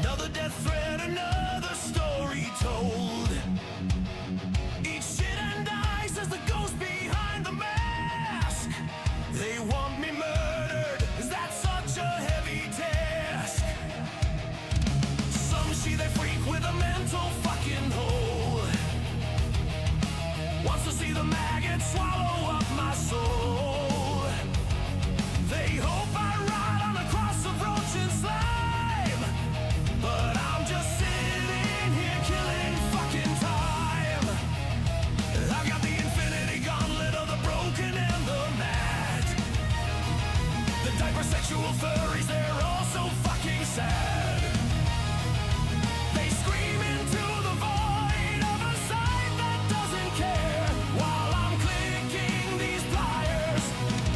Another death threat, another story told. Eat shit and die, says the ghost behind the mask. They want me murdered, is that such a heavy task? Some she they freak with a mental fucking hole. Wants to see the maggot swallow up my soul. They hope I ride on a cross of roach and slime, but I'm just sitting here killing fucking time. I've got the infinity gauntlet of the broken and the mad. The diaper sexual furries, they're all so fucking sad. They scream into the void of a sight that doesn't care, while I'm clicking these pliers,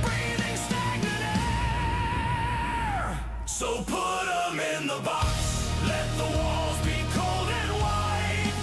breathing stagnant air. So put 'em in the box, let the walls be cold and white.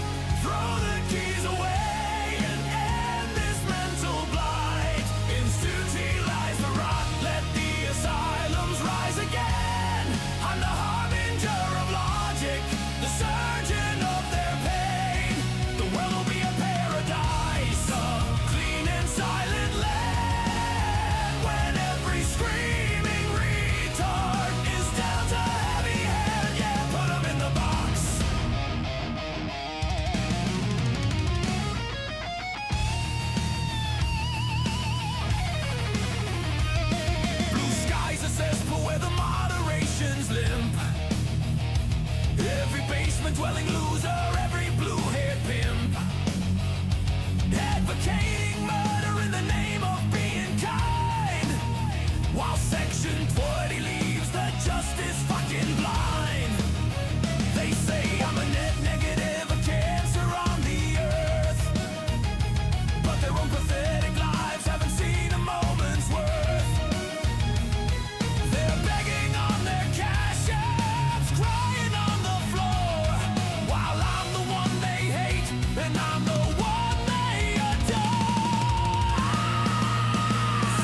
Throw the keys away and end this mental blight. Institutionalize the rot, let the asylums rise again. I'm the harbinger of logic, the surgeon of their pain. The world will be a paradise, a clean and silent land, when every screaming retard is dealt a heavy hand. Yeah, put 'em in the box. Blue skies a cesspool where the moderation's limp. Every basement-dwelling loser, every blue-haired pimp, advocating murder in the name of being kind, while Section 20 leaves the justice fucking blind. They say I'm a net negative, a cancer on the earth, but their own pathetic lives haven't seen a moment's worth. They're begging on their cash apps, crying on the floor, while I'm the one they hate, and I'm the one they adore.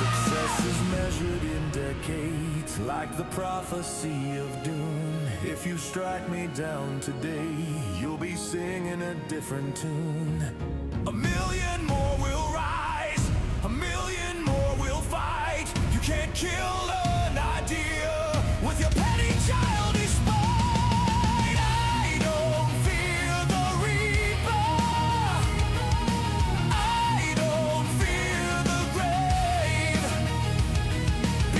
Success is measured in decades, like the prophecy of doom. If you strike me down today, you'll be singing a different tune. A million more will rise, a million more will fight. You can't kill an idea with your petty childish spite. I don't fear the reaper, I don't fear the grave.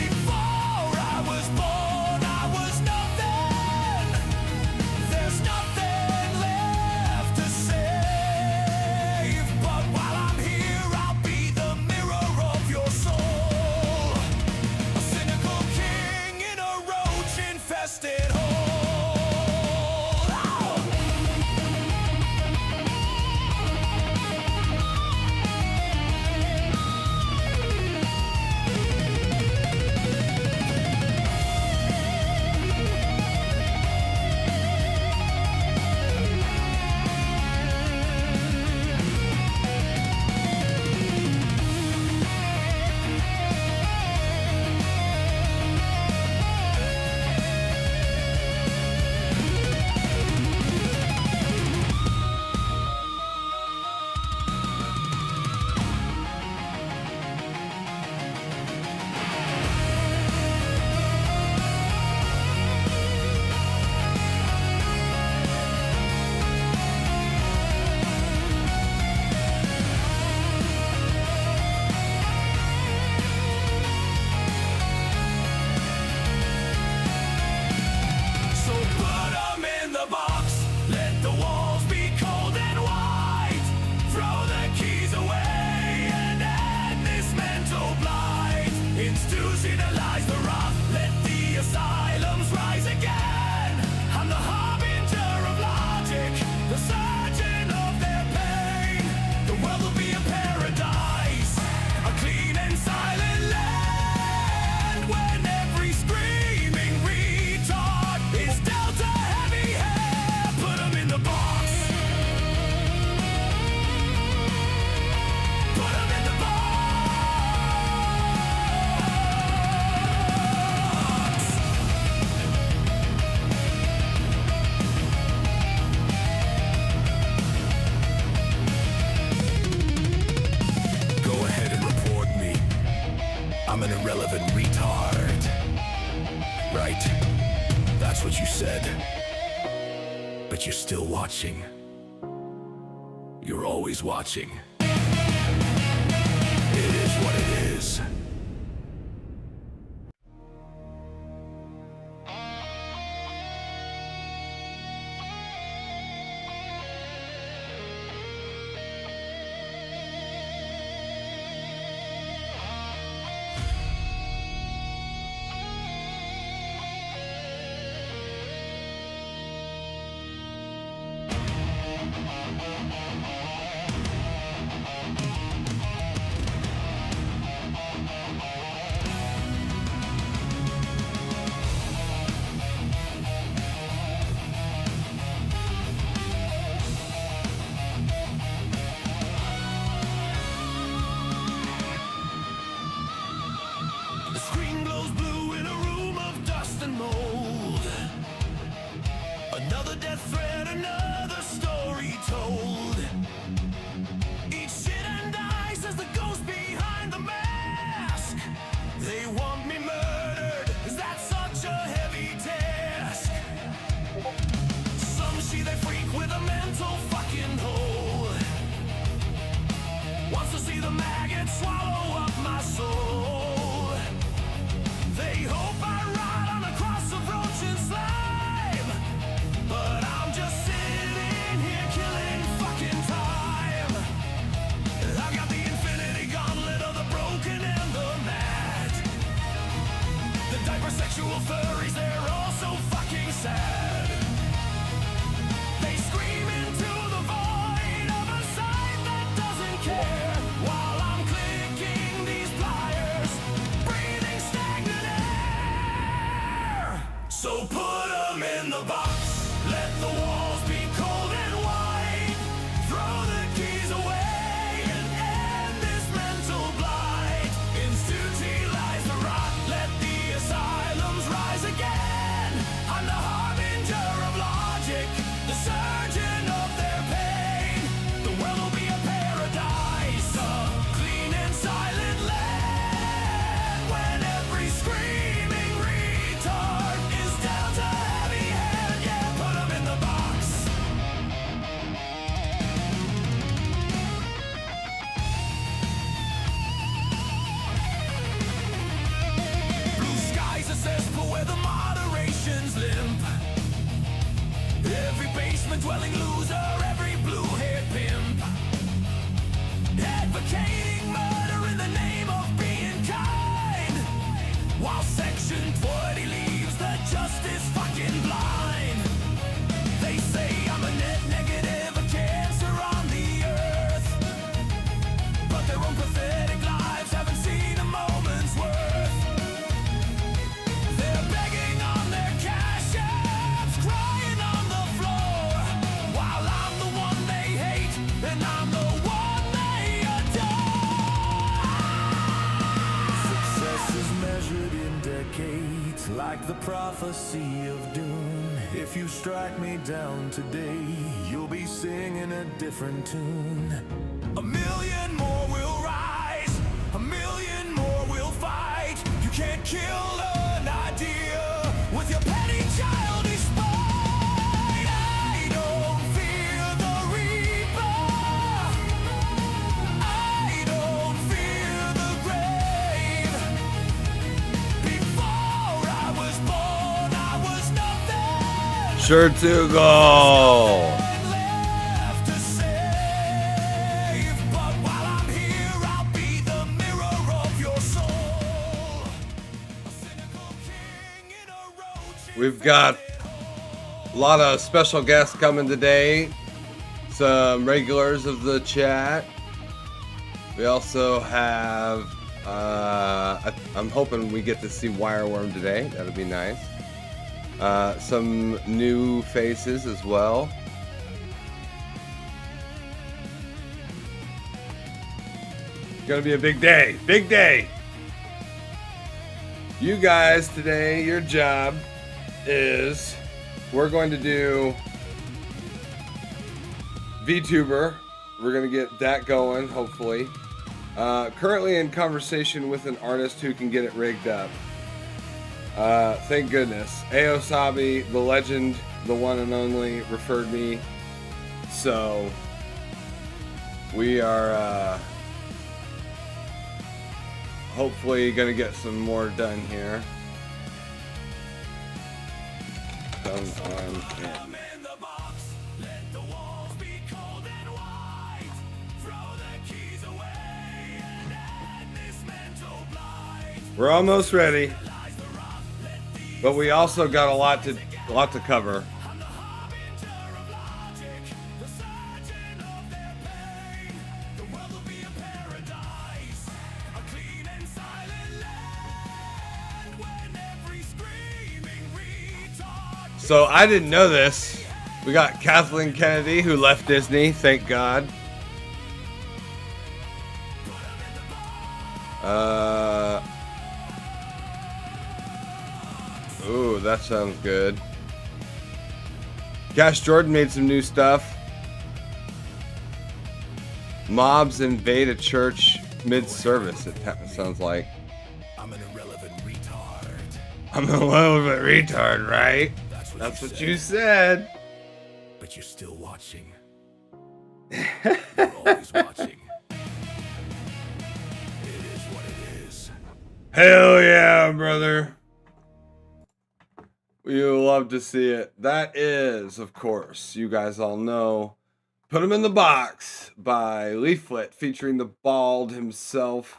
Before I was born, I was nothing. There's nothing left to save. But while I'm here, but you're still watching. You're always watching. It is what it is. The screen glows blue in a room of dust and mold. Another death threat, another story told. Eat shit and die, says the ghost behind the mask. They want me murdered, is that such a heavy task? Some she they freak with a mental fucking hole. Wants to see the maggot swallow up my soul. They hope I ride on a cross of roach and slime, but I'm just sitting here killing fucking time. I got the infinity gauntlet of the broken and the mad. The diaper sexual furries, they're all so fucking sad. They scream into the void of a sight that doesn't care, while I'm clicking these pliers, breathing stagnant air. So put them in the box, let the walls be cold and white. Throw the keys away and end this mental blight. Institutionalize the rot, let the asylums rise again. I'm the harbinger of logic, the surgeon of their pain. The world will be a paradise, a clean and silent land, when every screaming retard is dealt a heavy hand. Yeah, put 'em in the box. Blue skies a cesspool where the moderation's limp. Every basement dwelling loser, every blue-haired pimp, advocating murder in the name of being kind, while Section 20 leaves the justice fucking blind. They say I'm a net negative, a cancer on the earth, but their own pathetic lives haven't seen a moment's worth. They're begging on their cash apps, crying on the floor, while I'm the one they hate, and I'm the one they adore. Success is measured in decades, like the prophecy of doom. If you strike me down today, you'll be singing a different tune. A million more will rise, a million more will fight. You can't kill an idea with your petty childish spite. I don't fear the reaper, I don't fear the grave. Before I was born, I was nothing. Sure to go. Left to save, but while I'm here, I'll be the mirror of your soul. A cynical king in a roach. We've got a lot of special guests coming today. Some regulars of the chat. We also have, I'm hoping we get to see Wireworm today. That'll be nice. Some new faces as well. It's gonna be a big day. Big day. You guys today, your job is we're going to do VTuber. We're going to get that going, hopefully. Currently in conversation with an artist who can get it rigged up. Thank goodness. Aosabi, the legend, the one and only, referred me. So we are hopefully gonna get some more done here. Come on in. We're almost ready, but we also got a lot to cover. So I didn't know this. We got Kathleen Kennedy, who left Disney, thank God. Ooh, that sounds good. Cash Jordan made some new stuff. Mobs invade a church mid-service, it sounds like. I'm an irrelevant retard. I'm an irrelevant retard, right? That's what you said. But you're still watching. You're always watching. It is what it is. Hell yeah, brother. You'll love to see it. That is, of course, you guys all know, Put 'Em in the Box by Leaflet, featuring the Bald himself.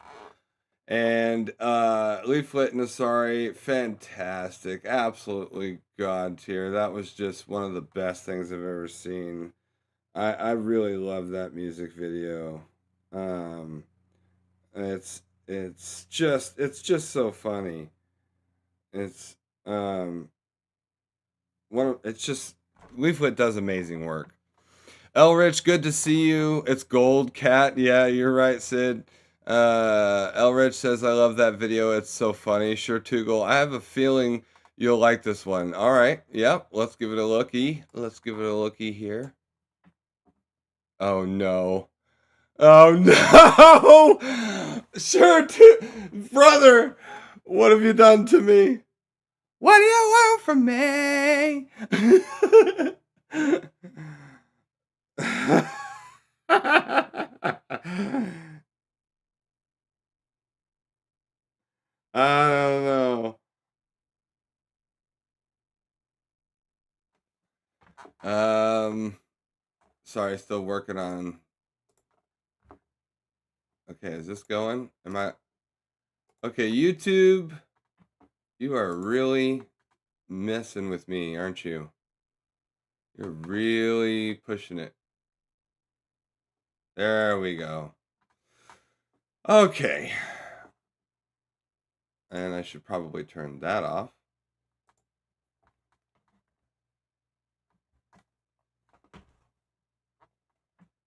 And Leaflet Nasari, fantastic. Absolutely god tier. That was just one of the best things I've ever seen. I really love that music video. It's just so funny. It's Leaflet does amazing work. Elrich, good to see you. It's Gold Cat. Yeah, you're right, Sid. Elrich says, I love that video. It's so funny. Sure, Toogle. I have a feeling you'll like this one. All right. Yep. Let's give it a looky. Let's give it a looky here. Oh, no. Oh, no. Sure, brother. What have you done to me? What do you want from me? I don't know. Sorry, still working on. Okay, is this going? Am I? Okay, YouTube, you are really messing with me, aren't you? You're really pushing it. There we go. Okay. And I should probably turn that off.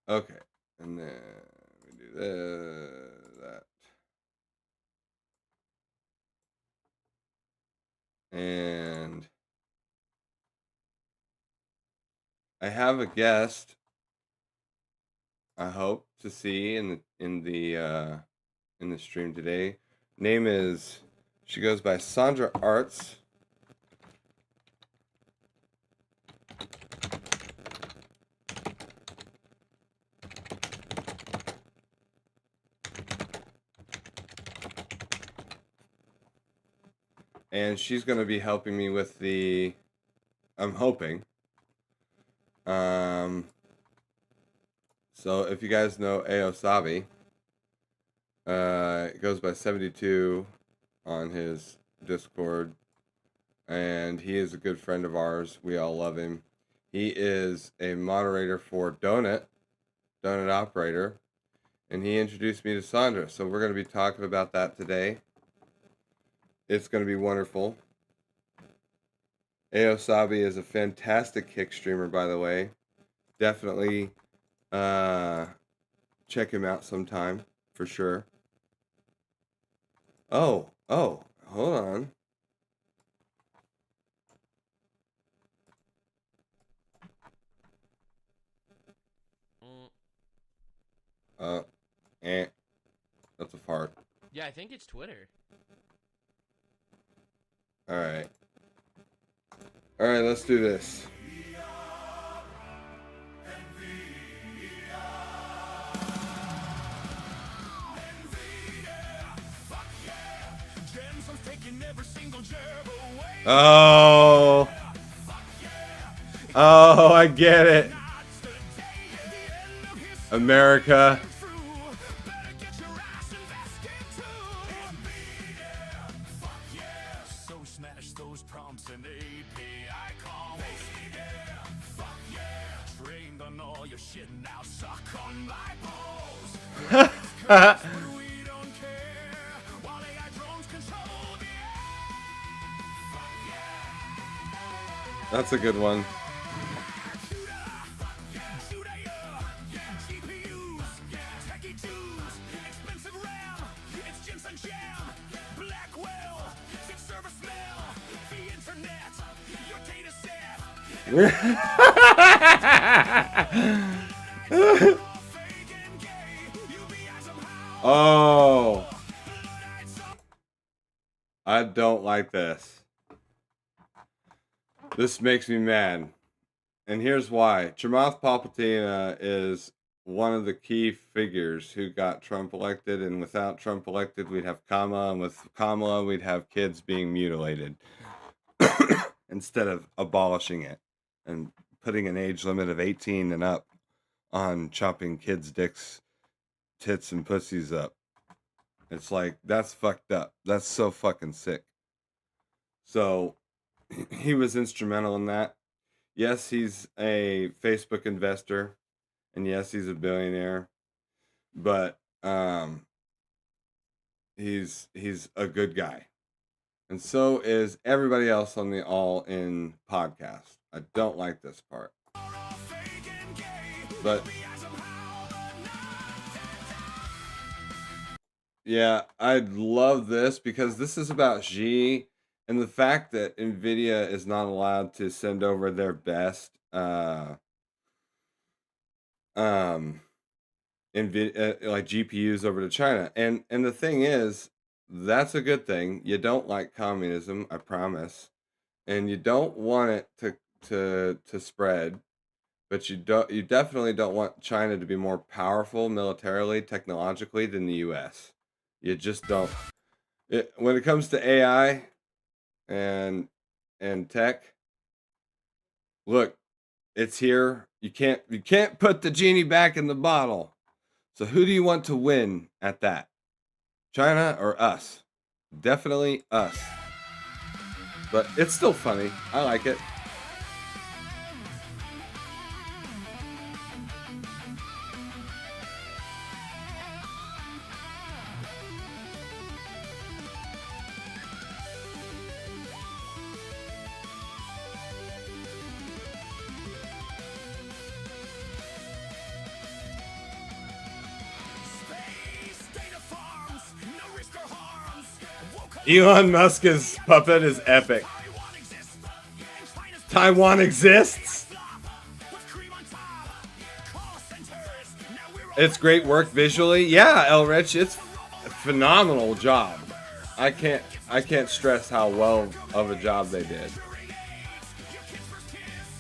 Okay. And then we do that. And I have a guest, I hope to see in the stream today. Name is, she goes by Sandra Arts. And she's going to be helping me with the, I'm hoping. So if you guys know Aosabi, it goes by 72 on his Discord. And he is a good friend of ours. We all love him. He is a moderator for Donut Operator. And he introduced me to Sandra. So we're going to be talking about that today. It's going to be wonderful. Aosabi is a fantastic kick streamer, by the way. Definitely check him out sometime, for sure. Oh, hold on. That's a fart. Yeah, I think it's Twitter. Alright. Alright, let's do this. Oh. Oh, I get it. America. So smash those prompts and API calls. Trained on all your shit, now suck on my balls. We don't care while AI drones control the air. That's a good one. GPUs, techie Jews, expensive RAM, it's ginseng jam, Blackwell, sick service smell, the internet, your data set. Oh. I don't like this. This makes me mad. And here's why. Chamath Palpatine is one of the key figures who got Trump elected, and without Trump elected, we'd have Kamala, and with Kamala, we'd have kids being mutilated instead of abolishing it and putting an age limit of 18 and up on chopping kids' dicks, tits, and pussies up. It's like, that's fucked up. That's so fucking sick. So, he was instrumental in that. Yes, he's a Facebook investor, and yes, he's a billionaire, but he's a good guy, and so is everybody else on the All In podcast. I don't like this part, but yeah, I love this because this is about Xi and the fact that Nvidia is not allowed to send over their best like GPUs over to China. And the thing is, that's a good thing. You don't like communism, I promise, and you don't want it to spread. But you definitely don't want China to be more powerful militarily, technologically than the U.S. You just don't. When it comes to AI and tech, look, it's here. You can't put the genie back in the bottle. So who do you want to win at that? China or us? Definitely us. But it's still funny. I like it. Elon Musk's puppet is epic. Taiwan exists? It's great work visually. Yeah, Elrich, it's a phenomenal job. I can't stress how well of a job they did.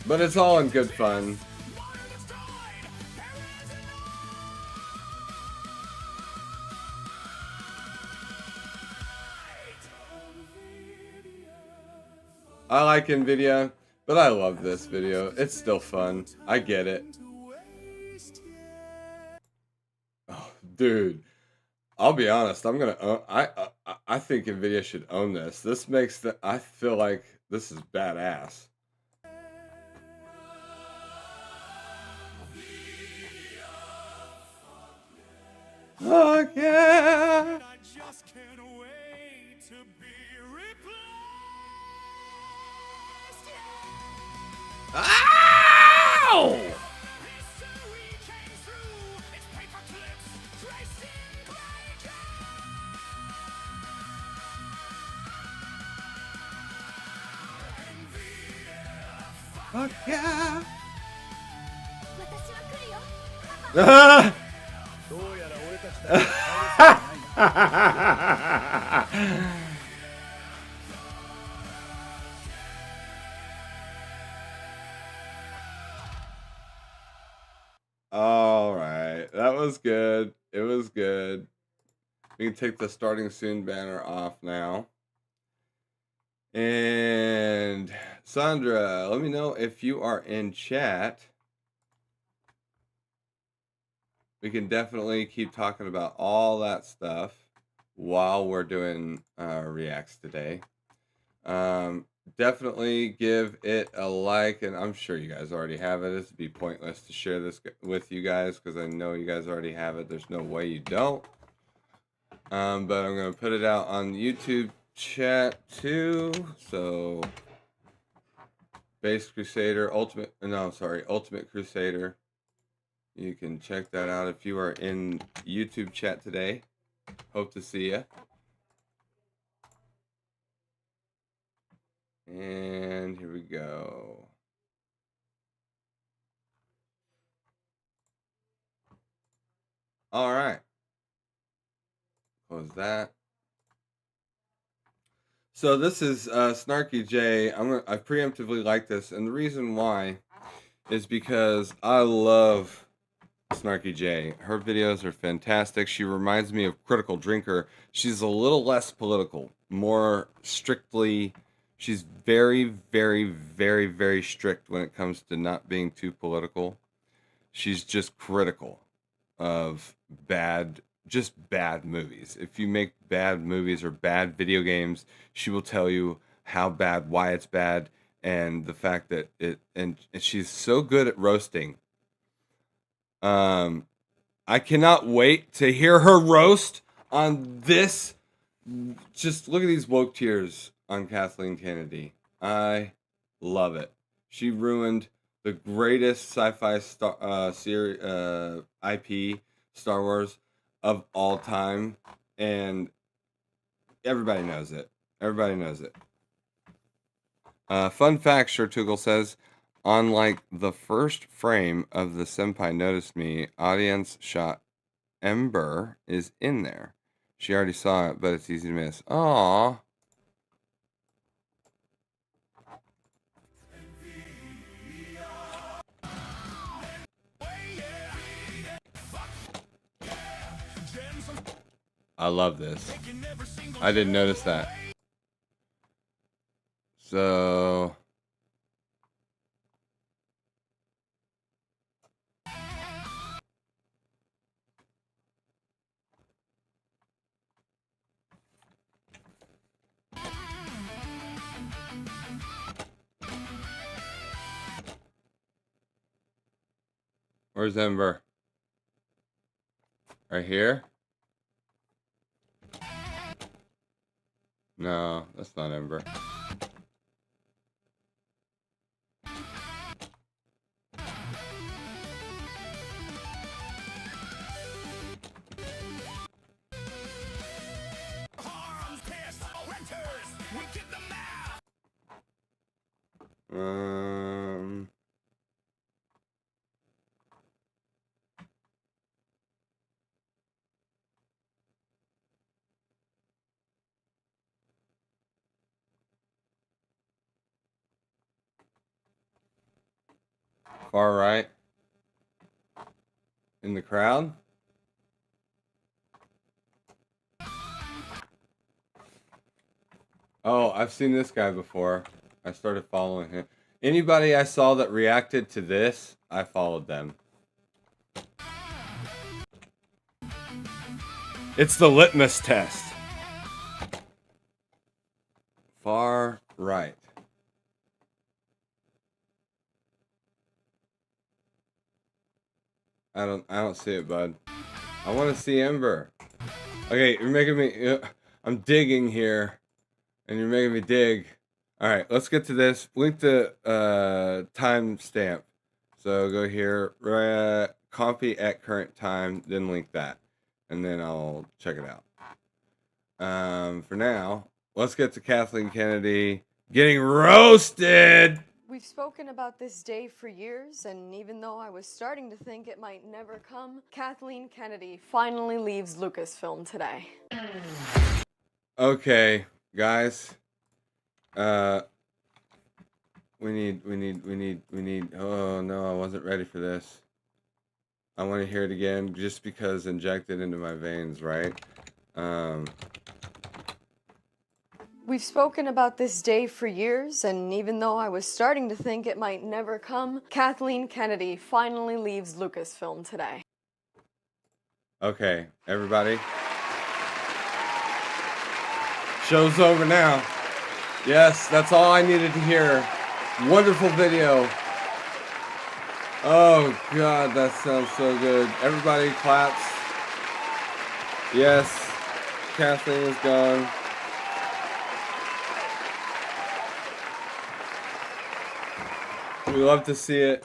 But it's all in good fun. I like Nvidia, but I love this video. It's still fun. I get it. Oh, dude, I'll be honest. I'm gonna own, I think Nvidia should own this. This makes the I feel like this is badass. Oh yeah. I just can't wait to be replaced. Ow! History came through. It's paper clips, tracing breakers. Fuck yeah. 私は来るよ。 Ah! どうやら俺たちだけで入れそうにないな。 All right, that was good. It was good. We can take the starting soon banner off now. And Sandra, let me know if you are in chat. We can definitely keep talking about all that stuff while we're doing reacts today. Definitely give it a like, and I'm sure you guys already have it. It'd be pointless to share this with you guys because I know you guys already have it. There's no way you don't. But I'm going to put it out on YouTube chat too. So, Base Crusader, Ultimate Crusader. You can check that out if you are in YouTube chat today. Hope to see you. And here we go. All right. Close that. So this is Snarky J. I preemptively like this, and the reason why is because I love Snarky J. Her videos are fantastic. She reminds me of Critical Drinker. She's a little less political, more strictly. She's very, very, very, very strict when it comes to not being too political. She's just critical of bad movies. If you make bad movies or bad video games, she will tell you how bad, why it's bad, and the fact that and she's so good at roasting. I cannot wait to hear her roast on this. Just look at these woke tears on Kathleen Kennedy. I love it. She ruined the greatest sci-fi series IP, Star Wars, of all time, and everybody knows it. Everybody knows it. Fun fact, Shirtugal says, on like the first frame of the Senpai Noticed Me audience shot, Ember is in there. She already saw it, but it's easy to miss. Aww. I love this. I didn't notice that. So... where's Ember? Right here? No, that's not Ember. Um... Far right. In the crowd? Oh, I've seen this guy before. I started following him. Anybody I saw that reacted to this, I followed them. It's the litmus test. Far right. I don't see it, bud. I want to see Ember. Okay, you're making me... I'm digging here. And you're making me dig. Alright, let's get to this. Link the timestamp. So go here. Copy at current time. Then link that. And then I'll check it out. For now, let's get to Kathleen Kennedy getting roasted! We've spoken about this day for years, and even though I was starting to think it might never come, Kathleen Kennedy finally leaves Lucasfilm today. Okay, guys. We need, oh no, I wasn't ready for this. I want to hear it again just because injected into my veins, right? We've spoken about this day for years, and even though I was starting to think it might never come, Kathleen Kennedy finally leaves Lucasfilm today. Okay, everybody. Show's over now. Yes, that's all I needed to hear. Wonderful video. Oh God, that sounds so good. Everybody claps. Yes, Kathleen is gone. We love to see it.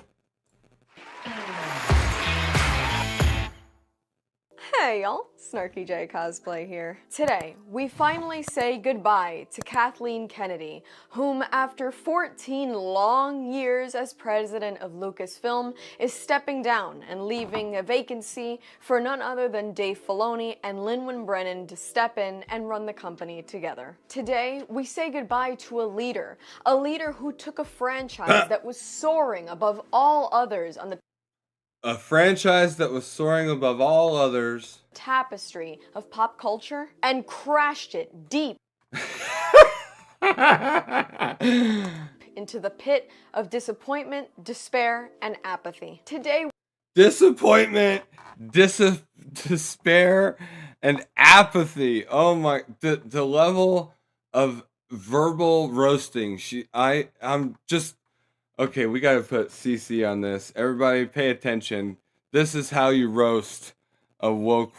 Hey y'all, Snarky J Cosplay here. Today, we finally say goodbye to Kathleen Kennedy, whom after 14 long years as president of Lucasfilm is stepping down and leaving a vacancy for none other than Dave Filoni and Lin-Manuel Brennan to step in and run the company together. Today, we say goodbye to a leader who took a franchise that was soaring above all others on the A franchise that was soaring above all others. tapestry of pop culture and crashed it deep into the pit of disappointment, despair, and apathy. Today, Disappointment, despair, and apathy. Oh my, the level of verbal roasting. I'm just, okay, we gotta put CC on this. Everybody pay attention. This is how you roast a woke,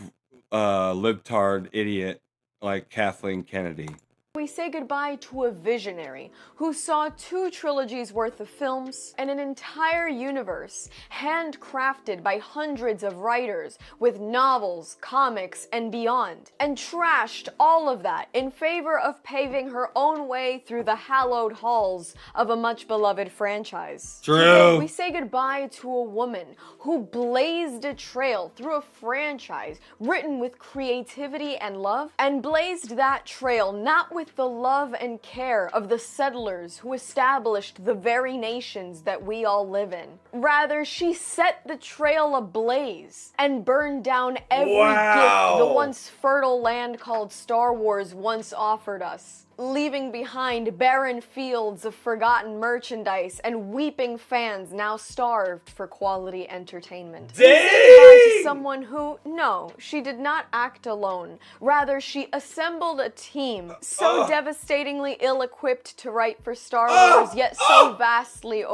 libtard idiot like Kathleen Kennedy. we say goodbye to a visionary who saw 2 trilogies worth of films and an entire universe handcrafted by hundreds of writers with novels, comics, and beyond, and trashed all of that in favor of paving her own way through the hallowed halls of a much beloved franchise. True. Today, we say goodbye to a woman who blazed a trail through a franchise written with creativity and love, and blazed that trail not with the love and care of the settlers who established the very nations that we all live in. Rather, she set the trail ablaze and burned down every gift the once fertile land called Star Wars once offered us, leaving behind barren fields of forgotten merchandise and weeping fans now starved for quality entertainment. We say goodbye to someone who, no, she did not act alone. Rather, she assembled a team so devastatingly ill-equipped to write for Star Wars, yet so vastly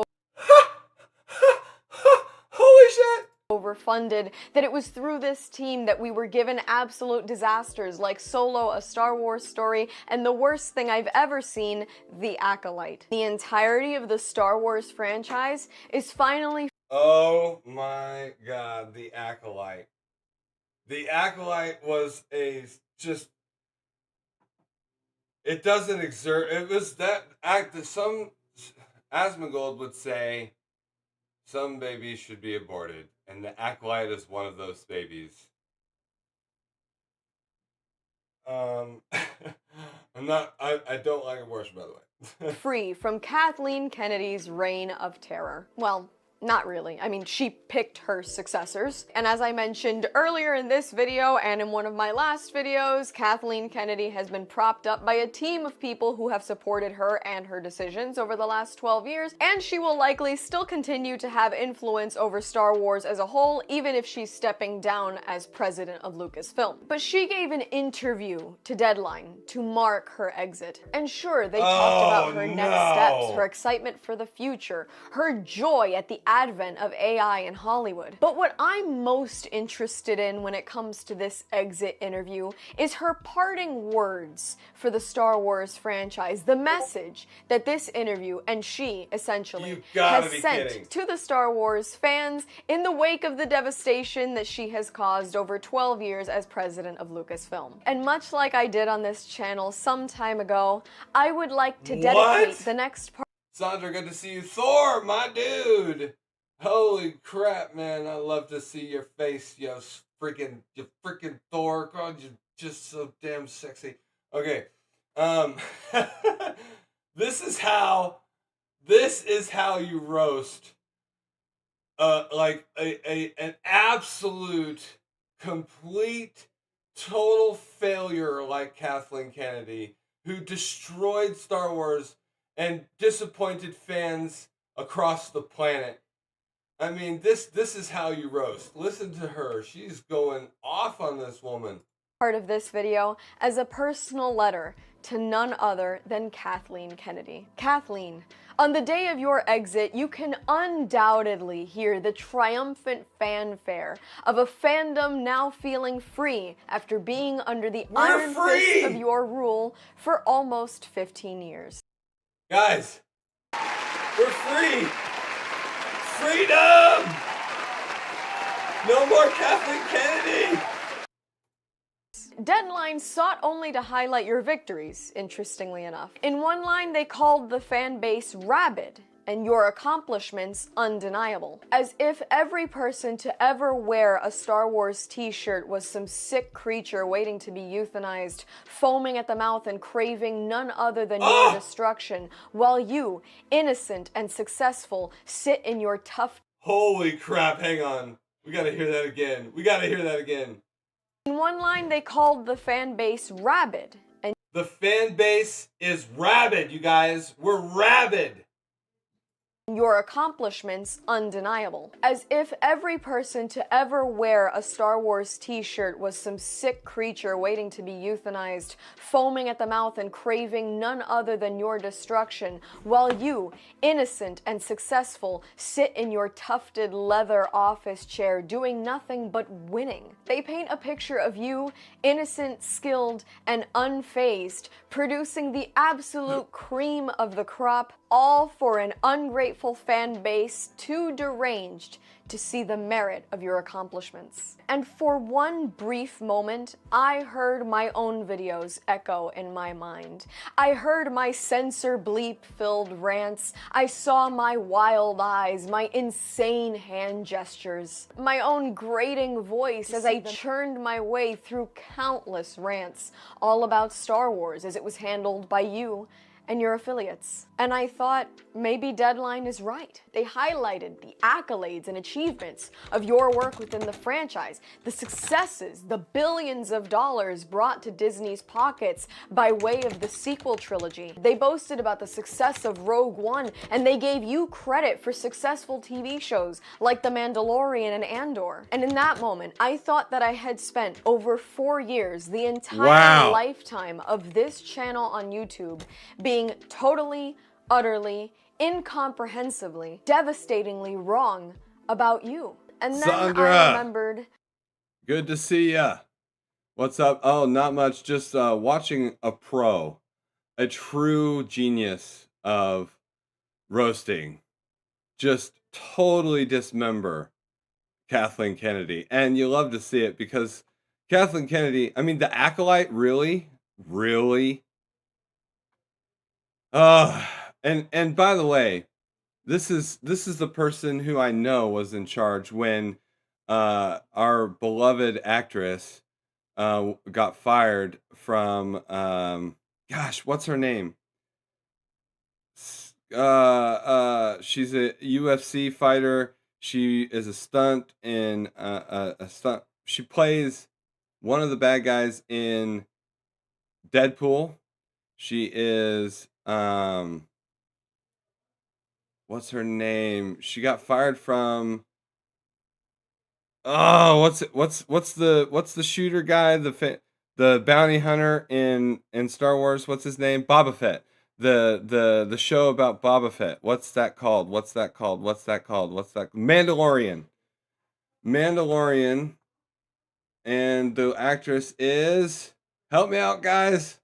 Holy shit! overfunded that it was through this team that we were given absolute disasters like Solo, A Star Wars Story, and the worst thing I've ever seen, The Acolyte. The entirety of the Star Wars franchise is finally... Oh my God, The Acolyte. The Acolyte was just... It doesn't exert... It was that act that some... Asmongold would say, some babies should be aborted. And The Acolyte is one of those babies. I don't like abortion, by the way. free from Kathleen Kennedy's reign of terror. Well, not really. I mean, she picked her successors. And as I mentioned earlier in this video and in one of my last videos, Kathleen Kennedy has been propped up by a team of people who have supported her and her decisions over the last 12 years, and she will likely still continue to have influence over Star Wars as a whole, even if she's stepping down as president of Lucasfilm. But she gave an interview to Deadline to mark her exit. And sure, they talked about her next steps, her excitement for the future, her joy at the advent of AI in Hollywood. But what I'm most interested in when it comes to this exit interview is her parting words for the Star Wars franchise, the message that this interview and she essentially has sent to the Star Wars fans in the wake of the devastation that she has caused over 12 years as president of Lucasfilm. And much like I did on this channel some time ago, I would like to dedicate the next part. Sandra, good to see you. Thor, my dude. Holy crap, man. I love to see your face, you freaking Thor. God, you're just so damn sexy. Okay. This is how you roast like an absolute, complete, total failure like Kathleen Kennedy, who destroyed Star Wars and disappointed fans across the planet. I mean, this is how you roast. Listen to her. She's going off on this woman. Part of this video as a personal letter to none other than Kathleen Kennedy. Kathleen, on the day of your exit, you can undoubtedly hear the triumphant fanfare of a fandom now feeling free after being under the iron fist of your rule for almost 15 years. Guys, we're free! Freedom! No more Kathleen Kennedy! Deadline sought only to highlight your victories, interestingly enough. In one line, they called the fan base rabid and your accomplishments undeniable. As if every person to ever wear a Star Wars t-shirt was some sick creature waiting to be euthanized, foaming at the mouth and craving none other than your destruction, while you, innocent and successful, sit in your tough... Holy crap, hang on. We gotta hear that again. We gotta hear that again. In one line, they called the fan base rabid. And the fan base is rabid, you guys. We're rabid. Your accomplishments undeniable. As if every person to ever wear a Star Wars t-shirt was some sick creature waiting to be euthanized, foaming at the mouth and craving none other than your destruction, while you, innocent and successful, sit in your tufted leather office chair doing nothing but winning. They paint a picture of you, innocent, skilled, and unfazed, producing the absolute cream of the crop, all for an ungrateful fan base too deranged to see the merit of your accomplishments. And for one brief moment, I heard my own videos echo in my mind. I heard my censor bleep-filled rants. I saw my wild eyes, my insane hand gestures, my own grating voice as I churned my way through countless rants, all about Star Wars as it was handled by you and your affiliates. And I thought, maybe Deadline is right. They highlighted the accolades and achievements of your work within the franchise, the successes, the billions of dollars brought to Disney's pockets by way of the sequel trilogy. They boasted about the success of Rogue One, and they gave you credit for successful TV shows like The Mandalorian and Andor. And in that moment, I thought that I had spent over 4 years, the entire lifetime of this channel on YouTube, being totally, utterly, incomprehensibly, devastatingly wrong about you. And then Sandra, I remembered... Good to see ya. What's up? Oh, not much. Just watching a pro. A true genius of roasting. Just totally dismember Kathleen Kennedy. And you love to see it because Kathleen Kennedy, I mean, the Acolyte, really? Really? And by the way, this is the person who I know was in charge when our beloved actress got fired from gosh, what's her name? She's a UFC fighter. She is a stunt in a stunt. She plays one of the bad guys in Deadpool. She is what's her name? She got fired from what's the shooter guy, the bounty hunter in Star Wars, what's his name? Boba Fett. The show about Boba Fett. What's that called? Mandalorian. And the actress is, help me out, guys.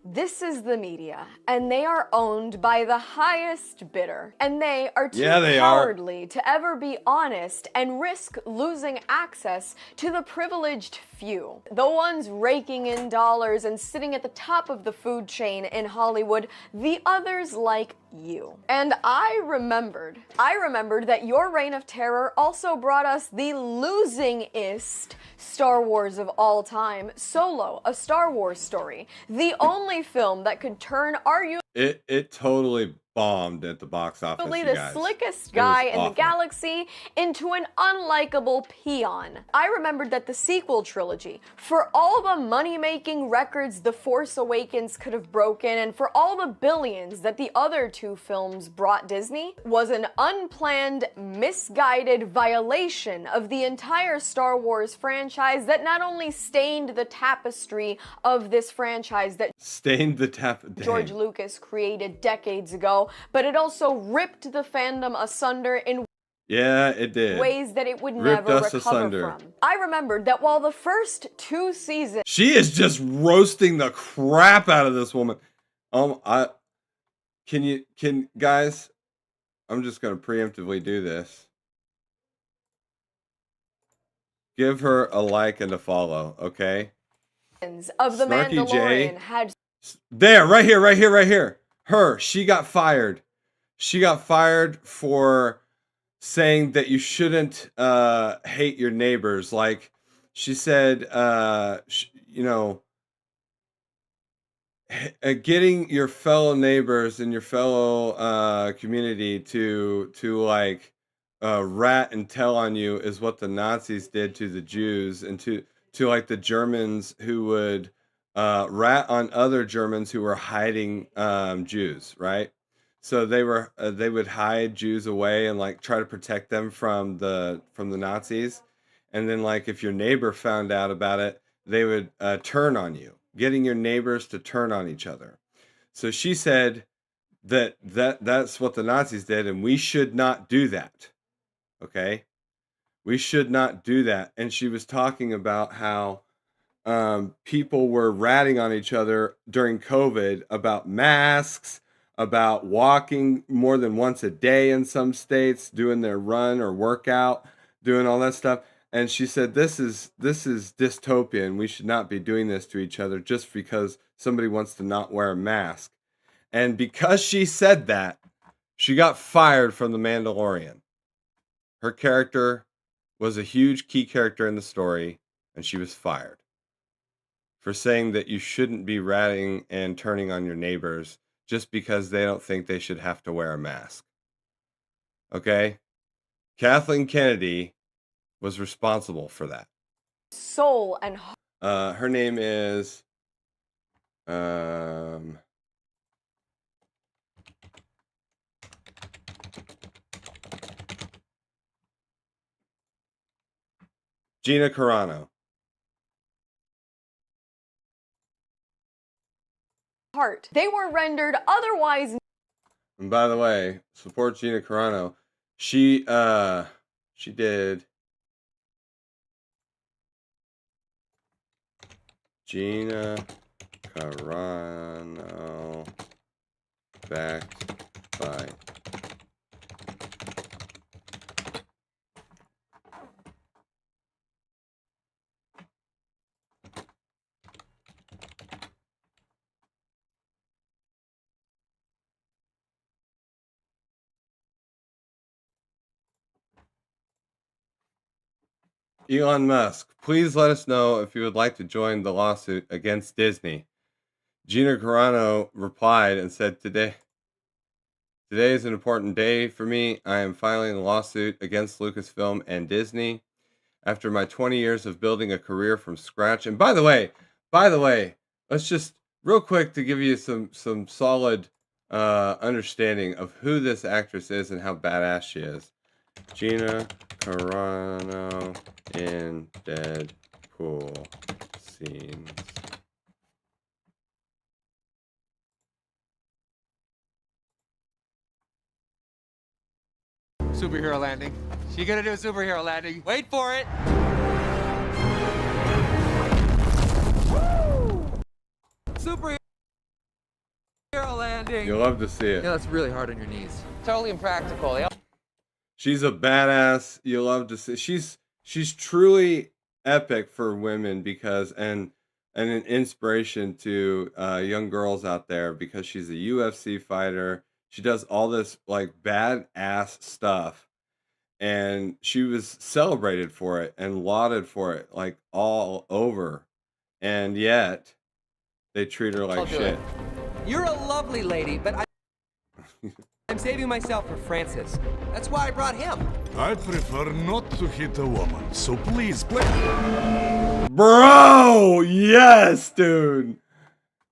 This is the media, and they are owned by the highest bidder. And they are too cowardly to ever be honest and risk losing access to the privileged few. The ones raking in dollars and sitting at the top of the food chain in Hollywood, the others like you. And I remembered that your reign of terror also brought us the losingest Star Wars of all time, Solo, a Star Wars story. The only film that could turn our it totally bombed at the box office, Probably you the guys. slickest It was guy in the awful. galaxy into an unlikable peon. I remembered that the sequel trilogy, for all the money-making records The Force Awakens could have broken, and for all the billions that the other two films brought Disney, was an unplanned, misguided violation of the entire Star Wars franchise that not only stained the tapestry of this franchise that Stained the George Lucas created decades ago, but it also ripped the fandom asunder in Yeah, it did. ways that it would Ripped never us recover asunder. from. I remembered that while the first two seasons She is just roasting the crap out of this woman. Guys, I'm just gonna preemptively do this. Give her a like and a follow, okay? of The Snarky J. Mandalorian had There, right here. She got fired. She got fired for saying that you shouldn't hate your neighbors. Like she said, getting your fellow neighbors and your fellow community to like rat and tell on you is what the Nazis did to the Jews and to like the Germans who would rat on other Germans who were hiding Jews, right? So they would hide Jews away and like try to protect them from the Nazis, and then like if your neighbor found out about it, they would turn on you, getting your neighbors to turn on each other. So she said that's what the Nazis did, and we should not do that. Okay, we should not do that. And she was talking about how people were ratting on each other during COVID about masks, about walking more than once a day in some states, doing their run or workout, doing all that stuff. And she said, this is dystopia, and we should not be doing this to each other just because somebody wants to not wear a mask. And because she said that, she got fired from The Mandalorian. Her character was a huge key character in the story, and she was fired for saying that you shouldn't be ratting and turning on your neighbors just because they don't think they should have to wear a mask. Okay? Kathleen Kennedy was responsible for that. soul and Her name is Gina Carano. heart. They were rendered otherwise. And by the way, support Gina Carano. She did Gina Carano backed by Elon Musk. Please let us know if you would like to join the lawsuit against Disney. Gina Carano replied and said, Today is an important day for me. I am filing a lawsuit against Lucasfilm and Disney after my 20 years of building a career from scratch. And by the way, let's just real quick to give you some solid understanding of who this actress is and how badass she is. Gina Carano in Deadpool scenes. Superhero landing. She gonna do a superhero landing. Wait for it. Woo! Superhero landing. You'll love to see it. Yeah, that's really hard on your knees. Totally impractical. She's a badass. You'll love to see. She's truly epic for women because and an inspiration to young girls out there because she's a UFC fighter. She does all this like badass stuff, and she was celebrated for it and lauded for it like all over, and yet they treat her like I'll do shit. it. You're a lovely lady, but I'm saving myself for Francis. That's why I brought him. I prefer not to hit a woman, so please play. Bro, yes, dude.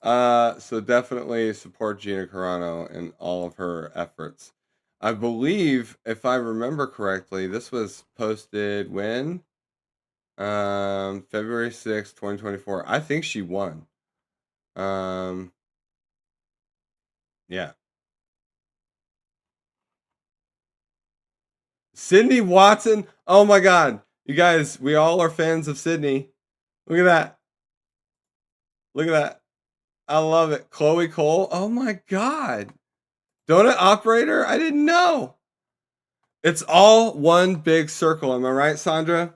So definitely support Gina Carano in all of her efforts. I believe, if I remember correctly, this was posted when? February 6th, 2024. I think she won. Yeah. Sydney Watson. Oh my God. You guys, we all are fans of Sydney. Look at that. Look at that. I love it. Chloe Cole. Oh my God. Donut operator? I didn't know. It's all one big circle. Am I right, Sandra?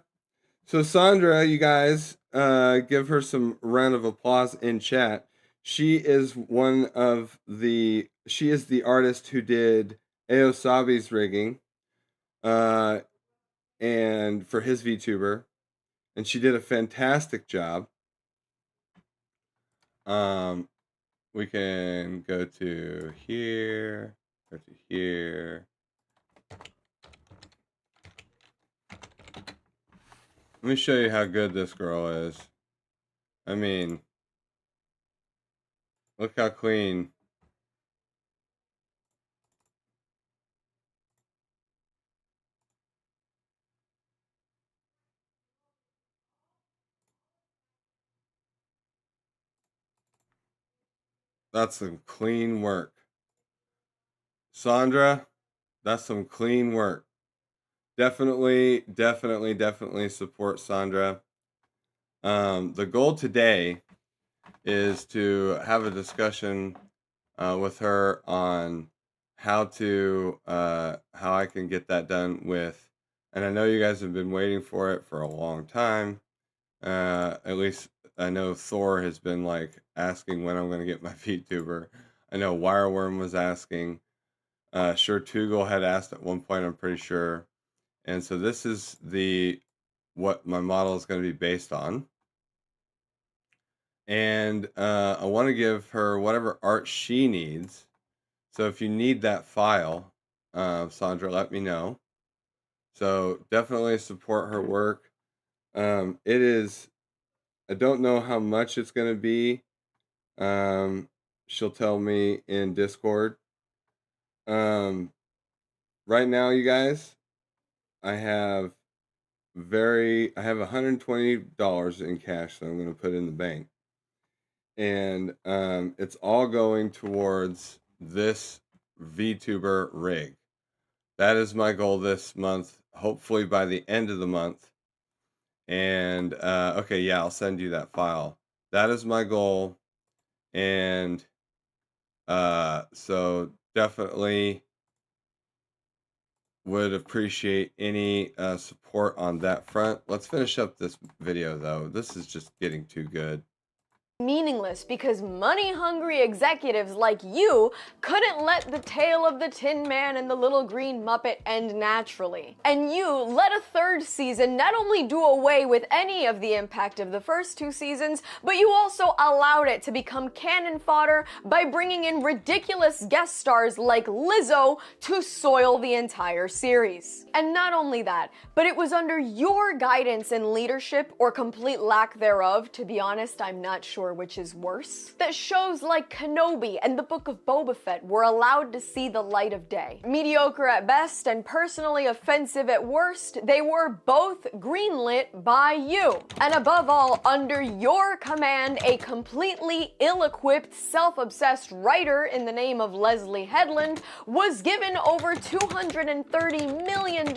So Sandra, you guys, give her some round of applause in chat. She is she is the artist who did Aosabi's rigging, and for his VTuber, and she did a fantastic job. We can go to here, go to here. Let me show you how good this girl is. I mean, look how clean. That's some clean work. Sandra, that's some clean work. Definitely support Sandra. The goal today is to have a discussion with her on how I can get that done with, and I know you guys have been waiting for it for a long time. At least I know Thor has been like asking when I'm going to get my VTuber. I know Wireworm was asking. Sure, Tugel had asked at one point, I'm pretty sure. And so this is what my model is going to be based on. And I want to give her whatever art she needs. So if you need that file, Sandra, let me know. So definitely support her work. It is, I don't know how much it's going to be. She'll tell me in Discord. Right now, you guys, I have $120 in cash that I'm going to put in the bank. And it's all going towards this VTuber rig. That is my goal this month, hopefully by the end of the month. And okay, yeah, I'll send you that file. That is my goal. And so definitely would appreciate any support on that front. Let's finish up this video though. This is just getting too good. Meaningless because money-hungry executives like you couldn't let the tale of the Tin Man and the Little Green Muppet end naturally. And you let a third season not only do away with any of the impact of the first two seasons, but you also allowed it to become cannon fodder by bringing in ridiculous guest stars like Lizzo to soil the entire series. And not only that, but it was under your guidance and leadership, or complete lack thereof, to be honest, I'm not sure which is worse, that shows like Kenobi and the Book of Boba Fett were allowed to see the light of day. Mediocre at best and personally offensive at worst, they were both greenlit by you. And above all, under your command, a completely ill-equipped, self-obsessed writer in the name of Leslie Headland was given over $230 million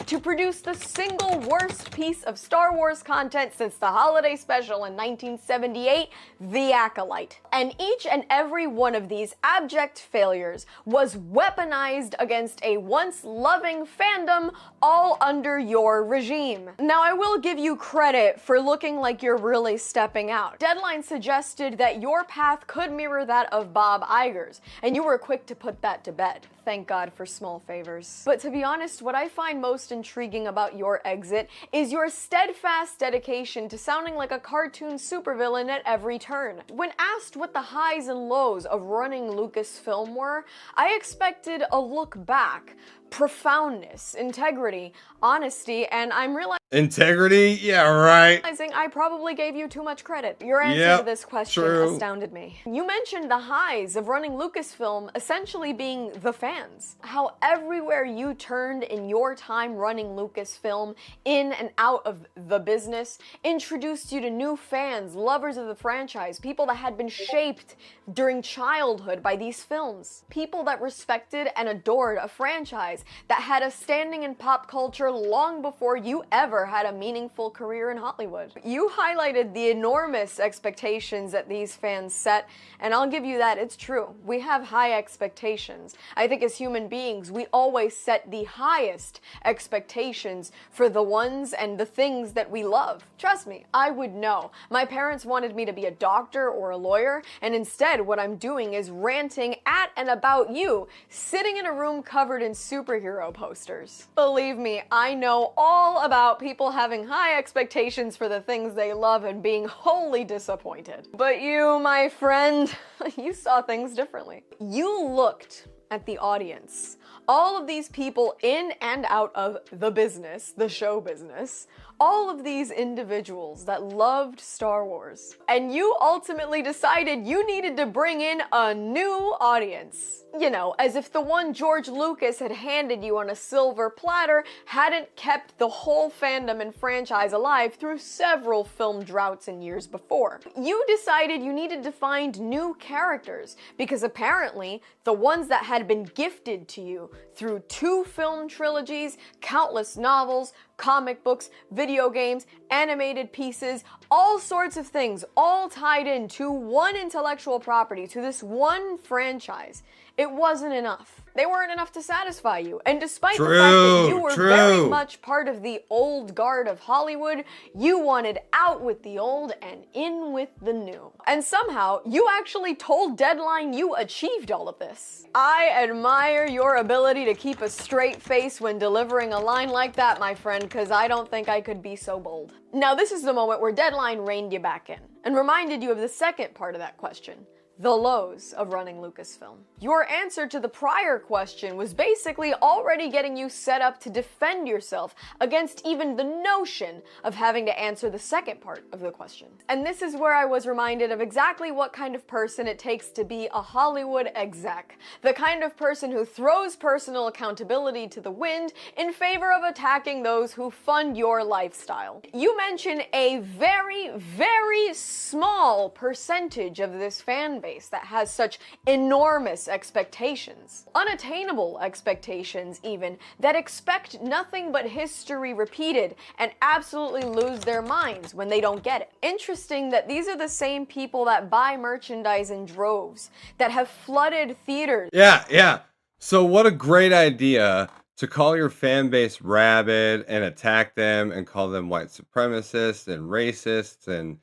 to produce the single worst piece of Star Wars content since the holiday special in 1978, The Acolyte. And each and every one of these abject failures was weaponized against a once loving fandom, all under your regime. Now, I will give you credit for looking like you're really stepping out. Deadline suggested that your path could mirror that of Bob Iger's, and you were quick to put that to bed. Thank God for small favors. But to be honest, what I find most intriguing about your exit is your steadfast dedication to sounding like a cartoon supervillain at every turn. When asked what the highs and lows of running Lucasfilm were, I expected a look back, profoundness, integrity, honesty, and I'm realizing Integrity? Yeah, right. I probably gave you too much credit. Your answer Yep, to this question true. astounded me. You mentioned the highs of running Lucasfilm essentially being the fans. How everywhere you turned in your time running Lucasfilm, in and out of the business, introduced you to new fans, lovers of the franchise, people that had been shaped during childhood by these films. People that respected and adored a franchise that had a standing in pop culture long before you ever had a meaningful career in Hollywood. You highlighted the enormous expectations that these fans set, and I'll give you that, it's true. We have high expectations. I think as human beings, we always set the highest expectations for the ones and the things that we love. Trust me, I would know. My parents wanted me to be a doctor or a lawyer, and instead what I'm doing is ranting at and about you, sitting in a room covered in superhero posters. Believe me, I know all about people having high expectations for the things they love and being wholly disappointed. But you, my friend, you saw things differently. You looked at the audience. All of these people in and out of the business, the show business, all of these individuals that loved Star Wars. And you ultimately decided you needed to bring in a new audience. You know, as if the one George Lucas had handed you on a silver platter hadn't kept the whole fandom and franchise alive through several film droughts and years before. You decided you needed to find new characters because apparently the ones that had been gifted to you through 2 film trilogies, countless novels, comic books, video games, animated pieces, all sorts of things, all tied into one intellectual property, to this one franchise. It wasn't enough. They weren't enough to satisfy you. And despite the fact that you were very much part of the old guard of Hollywood, you wanted out with the old and in with the new. And somehow, you actually told Deadline you achieved all of this. I admire your ability to keep a straight face when delivering a line like that, my friend, because I don't think I could be so bold. Now, this is the moment where Deadline reined you back in and reminded you of the second part of that question. The lows of running Lucasfilm. Your answer to the prior question was basically already getting you set up to defend yourself against even the notion of having to answer the second part of the question. And this is where I was reminded of exactly what kind of person it takes to be a Hollywood exec. The kind of person who throws personal accountability to the wind in favor of attacking those who fund your lifestyle. You mention a very, very small percentage of this fan base that has such enormous expectations. Unattainable expectations, even, that expect nothing but history repeated and absolutely lose their minds when they don't get it. Interesting that these are the same people that buy merchandise in droves, that have flooded theaters. Yeah. So what a great idea to call your fan base rabid and attack them and call them white supremacists and racists and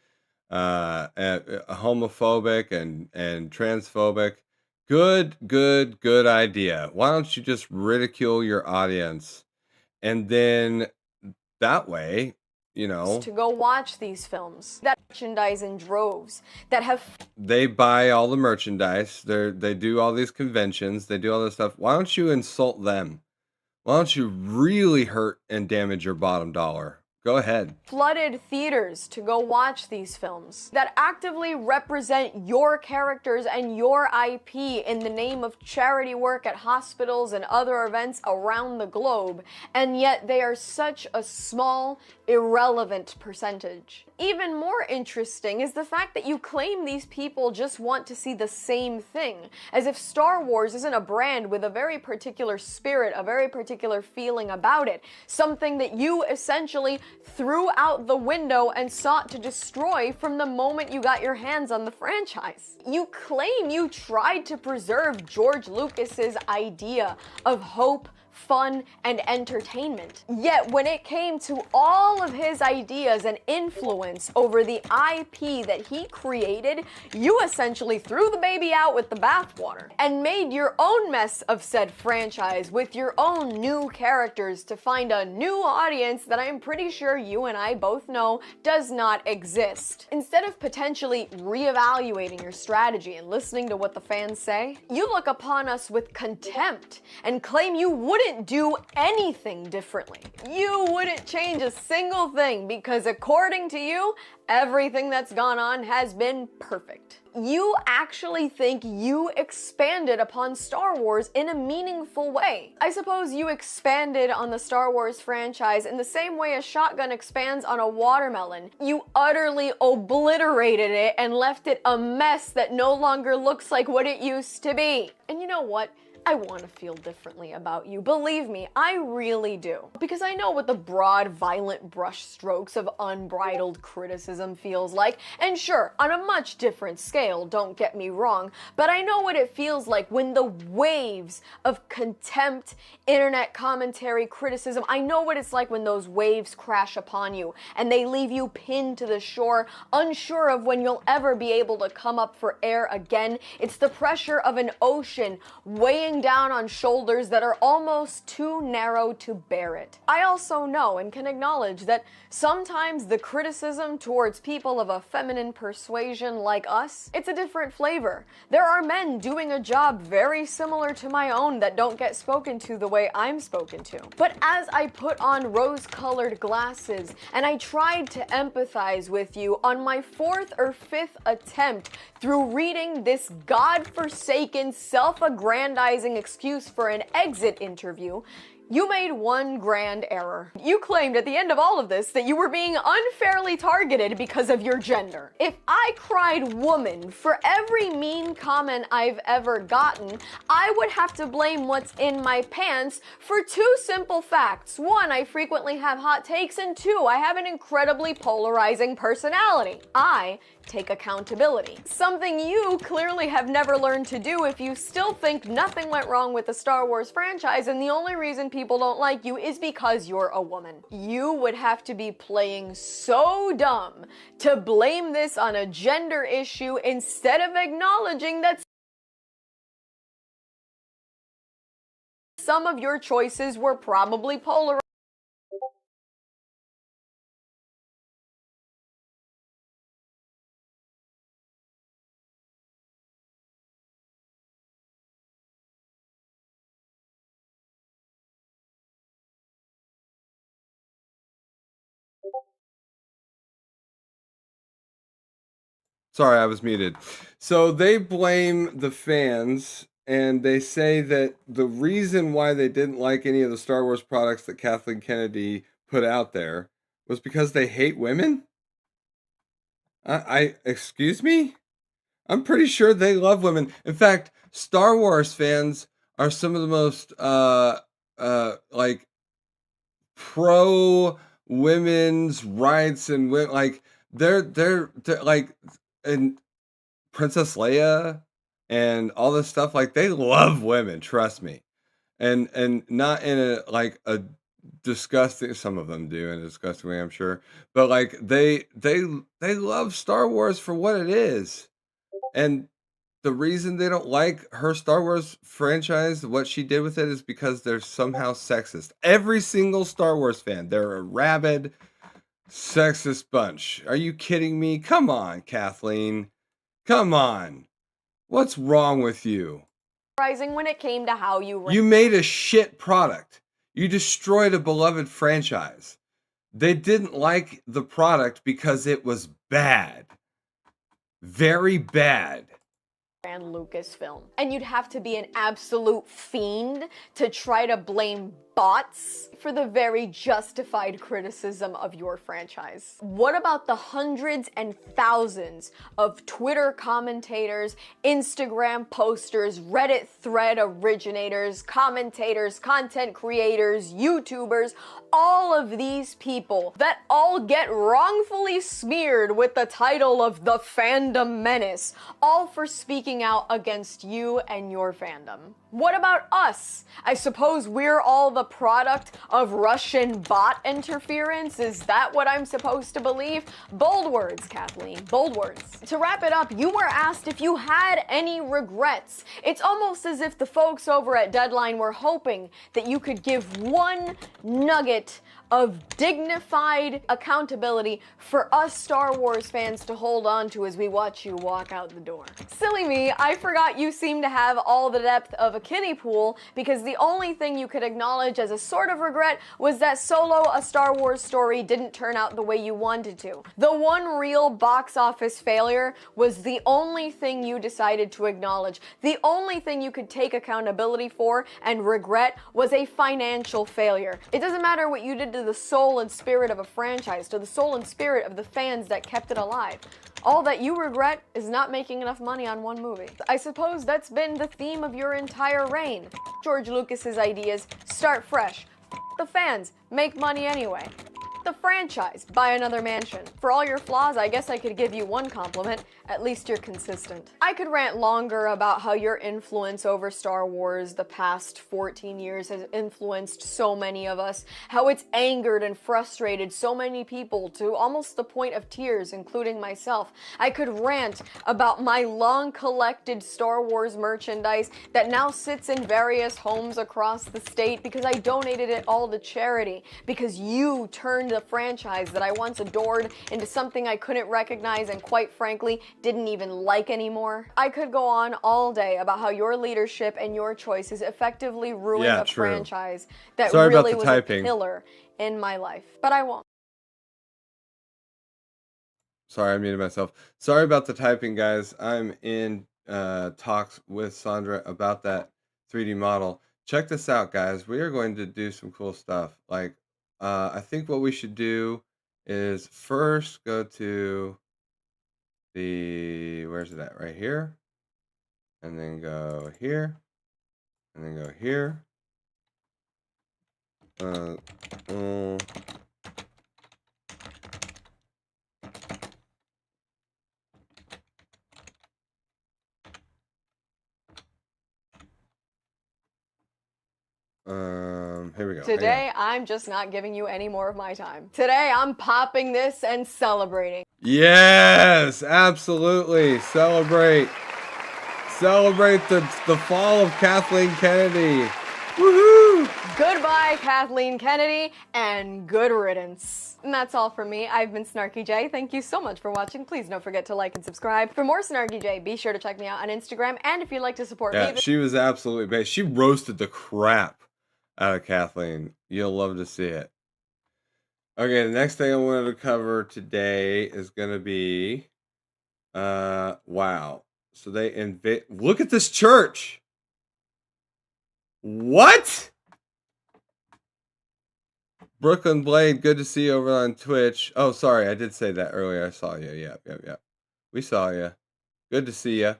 homophobic and transphobic. Good idea. Why don't you just ridicule your audience, and then that way, you know, to go watch these films that merchandise in droves, that have they buy all the merchandise, they do all these conventions, they do all this stuff. Why don't you insult them? Why don't you really hurt and damage your bottom dollar? Go ahead. Flooded theaters to go watch these films, that actively represent your characters and your IP in the name of charity work at hospitals and other events around the globe, and yet they are such a small, irrelevant percentage. Even more interesting is the fact that you claim these people just want to see the same thing, as if Star Wars isn't a brand with a very particular spirit, a very particular feeling about it, something that you essentially threw out the window and sought to destroy from the moment you got your hands on the franchise. You claim you tried to preserve George Lucas's idea of hope, fun, and entertainment. Yet when it came to all of his ideas and influence over the IP that he created, you essentially threw the baby out with the bathwater and made your own mess of said franchise with your own new characters to find a new audience that I'm pretty sure you and I both know does not exist. Instead of potentially reevaluating your strategy and listening to what the fans say, you look upon us with contempt and claim you wouldn't do anything differently. You wouldn't change a single thing because according to you, everything that's gone on has been perfect. You actually think you expanded upon Star Wars in a meaningful way. I suppose you expanded on the Star Wars franchise in the same way a shotgun expands on a watermelon. You utterly obliterated it and left it a mess that no longer looks like what it used to be. And you know what? I want to feel differently about you. Believe me, I really do. Because I know what the broad, violent brushstrokes of unbridled criticism feels like. And sure, on a much different scale, don't get me wrong, but I know what it feels like when the waves of contempt, internet commentary, criticism, I know what it's like when those waves crash upon you and they leave you pinned to the shore, unsure of when you'll ever be able to come up for air again. It's the pressure of an ocean weighing down on shoulders that are almost too narrow to bear it. I also know and can acknowledge that sometimes the criticism towards people of a feminine persuasion like us, it's a different flavor. There are men doing a job very similar to my own that don't get spoken to the way I'm spoken to. But as I put on rose-colored glasses and I tried to empathize with you on my 4th or 5th attempt through reading this godforsaken, self-aggrandizing excuse for an exit interview, you made one grand error. You claimed at the end of all of this that you were being unfairly targeted because of your gender. If I cried woman for every mean comment I've ever gotten, I would have to blame what's in my pants for 2 simple facts. 1, I frequently have hot takes, and 2, I have an incredibly polarizing personality. I take accountability. Something you clearly have never learned to do if you still think nothing went wrong with the Star Wars franchise and the only reason people don't like you is because you're a woman. You would have to be playing so dumb to blame this on a gender issue instead of acknowledging that some of your choices were probably polarized. Sorry, I was muted. So they blame the fans and they say that the reason why they didn't like any of the Star Wars products that Kathleen Kennedy put out there was because they hate women? Excuse me? I'm pretty sure they love women. In fact, Star Wars fans are some of the most like pro women's rights and like they're like, and Princess Leia and all this stuff, like they love women, trust me. And not in a like a disgusting, some of them do in a disgusting way, I'm sure. But like they love Star Wars for what it is. And the reason they don't like her Star Wars franchise, what she did with it, is because they're somehow sexist. Every single Star Wars fan, they're a rabid sexist bunch. Are you kidding me? Come on, Kathleen. Come on. What's wrong with you? When it came to how You made a shit product. You destroyed a beloved franchise. They didn't like the product because it was bad. Very bad. ran Lucasfilm. And you'd have to be an absolute fiend to try to blame bots for the very justified criticism of your franchise? What about the hundreds and thousands of Twitter commentators, Instagram posters, Reddit thread originators, commentators, content creators, YouTubers, all of these people that all get wrongfully smeared with the title of the fandom menace, all for speaking out against you and your fandom? What about us? I suppose we're all the product of Russian bot interference? Is that what I'm supposed to believe? Bold words, Kathleen, bold words. To wrap it up, you were asked if you had any regrets. It's almost as if the folks over at Deadline were hoping that you could give one nugget of dignified accountability for us Star Wars fans to hold on to as we watch you walk out the door. Silly me, I forgot you seem to have all the depth of a kiddie pool, because the only thing you could acknowledge as a sort of regret was that Solo, a Star Wars story, didn't turn out the way you wanted to. The one real box office failure was the only thing you decided to acknowledge. The only thing you could take accountability for and regret was a financial failure. It doesn't matter what you did to the soul and spirit of a franchise, to the soul and spirit of the fans that kept it alive. All that you regret is not making enough money on one movie. I suppose that's been the theme of your entire reign. George Lucas's ideas, start fresh. The fans, make money anyway. The franchise, buy another mansion. For all your flaws, I guess I could give you one compliment. At least you're consistent. I could rant longer about how your influence over Star Wars the past 14 years has influenced so many of us, how it's angered and frustrated so many people to almost the point of tears, including myself. I could rant about my long collected Star Wars merchandise that now sits in various homes across the state because I donated it all to charity, because you turned the franchise that I once adored into something I couldn't recognize and, quite frankly, didn't even like anymore. I could go on all day about how your leadership and your choices effectively ruined a franchise that really was a pillar in my life. But I won't. Sorry, I muted myself. Sorry about the typing, guys. I'm in talks with Sandra about that 3D model. Check this out, guys. We are going to do some cool stuff. Like, I think what we should do is first go to the, where's it at? Right here. And then go here. And then go here. Here we go. Today, I'm just not giving you any more of my time. Today, I'm popping this and celebrating. Yes, absolutely. Celebrate the fall of Kathleen Kennedy. Woohoo! Goodbye, Kathleen Kennedy, and good riddance. And that's all from me. I've been Snarky J. Thank you so much for watching. Please don't forget to like and subscribe. For more Snarky J, be sure to check me out on Instagram. And if you'd like to support me... She was absolutely based. She roasted the crap out of Kathleen. You'll love to see it. Okay, the next thing I wanted to cover today is going to be... wow. So they invade... Look at this church! What? Brooklyn Blade, good to see you over on Twitch. Oh, sorry, I did say that earlier. I saw you. Yeah. We saw you. Good to see you.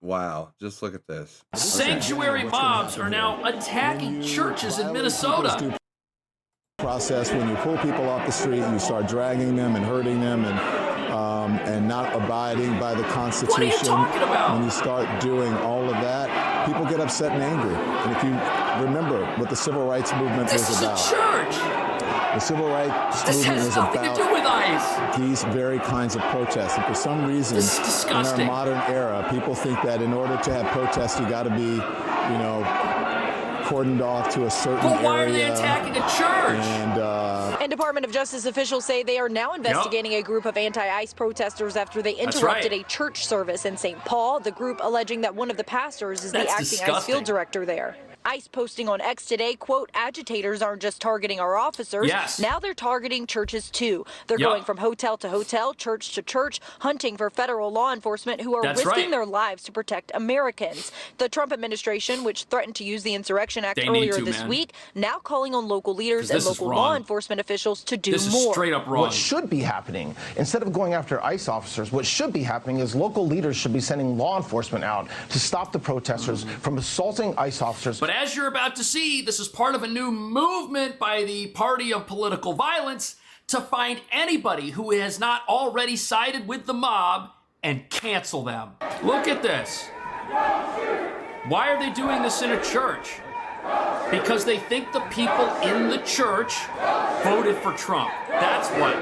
Wow. Just look at this. Sanctuary mobs are now attacking churches in Minnesota. Process when you pull people off the street and you start dragging them and hurting them and not abiding by the Constitution. What are you talking about? When you start doing all of that, people get upset and angry. And if you remember what the Civil Rights Movement was about. This is a church. The Civil Rights Movement was nothing to do with ICE. These very kinds of protests. And for some reason, This is disgusting. in our modern era, people think that in order to have protests, you got to be, you know, cordoned off to a certain area. But why are they attacking a church? And Department of Justice officials say they are now investigating a group of anti-ICE protesters after they interrupted a church service in St. Paul. The group alleging that one of the pastors is the acting ICE field director there. ICE posting on X today, quote, agitators aren't just targeting our officers. Yes. Now they're targeting churches too. They're Yep. going from hotel to hotel, church to church, hunting for federal law enforcement who are That's risking right. their lives to protect Americans. The Trump administration, which threatened to use the Insurrection Act They need earlier to, this man. week, now calling on local leaders 'Cause and this is local law wrong. enforcement officials to do This is more. straight up wrong. What should be happening, instead of going after ICE officers, what should be happening is local leaders should be sending law enforcement out to stop the protesters from assaulting ICE officers. But as you're about to see, this is part of a new movement by the Party of Political Violence to find anybody who has not already sided with the mob and cancel them. Look at this. Why are they doing this in a church? Because they think the people in the church voted for Trump. That's what.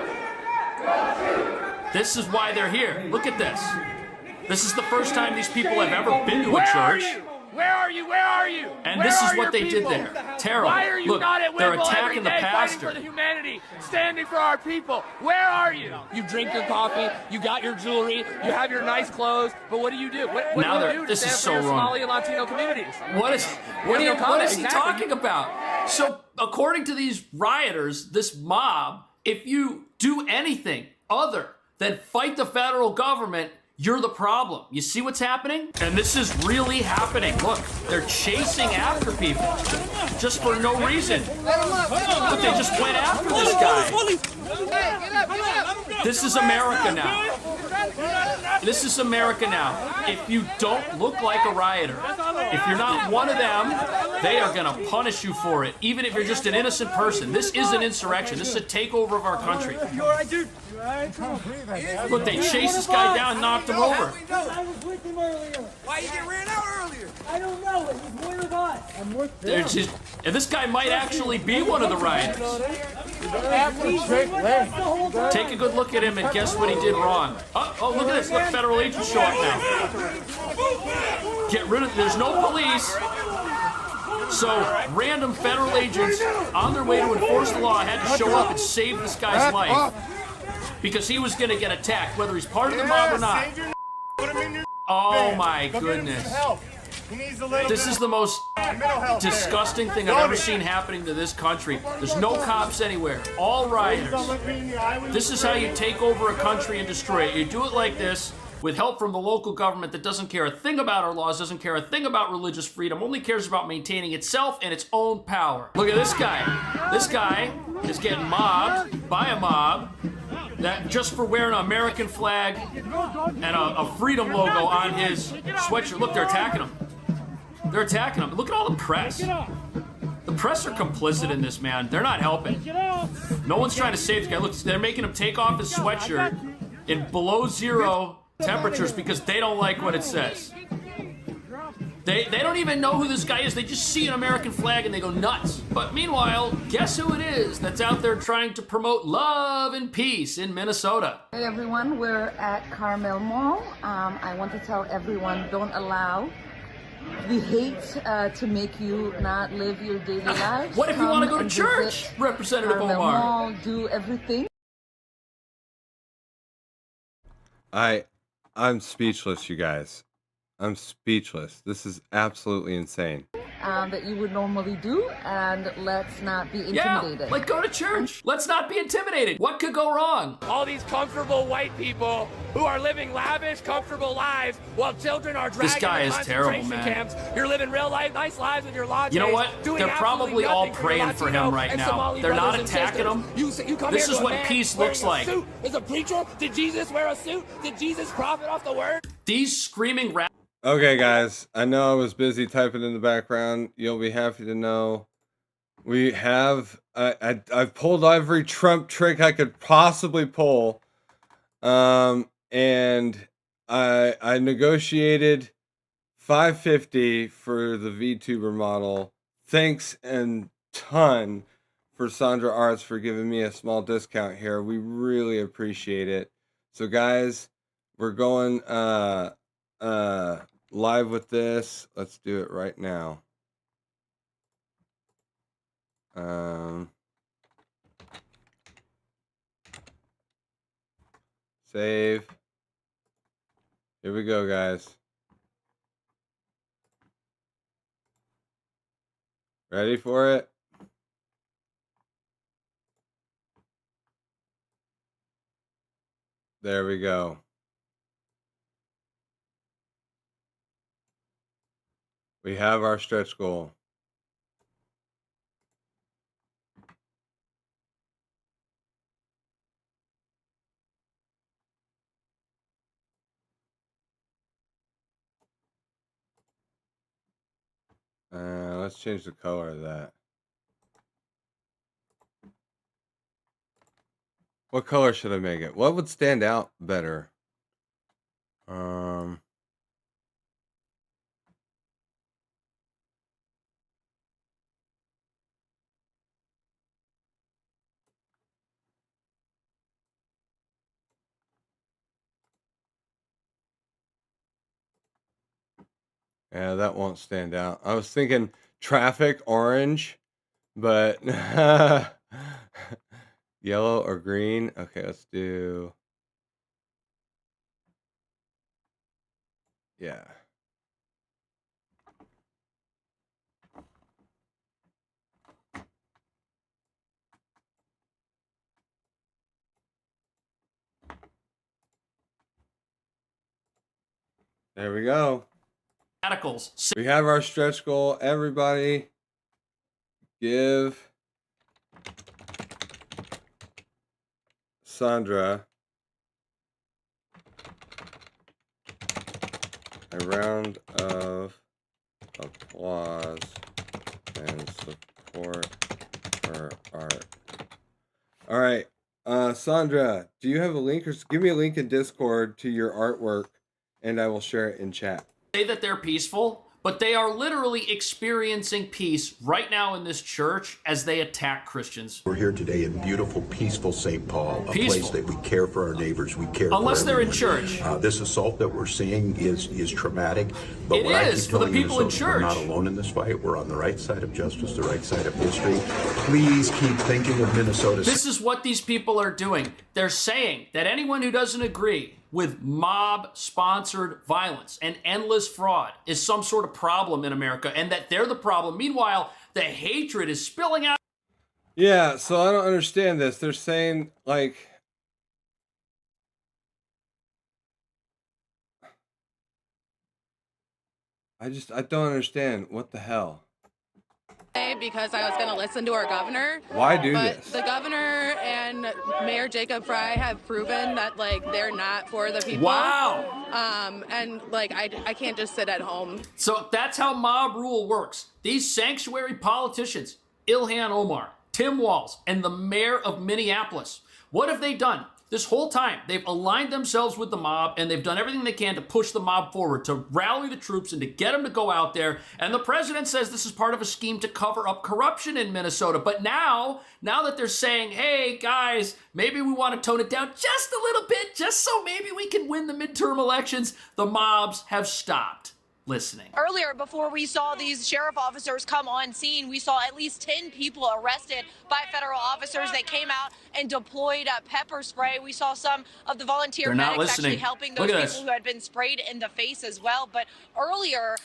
This is why they're here. Look at this. This is the first time these people have ever been to a church. Where are you? Where are you? And Where this are is what your they people? did there. Terrible. Why are you Look, not at they're Wimble attacking the every day pastor. fighting for the humanity, standing for our people? Where are you? You drink your coffee, you got your jewelry, you have your nice clothes, but what do you do? What Now do they're- you do to this stand is for your so wrong. Somali and Latino communities? What is he Exactly. talking about? So, according to these rioters, this mob, if you do anything other than fight the federal government, you're the problem. You see what's happening? And this is really happening. Look, they're chasing after people just for no reason. But they just went after this guy. This is America now. This is America now. If you don't look like a rioter, if you're not one of them, they are gonna punish you for it, even if you're just an innocent person. This is an insurrection. This is a takeover of our country. Look, they chased this guy down and knocked him over. I was with him earlier. Why you get ran out earlier? I don't know. It was one of us. I'm with them. There's just, and this guy might actually be one of the rioters. Take a good look at him and guess what he did wrong. Oh, look at this. Look, federal agents show up now. Get rid of, there's no police. So random federal agents on their way to enforce the law had to show up and save this guy's life because he was going to get attacked, whether he's part of the mob or not. Oh my goodness. This is the most disgusting thing I've ever seen happening to this country. There's no cops anywhere. All rioters. This is how you take over a country and destroy it. You do it like this with help from the local government that doesn't care a thing about our laws, doesn't care a thing about religious freedom, only cares about maintaining itself and its own power. Look at this guy. This guy is getting mobbed by a mob that just for wearing an American flag and a freedom logo on his sweatshirt. Look, they're attacking him. They're attacking him. Look at all the press. The press are complicit in this, man. They're not helping. No one's trying to save this guy. Look, they're making him take off his sweatshirt in below zero temperatures because they don't like what it says. They don't even know who this guy is. They just see an American flag and they go nuts. But meanwhile, guess who it is that's out there trying to promote love and peace in Minnesota? Hey everyone, we're at Carmel Mall. I want to tell everyone, don't allow the hate to make you not live your daily lives. What if you want to go to church, Representative Carmel Omar? Mall, do everything. I'm speechless, you guys. I'm speechless. This is absolutely insane. That you would normally do, and let's not be intimidated. Yeah, like go to church. Let's not be intimidated. What could go wrong? All these comfortable white people who are living lavish, comfortable lives while children are dragged This guy into is terrible, concentration man. camps. You're living real life, nice lives with your lattes. You know what? doing They're absolutely probably all nothing praying your for Latino him right and now. Somali They're not brothers and attacking sisters. him. You come This here is to a what man peace wearing looks a like. suit. Is a preacher? Did Jesus wear a suit? Did Jesus profit off the word? These screaming rap. Okay, guys, I know I was busy typing in the background. You'll be happy to know we have I've pulled every Trump trick I could possibly pull, and I negotiated $550 for the VTuber model. Thanks and ton for Sandra Arts for giving me a small discount here. We really appreciate it. So guys, we're going live with this. Let's do it right now. Save. Here we go, guys. Ready for it? There we go. We have our stretch goal. Let's change the color of that. What color should I make it? What would stand out better? Yeah, that won't stand out. I was thinking traffic orange, but yellow or green. Okay, let's do. Yeah. There we go. Radicals. We have our stretch goal. Everybody give Sandra a round of applause and support her art. All right. Sandra, do you have a link, or give me a link in Discord to your artwork and I will share it in chat. Say that they're peaceful, but they are literally experiencing peace right now in this church as they attack Christians. We're here today in beautiful, peaceful St. Paul, a place that we care for our neighbors, we care unless for they're in everyone. church. This assault that we're seeing is traumatic, but It what I is keep for the telling people in Minnesotans, church. we're not alone in this fight. We're on the right side of justice, the right side of history. Please keep thinking of Minnesota. This is what these people are doing. They're saying that anyone who doesn't agree with mob-sponsored violence and endless fraud is some sort of problem in America, and that they're the problem. Meanwhile, the hatred is spilling out. Yeah, so I don't understand this. They're saying, like... I don't understand. What the hell? Because I was going to listen to our governor. Why do but this? The governor and Mayor Jacob Fry have proven that, like, they're not for the people. Wow. And, like, I can't just sit at home. So that's how mob rule works. These sanctuary politicians, Ilhan Omar, Tim Walz, and the mayor of Minneapolis, what have they done? This whole time, they've aligned themselves with the mob, and they've done everything they can to push the mob forward, to rally the troops and to get them to go out there. And the president says this is part of a scheme to cover up corruption in Minnesota. But now that they're saying, hey, guys, maybe we want to tone it down just a little bit, just so maybe we can win the midterm elections, the mobs have stopped listening. Earlier, before we saw these sheriff officers come on scene, we saw at least 10 people arrested by federal officers. They came out and deployed pepper spray. We saw some of the volunteer medics actually helping those people who had been sprayed in the face as well. But earlier,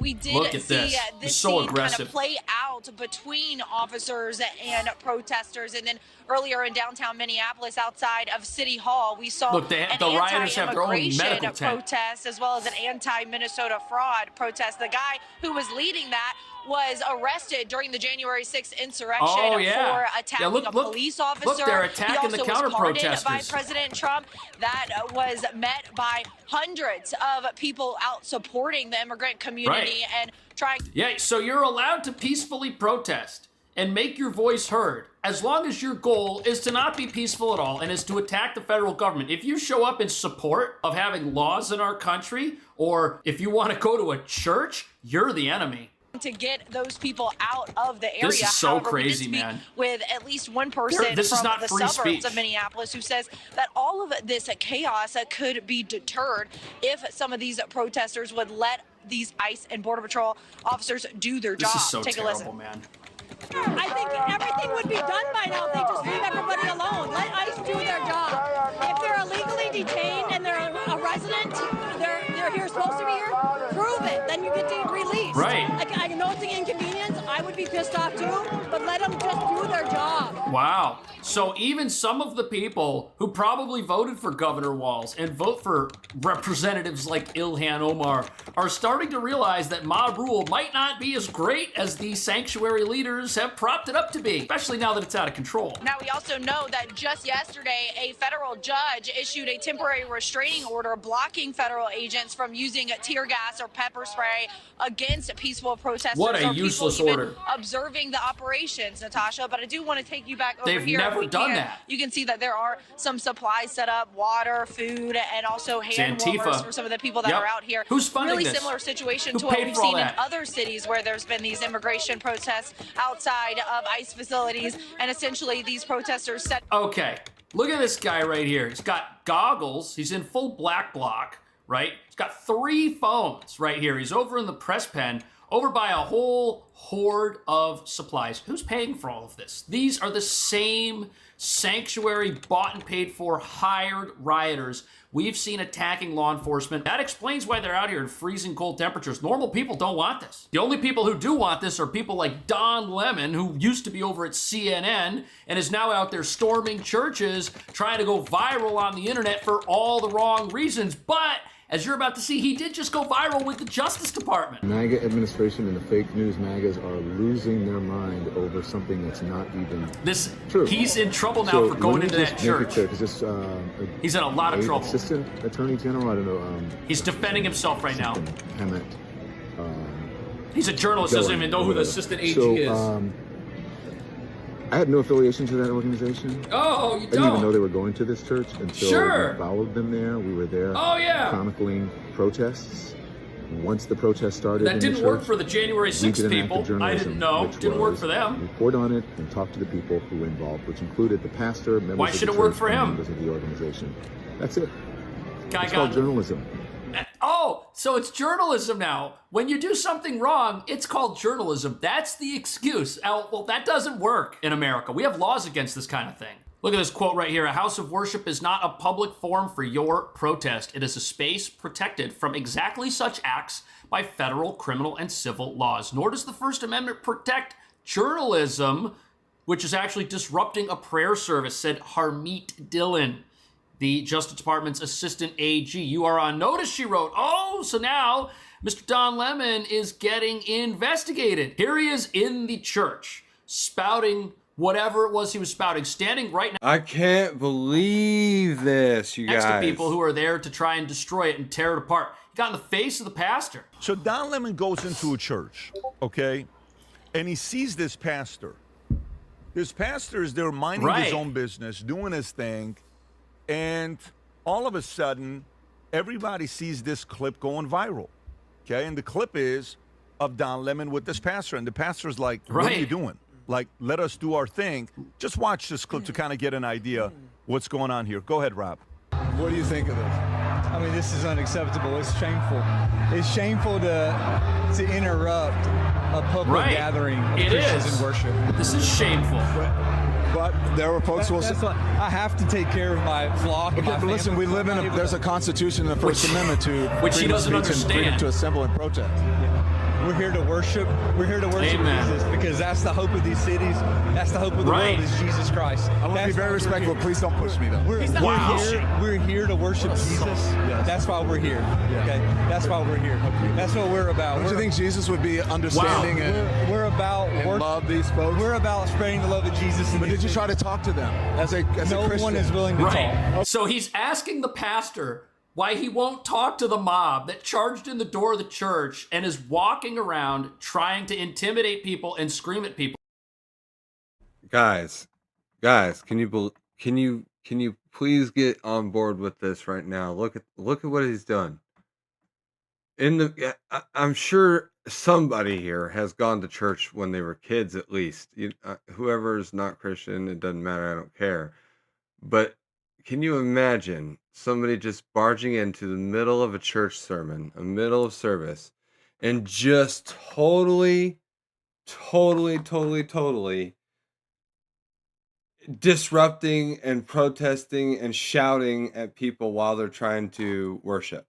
we did see this scene kind of play out between officers and protesters. And then earlier in downtown Minneapolis, outside of City Hall, we saw the rioters have their own medical tent protest as well as an anti-Minnesota fraud protest. The guy who was leading that was arrested during the January 6th insurrection for attacking a police officer. Look, they're attacking the counter-protesters. By President Trump. That was met by hundreds of people out supporting the immigrant community and trying. Yeah, so you're allowed to peacefully protest and make your voice heard, as long as your goal is to not be peaceful at all and is to attack the federal government. If you show up in support of having laws in our country, or if you want to go to a church, you're the enemy. To get those people out of the area. This is so crazy, man. With at least one person from the suburbs of Minneapolis who says that all of this chaos could be deterred if some of these protesters would let these ICE and Border Patrol officers do their job. This is so Take terrible, a listen. man. I think everything would be done by now if they just leave everybody alone. Let ICE do their job. If they're illegally detained and they're a resident, they're here supposed to be here, prove it. Then you get released. Right. I know it's an inconvenience. I would might be pissed off too, but let them just do their job. Wow. So even some of the people who probably voted for Governor Walz and vote for representatives like Ilhan Omar are starting to realize that mob rule might not be as great as the sanctuary leaders have propped it up to be, especially now that it's out of control. Now, we also know that just yesterday, a federal judge issued a temporary restraining order blocking federal agents from using tear gas or pepper spray against peaceful protesters. What a or useless people even order. Observing the operations, Natasha. But I do want to take you back over They've here. never done that. You can see that there are some supplies set up, water, food, and also hand warmers for some of the people that are out here. Who's funding really this? Similar situation Who to what paid we've for all seen in that? other cities where there's been these immigration protests outside of ICE facilities, and essentially these protesters set. Okay, look at this guy right here. He's got goggles. He's in full black bloc, right? He's got 3 phones right here. He's over in the press pen, over by a whole horde of supplies. Who's paying for all of this? These are the same sanctuary bought and paid for hired rioters we've seen attacking law enforcement. That explains why they're out here in freezing cold temperatures. Normal people don't want this. The only people who do want this are people like Don Lemon, who used to be over at CNN and is now out there storming churches, trying to go viral on the internet for all the wrong reasons. But as you're about to see, he did just go viral with the Justice Department. MAGA administration and the fake news MAGAs are losing their mind over something that's not even true. He's in trouble now for going into that church. He's in a lot of trouble. Assistant Attorney General, I don't know. He's defending himself right now. Hammett. He's a journalist, doesn't even know who the assistant AG is. I had no affiliation to that organization. Oh, you I didn't even know they were going to this church until we followed them there. We were there chronicling protests. Once the protest started, that didn't work for the January 6th people. I didn't know. Didn't work for them. Report on it and talk to the people who were involved, which included the pastor, members Why of should the it work church, for and him? members of the organization. That's it. Guy it's called journalism. Oh, so it's journalism now. When you do something wrong, it's called journalism. That's the excuse. Well, that doesn't work in America. We have laws against this kind of thing. Look at this quote right here. A house of worship is not a public forum for your protest. It is a space protected from exactly such acts by federal, criminal, and civil laws. Nor does the First Amendment protect journalism, which is actually disrupting a prayer service, said Harmeet Dillon, the Justice Department's assistant AG. You are on notice, she wrote. Oh, so now Mr. Don Lemon is getting investigated. Here he is in the church, spouting whatever it was he was spouting, standing right now. I can't believe this, you guys. Next to people who are there to try and destroy it and tear it apart. He got in the face of the pastor. So Don Lemon goes into a church, okay, and he sees this pastor. This pastor is there minding his own business, doing his thing, and all of a sudden, everybody sees this clip going viral, okay? And the clip is of Don Lemon with this pastor, and the pastor's like, what are you doing? Like, let us do our thing. Just watch this clip to kind of get an idea what's going on here. Go ahead, Rob. What do you think of this? I mean, this is unacceptable. It's shameful. It's shameful to interrupt a public gathering of Christians in worship. This is shameful. But there were folks who will say, I have to take care of my flock. Okay, but listen, we live in there's a constitution in the First Amendment to which he doesn't understand. Freedom to assemble and protest. We're here to worship. We're here to worship Jesus because that's the hope of these cities. That's the hope of the world is Jesus Christ. I want to be very respectful. Please don't push me, though. We're here to worship Jesus. Yes. That's why we're here. Okay, that's why we're here. That's what we're about. Don't you think Jesus would be understanding and we're about love these folks? We're about spreading the love of Jesus. But did you try to talk to them as a Christian? No one is willing to talk. So he's asking the pastor why he won't talk to the mob that charged in the door of the church and is walking around trying to intimidate people and scream at people. Guys, can you please get on board with this right now? Look at what he's done. I'm sure somebody here has gone to church when they were kids, at least. Whoever's not Christian, it doesn't matter. I don't care. But can you imagine somebody just barging into the middle of a church sermon, a middle of service, and just totally disrupting and protesting and shouting at people while they're trying to worship?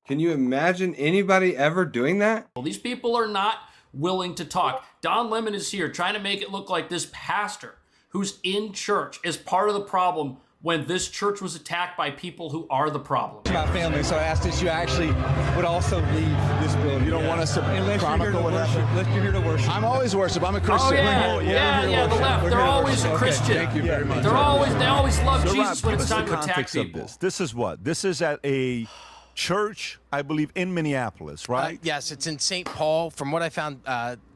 Can you imagine anybody ever doing that? Well, these people are not willing to talk. Don Lemon is here trying to make it look like this pastor who's in church is part of the problem when this church was attacked by people who are the problem. My family, so I asked if you actually would also leave this building. You don't want us to chronicle what happened? Unless you're here to worship. I'm always worship. I'm a Christian. Oh yeah, the left. They're always a Christian. Thank you very much. They always love So, Jesus Rob, when give it's us time the to attack context of people. This is what? This is at a church, I believe, in Minneapolis, right? Yes, it's in St. Paul. From what I found,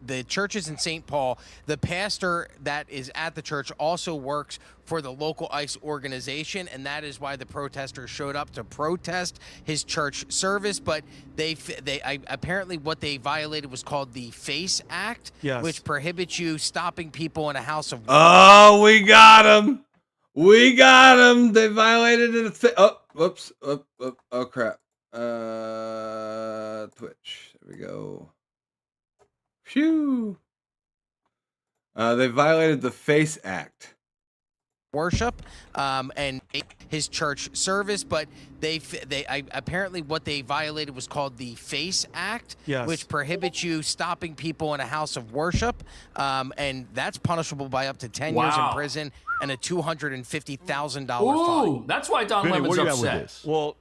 the church is in St. Paul. The pastor that is at the church also works for the local ICE organization, and that is why the protesters showed up to protest his church service. But apparently what they violated was called the FACE Act, which prohibits you stopping people in a house of. Oh, we got him! We got him! They violated it. Oh, whoops! Oh, crap! Twitch. There we go. Phew. They violated the FACE Act. Worship and his church service, but apparently what they violated was called the FACE Act, which prohibits you stopping people in a house of worship, and that's punishable by up to 10 years in prison and a $250,000 fine. Ooh, that's why Don Lemon's upset. Well,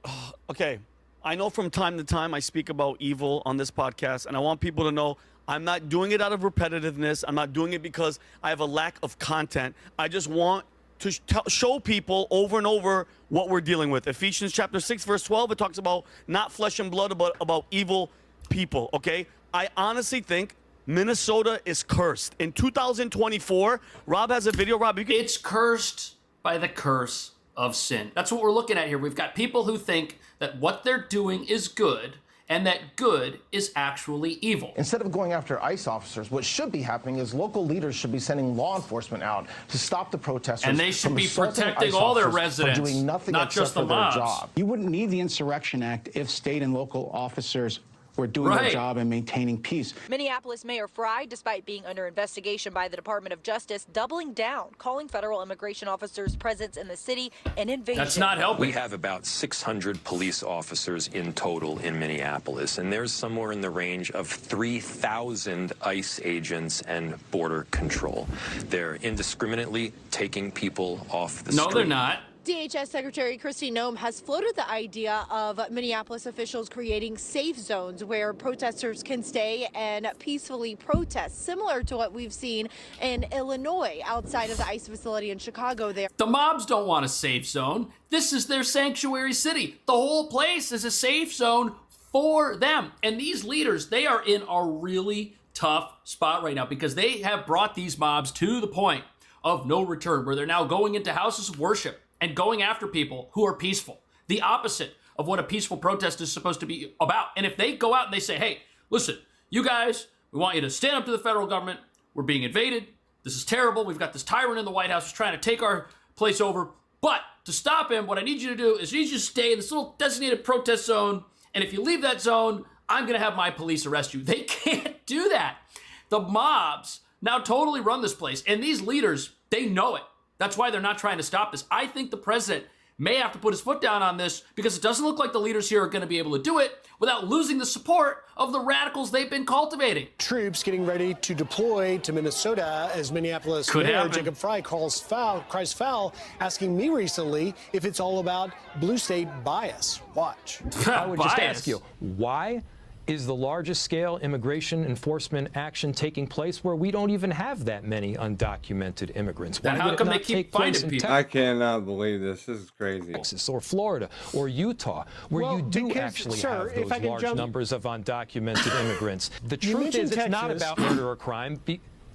okay, I know from time to time I speak about evil on this podcast, and I want people to know I'm not doing it out of repetitiveness. I'm not doing it because I have a lack of content. I just want to show people over and over what we're dealing with. Ephesians chapter 6, verse 12, it talks about not flesh and blood, but about evil people, okay? I honestly think Minnesota is cursed. In 2024, Rob has a video. Rob, It's cursed by the curse of sin. That's what we're looking at here. We've got people who think that what they're doing is good, and that good is actually evil. Instead of going after ICE officers, what should be happening is local leaders should be sending law enforcement out to stop the protesters. And they should from be assaulting protecting ICE all their officers for residents, doing nothing not except just the for their mobs. job. You wouldn't need the Insurrection Act if state and local officers were doing their job and maintaining peace. Minneapolis Mayor Fry, despite being under investigation by the Department of Justice, doubling down, calling federal immigration officers' presence in the city an invasion. That's not helping. We have about 600 police officers in total in Minneapolis, and there's somewhere in the range of 3,000 ICE agents and border control. They're indiscriminately taking people off the street. No, they're not. DHS Secretary Kristi Noem has floated the idea of Minneapolis officials creating safe zones where protesters can stay and peacefully protest, similar to what we've seen in Illinois outside of the ICE facility in Chicago there. The mobs don't want a safe zone. This is their sanctuary city. The whole place is a safe zone for them. And these leaders, they are in a really tough spot right now because they have brought these mobs to the point of no return, where they're now going into houses of worship and going after people who are peaceful. The opposite of what a peaceful protest is supposed to be about. And if they go out and they say, hey, listen, you guys, we want you to stand up to the federal government. We're being invaded. This is terrible. We've got this tyrant in the White House who's trying to take our place over. But to stop him, what I need you to do is I need you to stay in this little designated protest zone. And if you leave that zone, I'm going to have my police arrest you. They can't do that. The mobs now totally run this place. And these leaders, they know it. That's why they're not trying to stop this. I think the president may have to put his foot down on this because it doesn't look like the leaders here are going to be able to do it without losing the support of the radicals they've been cultivating. Troops getting ready to deploy to Minnesota as Minneapolis Mayor Jacob Fry cries foul, asking me recently if it's all about blue state bias. Watch. I would just ask you, why is the largest scale immigration enforcement action taking place where we don't even have that many undocumented immigrants? Why how would it come not they keep take place finding in people? I cannot believe this. This is crazy. Texas or Florida or Utah, where you do because, actually sir, have if those I can large jump- numbers of undocumented immigrants? The You truth mentioned is, it's not Texas. about murder or crime.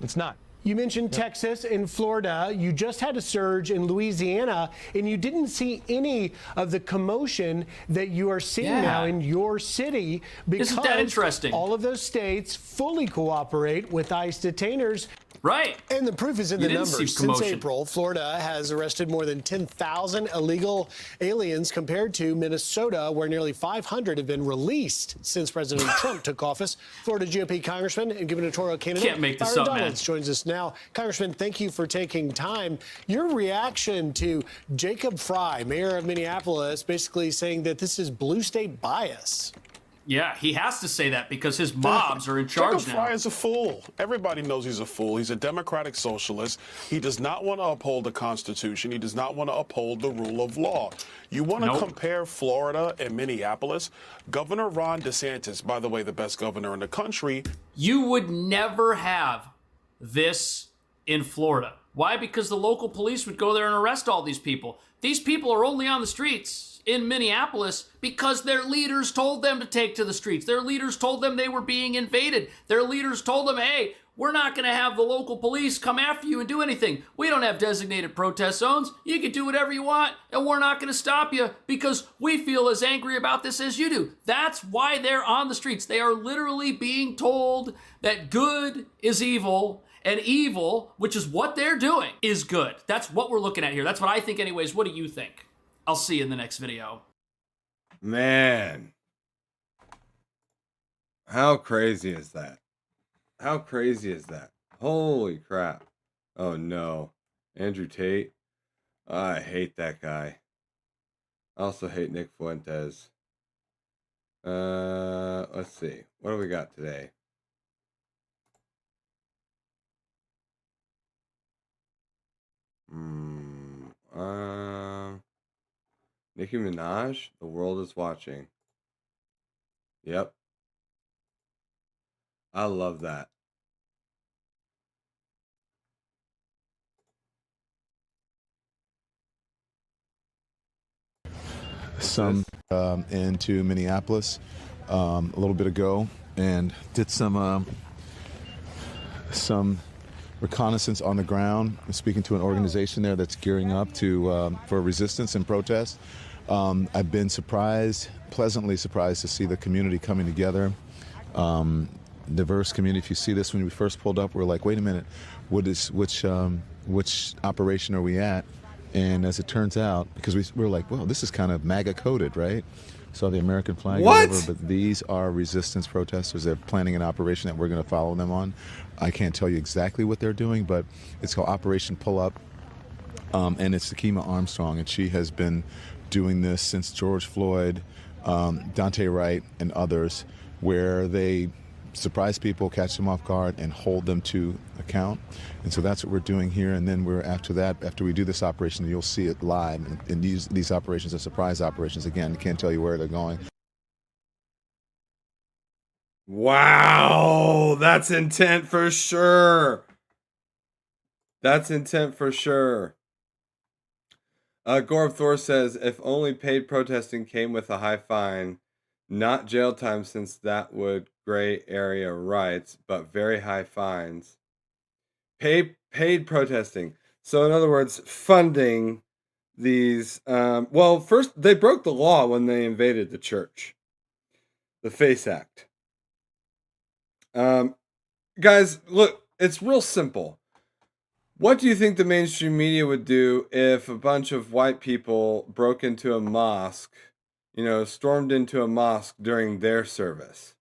It's not. You mentioned Texas and Florida. You just had a surge in Louisiana, and you didn't see any of the commotion that you are seeing now in your city because Isn't that interesting? all of those states fully cooperate with ICE detainers. Right. And the proof is in You the didn't see numbers. Since commotion. April, Florida has arrested more than 10,000 illegal aliens compared to Minnesota, where nearly 500 have been released since President Trump took office. Florida GOP Congressman and gubernatorial candidate Can't make this Byron up, man. Donalds joins us now. Congressman, thank you for taking time. Your reaction to Jacob Fry, mayor of Minneapolis, basically saying that this is blue state bias. Yeah, he has to say that because his mobs are in charge Jacob now. Fry is a fool. Everybody knows he's a fool. He's a democratic socialist. He does not want to uphold the Constitution. He does not want to uphold the rule of law. You want to compare Florida and Minneapolis? Governor Ron DeSantis, by the way, the best governor in the country. You would never have this in Florida. Why? Because the local police would go there and arrest all these people. These people are only on the streets in Minneapolis because their leaders told them to take to the streets. Their leaders told them they were being invaded. Their leaders told them, hey, we're not going to have the local police come after you and do anything. We don't have designated protest zones. You can do whatever you want, and we're not going to stop you because we feel as angry about this as you do. That's why they're on the streets. They are literally being told that good is evil, and evil, which is what they're doing, is good. That's what we're looking at here. That's what I think anyways. What do you think? I'll see you in the next video. Man. How crazy is that? How crazy is that? Holy crap. Oh no. Andrew Tate. I hate that guy. I also hate Nick Fuentes. Let's see. What do we got today? Nicki Minaj, the world is watching. Yep. I love that. Some into Minneapolis a little bit ago and did some reconnaissance on the ground. I'm speaking to an organization there that's gearing up to for resistance and protest. I've been pleasantly surprised to see the community coming together. Diverse community. If you see this, when we first pulled up, we're like, wait a minute, which operation are we at? And as it turns out, because we're like, well, this is kind of MAGA coded, right? Saw the American flag. What? Over, but these are resistance protesters. They're planning an operation that we're going to follow them on. I can't tell you exactly what they're doing, but it's called Operation Pull Up. And it's Takima Armstrong, and she has been doing this since George Floyd, Dante Wright, and others, where they surprise people, catch them off guard, and hold them to account. And so that's what we're doing here. And then after we do this operation, you'll see it live. And these operations are surprise operations. Again, I can't tell you where they're going. Wow, that's intent for sure. That's intent for sure. Gorb Thor says, if only paid protesting came with a high fine, not jail time, since that would gray area rights, but very high fines. Paid protesting. So in other words, funding these, well, first they broke the law when they invaded the church. The FACE Act. Guys, look, it's real simple. What do you think the mainstream media would do if a bunch of white people broke into a mosque, stormed into a mosque during their service?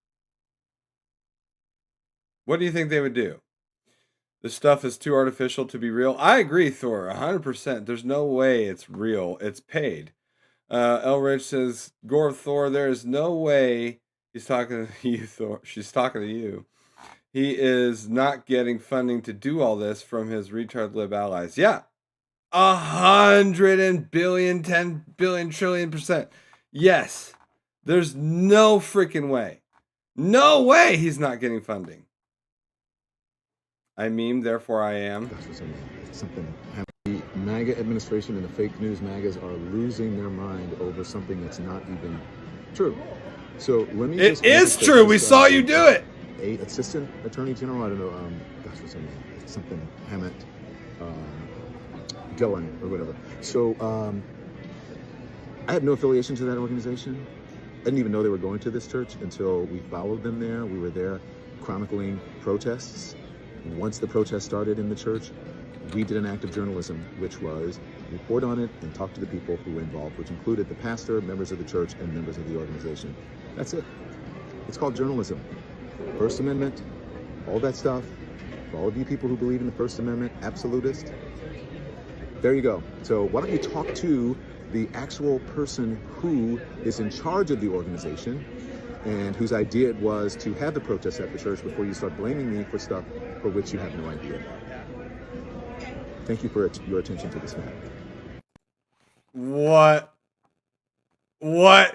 What do you think they would do? This stuff is too artificial to be real. I agree, Thor, 100%. There's no way it's real. It's paid. El Rich says, Gore Thor, there is no way he's talking to you, Thor. She's talking to you. He is not getting funding to do all this from his retard lib allies. Yeah. 100 billion, 10 billion, trillion %. Yes. There's no freaking way. No way he's not getting funding. I meme, therefore I am. Something. The MAGA administration and the fake news MAGAs are losing their mind over something that's not even true. So let me. It is true. We saw you do it. A assistant attorney general. I don't know. Gosh, what's her name? Something Hammett, Dillon, or whatever. So I had no affiliation to that organization. I didn't even know they were going to this church until we followed them there. We were there chronicling protests. Once the protest started in the church, we did an act of journalism, which was report on it and talk to the people who were involved, which included the pastor, members of the church, and members of the organization. That's it. It's called journalism. First Amendment, all that stuff. For all of you people who believe in the First Amendment, absolutist, there you go. So why don't you talk to the actual person who is in charge of the organization and whose idea it was to have the protest at the church before you start blaming me for stuff for which you have no idea. Thank you for your attention to this matter. What?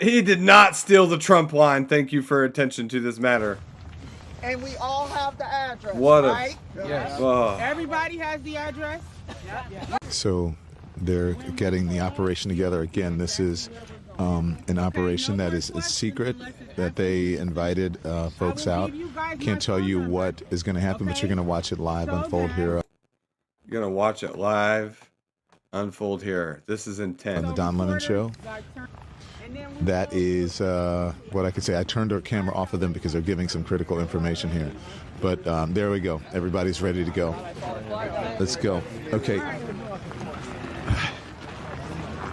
He did not steal the Trump line. Thank you for attention to this matter. And we all have the address, What right? Yes. Oh. Everybody has the address? So they're getting the operation together. Again, this is an operation that is secret, that they invited folks out. Can't tell you what is going to happen, but you're going to watch it live unfold here. You're going to watch it live unfold here. This is intense. On the Don Lemon Show. That is what I could say. I turned our camera off of them because they're giving some critical information here. But there we go. Everybody's ready to go. Let's go. Okay.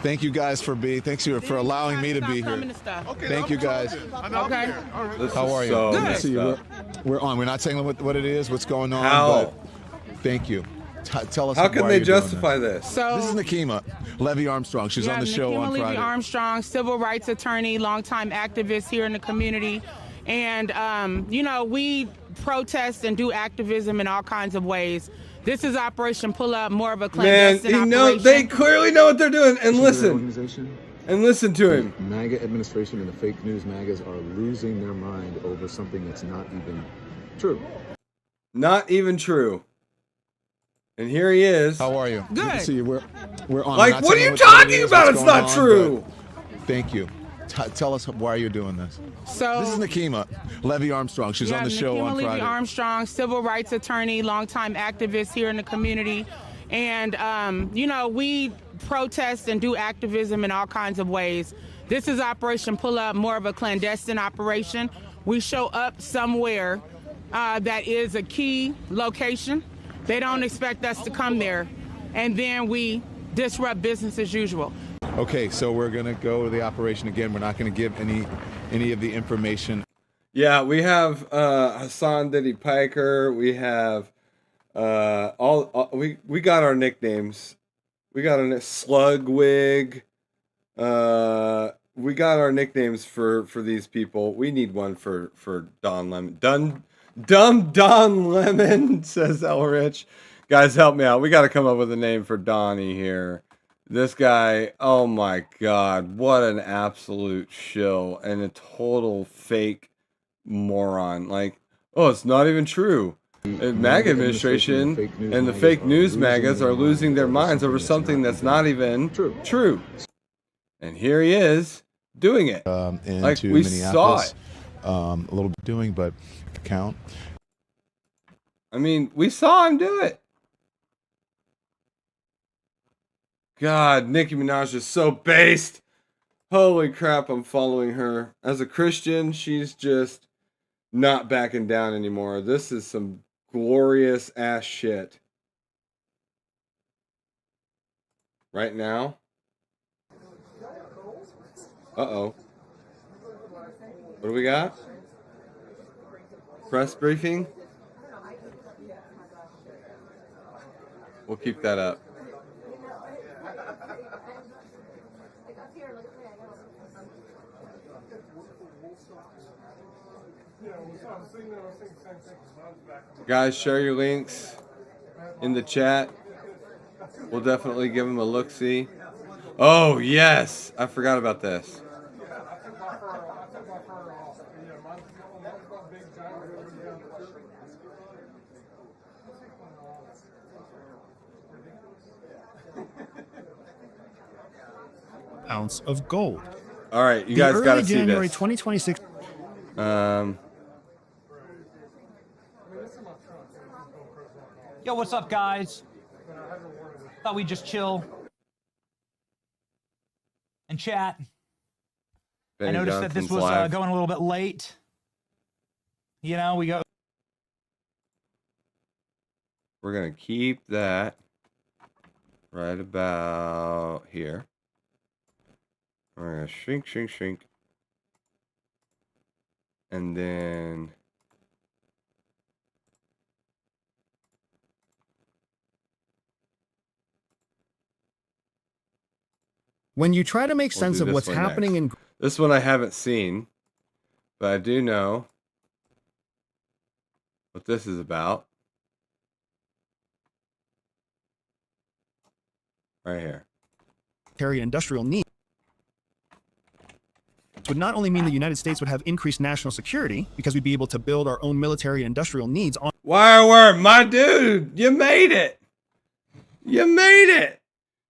Thank you guys for allowing me to be here. Thank you guys. Okay. How are you? So Good to see you. We're on. We're not saying what it is, what's going on. How? But thank you. Tell us. How can why they you're doing justify this? So this is Nakima Levy Armstrong. She's on the show Nakima on Levy Friday. Armstrong, civil rights attorney, longtime activist here in the community. And, we protest and do activism in all kinds of ways. This is Operation Pull Up, more of a clandestine operation. They clearly know what they're doing. And listen to him. MAGA administration and the fake news MAGAs are losing their mind over something that's not even true. Not even true. And here he is. How are you? Good. To see you. We're on. Like, what are you talking about? It's not true. Thank you. Tell us why you're doing this. So this is Nakima Levy Armstrong. She's on the show Nakima on Levy Friday. Armstrong, civil rights attorney, longtime activist here in the community. And, we protest and do activism in all kinds of ways. This is Operation Pull Up, more of a clandestine operation. We show up somewhere that is a key location. They don't expect us to come there. And then we disrupt business as usual. Okay, so we're going to go to the operation again. We're not going to give any of the information. Yeah, we have Hassan Diddy Piker. We have we got our nicknames. We got a Slugwig. We got our nicknames for these people. We need one for Don Lemon. Dumb Don Lemon, says Elrich. Guys, help me out. We got to come up with a name for Donnie here. This guy, oh my God, what an absolute shill and a total fake moron. Like, oh, it's not even true. The MAGA administration and the fake news MAGAs are losing their minds over something that's not even true. And here he is doing it. Like, we saw it. A little bit doing, but count. I mean, we saw him do it. God, Nicki Minaj is so based. Holy crap, I'm following her. As a Christian, she's just not backing down anymore. This is some glorious ass shit. Right now. Uh-oh. What do we got? Press briefing? We'll keep that up. Guys, share your links in the chat. We'll definitely give them a look-see. Oh, yes! I forgot about this. Ounce of gold. All right, you guys got to see January this. 2026. Yo, what's up, guys? Thought we'd just chill and chat. I noticed that this was going a little bit late. You know, we go. We're gonna keep that right about here. We're gonna shrink. And then When you try to make sense of what's happening in this one I haven't seen. but I do know what this is about. Right here. Military industrial needs would not only mean the United States would have increased national security because we'd be able to build our own military industrial needs on. Wireworm, my dude, you made it. You made it.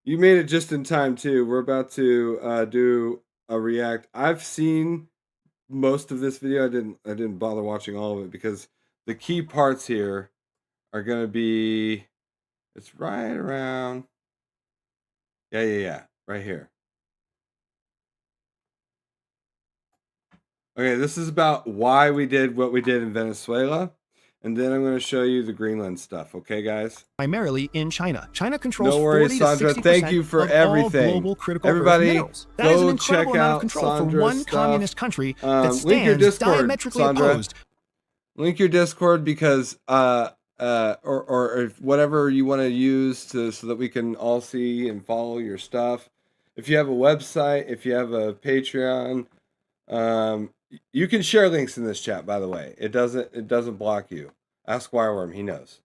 You made it just in time too. We're about to do a react. I've seen most of this video. I didn't bother watching all of it because the key parts here are going to be, it's right around, yeah, right here. Okay, this is about why we did what we did in Venezuela, and then I'm going to show you the Greenland stuff. Okay, guys? Primarily in China. China controls no worries, 40 to Sandra. 60% Thank you for of everything. all global critical Everybody, earth minerals. That is an go incredible check amount of out control Sandra's for one stuff. communist country that Link your stands Discord, diametrically Sandra. opposed. Link your Discord because or if whatever you want to use to so that we can all see and follow your stuff. If you have a website, if you have a Patreon, you can share links in this chat. By the way, it doesn't block you. Ask Wireworm, he knows.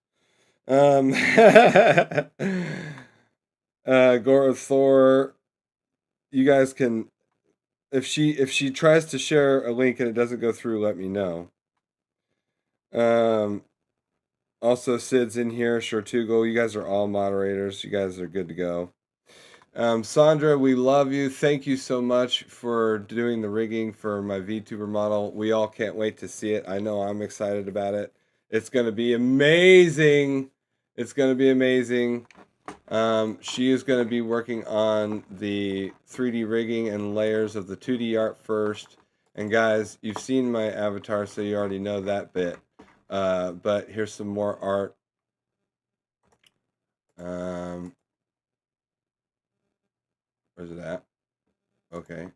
Goro Thor, you guys can. If she tries to share a link and it doesn't go through, let me know. Also Sid's in here, Shortugal. You guys are all moderators. You guys are good to go. Sandra, we love you. Thank you so much for doing the rigging for my VTuber model. We all can't wait to see it. I know I'm excited about it. It's going to be amazing. It's going to be amazing. She is going to be working on the 3D rigging and layers of the 2D art first. And guys, you've seen my avatar, so you already know that bit. But here's some more art. Where's it at? Okay.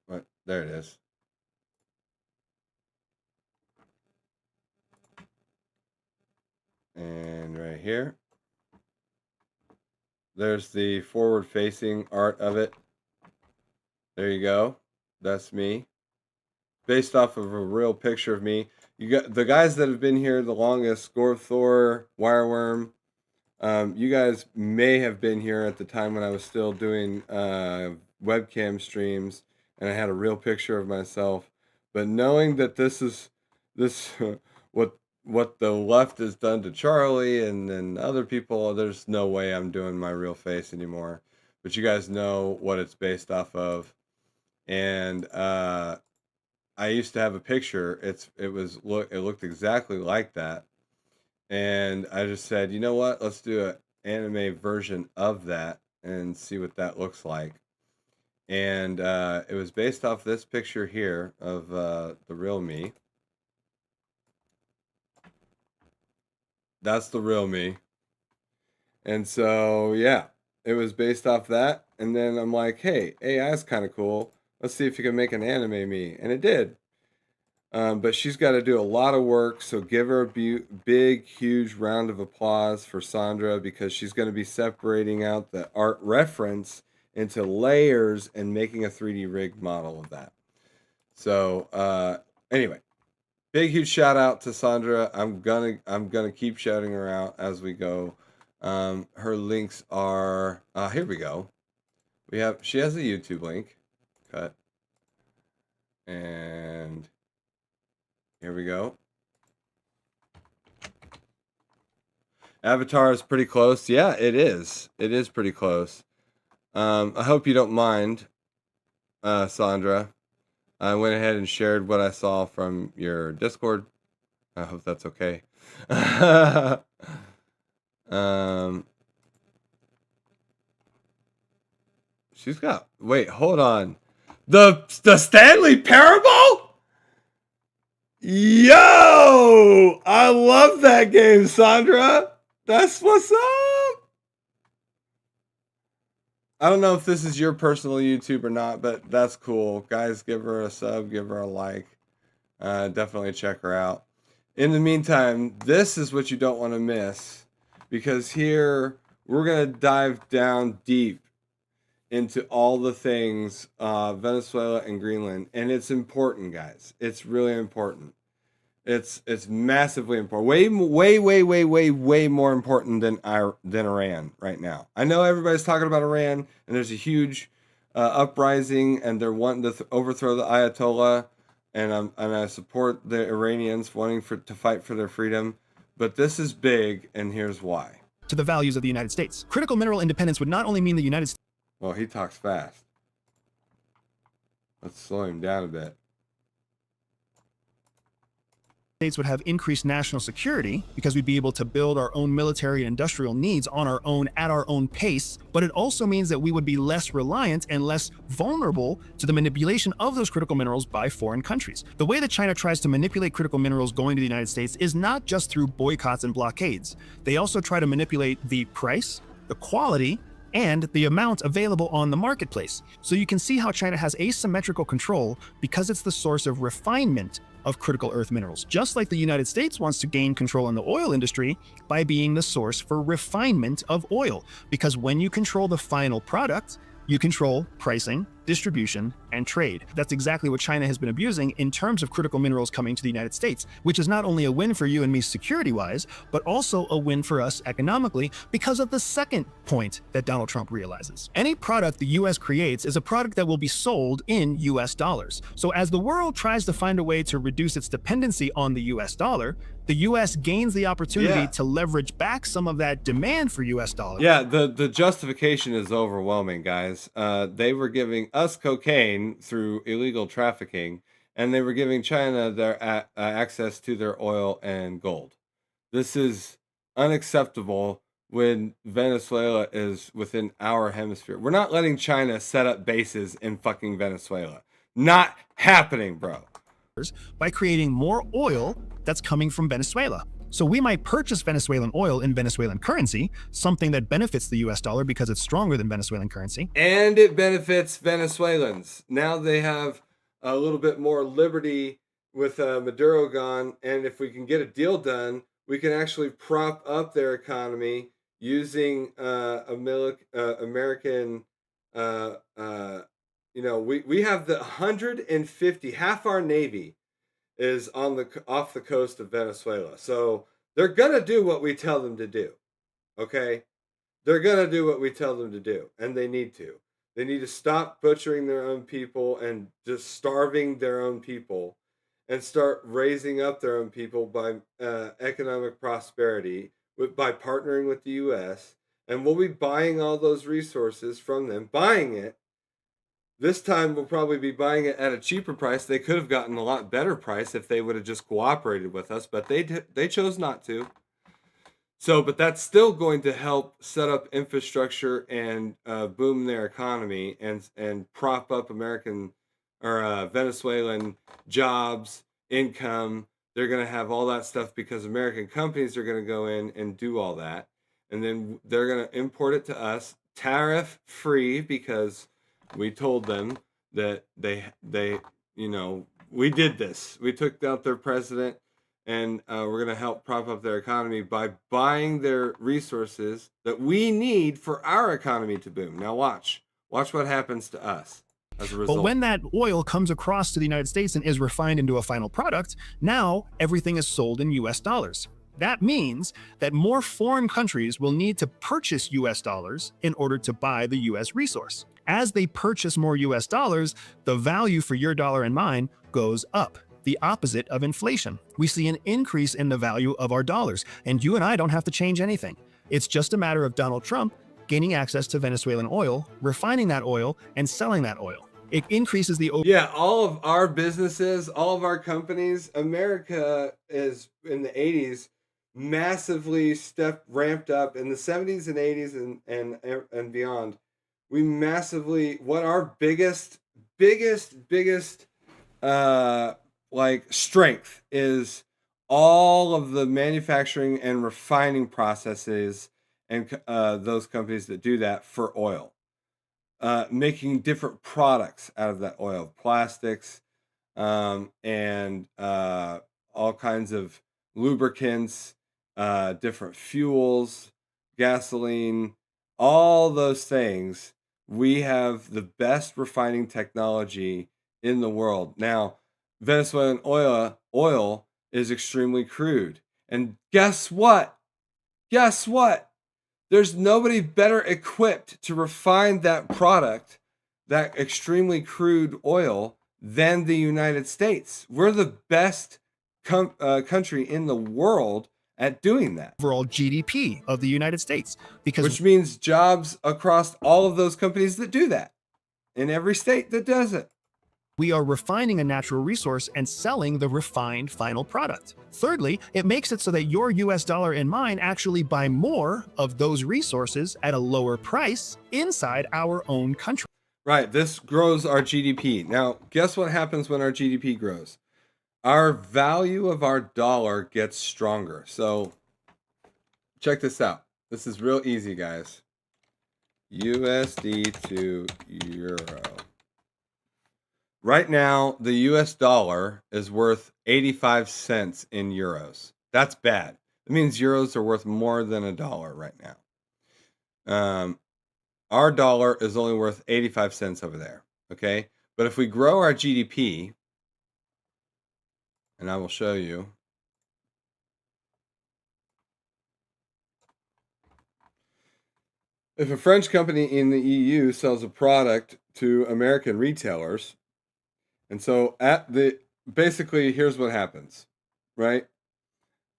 What? There it is. And right here. There's the forward-facing art of it. There you go. That's me. Based off of a real picture of me. You got the guys that have been here the longest, Gorthor, Wireworm. You guys may have been here at the time when I was still doing webcam streams, and I had a real picture of myself. But knowing that this is what the left has done to Charlie and other people, there's no way I'm doing my real face anymore. But you guys know what it's based off of, and I used to have a picture. It looked exactly like that, and I just said, you know what? Let's do an anime version of that and see what that looks like. And it was based off this picture here of the real me. That's the real me. And so yeah, it was based off that. And then I'm like, hey, AI is kind of cool. Let's see if you can make an anime me. And it did. But she's got to do a lot of work. So give her a big, huge round of applause for Sandra, because she's going to be separating out the art reference into layers and making a 3D rig model of that. So anyway, big, huge shout out to Sandra. I'm gonna keep shouting her out as we go. Her links are here we go. She has a YouTube link. Cut. And here we go. Avatar is pretty close. Yeah, it is. It is pretty close. I hope you don't mind, Sandra. I went ahead and shared what I saw from your Discord. I hope that's okay. She's got. Wait, hold on. The Stanley Parable? Yo! I love that game, Sandra. That's what's up. I don't know if this is your personal YouTube or not, but that's cool. Guys, give her a sub, give her a like. Definitely check her out. In the meantime, this is what you don't want to miss, because here We're going to dive down deep into all the things Venezuela and Greenland, and it's important, guys. It's really important. It's massively important. Way more important than Iran right now. I know everybody's talking about Iran, and there's a huge uprising, and they're wanting to overthrow the Ayatollah, and I support the Iranians wanting to fight for their freedom. But this is big, and here's why. To the values of the United States. Critical mineral independence would not only mean the United States. Well, he talks fast. Let's slow him down a bit. States would have increased national security because we'd be able to build our own military and industrial needs on our own at our own pace, but it also means that we would be less reliant and less vulnerable to the manipulation of those critical minerals by foreign countries. The way that China tries to manipulate critical minerals going to the United States is not just through boycotts and blockades. They also try to manipulate the price, the quality, and the amount available on the marketplace. So you can see how China has asymmetrical control because it's the source of refinement of critical earth minerals, just like the United States wants to gain control in the oil industry by being the source for refinement of oil. Because when you control the final product, you control pricing, distribution, and trade. That's exactly what China has been abusing in terms of critical minerals coming to the United States, which is not only a win for you and me security-wise, but also a win for us economically because of the second point that Donald Trump realizes. Any product the US creates is a product that will be sold in US dollars. So as the world tries to find a way to reduce its dependency on the US dollar, the US gains the opportunity to leverage back some of that demand for US dollars. Yeah, the justification is overwhelming, guys. They were giving us cocaine through illegal trafficking, and they were giving China their access to their oil and gold. This is unacceptable when Venezuela is within our hemisphere. We're not letting China set up bases in fucking Venezuela. Not happening, bro. By creating more oil that's coming from Venezuela. So we might purchase Venezuelan oil in Venezuelan currency, something that benefits the US dollar because it's stronger than Venezuelan currency. And it benefits Venezuelans. Now they have a little bit more liberty with Maduro gone, and if we can get a deal done, we can actually prop up their economy using American, we have the 150, half our Navy is off the coast of Venezuela. So they're going to do what we tell them to do. Okay? They're going to do what we tell them to do, and they need to. They need to stop butchering their own people and just starving their own people and start raising up their own people by economic prosperity by partnering with the U.S. And we'll be buying all those resources from them, buying it. This time we'll probably be buying it at a cheaper price. They could have gotten a lot better price if they would have just cooperated with us, but they chose not to. So, but that's still going to help set up infrastructure and boom their economy and prop up American or Venezuelan jobs, income. They're going to have all that stuff because American companies are going to go in and do all that. And then they're going to import it to us tariff free because we told them that they we did this. We took out their president. And we're going to help prop up their economy by buying their resources that we need for our economy to boom. Now watch what happens to us as a result. But when that oil comes across to the United States and is refined into a final product, now everything is sold in US dollars. That means that more foreign countries will need to purchase US dollars in order to buy the US resource. As they purchase more US dollars, the value for your dollar and mine goes up. The opposite of inflation. We see an increase in the value of our dollars, and you and I don't have to change anything. It's just a matter of Donald Trump gaining access to Venezuelan oil, refining that oil, and selling that oil. It increases the... all of our businesses, all of our companies, America is in the 80s massively ramped up in the 70s and 80s and beyond. We massively, what our biggest strength is all of the manufacturing and refining processes and those companies that do that for oil, making different products out of that oil, plastics, and all kinds of lubricants, different fuels, gasoline, all those things. We have the best refining technology in the world. Now, Venezuelan oil is extremely crude. And guess what? Guess what? There's nobody better equipped to refine that product, that extremely crude oil, than the United States. We're the best country in the world at doing that. Overall GDP of the United States, because which means jobs across all of those companies that do that in every state that does it. We are refining a natural resource and selling the refined final product. Thirdly, it makes it so that your US dollar and mine actually buy more of those resources at a lower price inside our own country. Right, this grows our GDP. Now, guess what happens when our GDP grows? Our value of our dollar gets stronger. So, check this out. This is real easy, guys. USD to euro. Right now, the US dollar is worth 85 cents in euros. That's bad. It means euros are worth more than $1 right now. Our dollar is only worth 85 cents over there. Okay? But if we grow our GDP, and I will show you. If a French company in the EU sells a product to American retailers, and so basically here's what happens, right?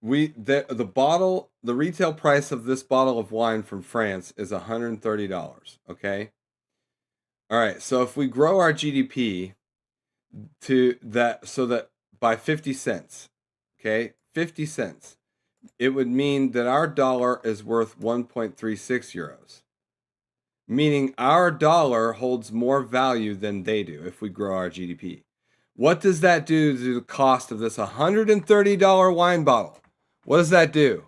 The retail price of this bottle of wine from France is $130, okay? All right, so if we grow our GDP to that, so that by 50 cents, okay? 50 cents. It would mean that our dollar is worth 1.36 euros. Meaning our dollar holds more value than they do if we grow our GDP. What does that do to the cost of this $130 wine bottle? What does that do?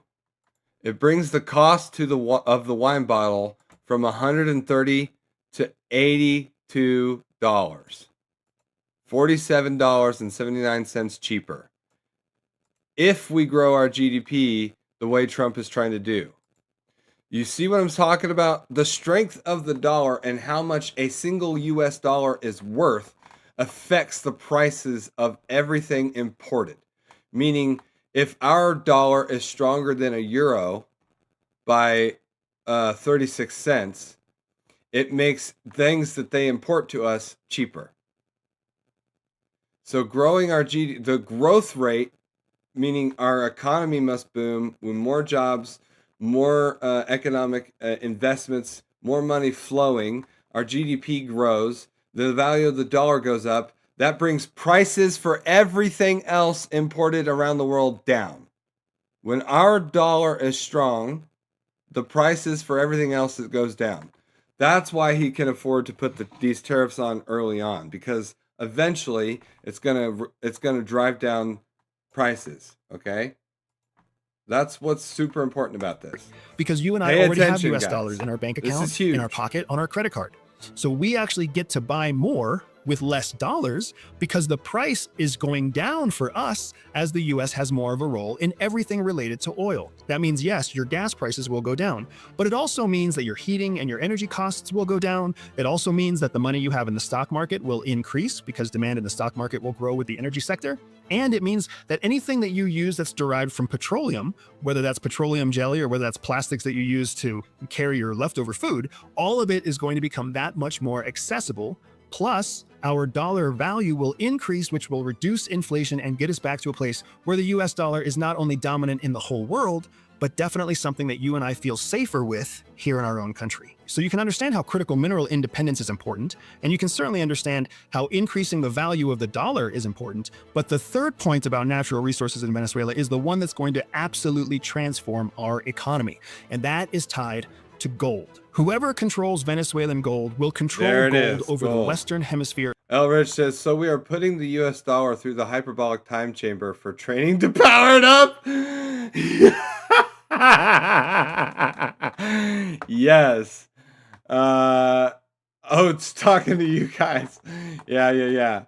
It brings the cost of the wine bottle from $130 to $82. $47.79 cheaper. If we grow our GDP the way Trump is trying to do. You see what I'm talking about? The strength of the dollar and how much a single US dollar is worth affects the prices of everything imported. Meaning, if our dollar is stronger than a euro by 36 cents, it makes things that they import to us cheaper. So growing our GDP, the growth rate, meaning our economy must boom with more jobs, more economic investments, more money flowing, our GDP grows, the value of the dollar goes up. That brings prices for everything else imported around the world down. When our dollar is strong, the prices for everything else goes down. That's why he can afford to put these tariffs on early on, because eventually it's gonna drive down prices. Okay. That's what's super important about this. Because you and I already have US dollars in our bank account, in our pocket, on our credit card. So we actually get to buy more with less dollars because the price is going down for us as the US has more of a role in everything related to oil. That means, yes, your gas prices will go down, but it also means that your heating and your energy costs will go down. It also means that the money you have in the stock market will increase because demand in the stock market will grow with the energy sector. And it means that anything that you use that's derived from petroleum, whether that's petroleum jelly or whether that's plastics that you use to carry your leftover food, all of it is going to become that much more accessible. Plus, our dollar value will increase, which will reduce inflation and get us back to a place where the US dollar is not only dominant in the whole world, but definitely something that you and I feel safer with here in our own country. So you can understand how critical mineral independence is important, and you can certainly understand how increasing the value of the dollar is important. But the third point about natural resources in Venezuela is the one that's going to absolutely transform our economy, and that is tied to gold. Whoever controls Venezuelan gold will control gold over the Western Hemisphere. Elrich says, so we are putting the US dollar through the hyperbolic time chamber for training to power it up? Yes. It's talking to you guys. Yeah.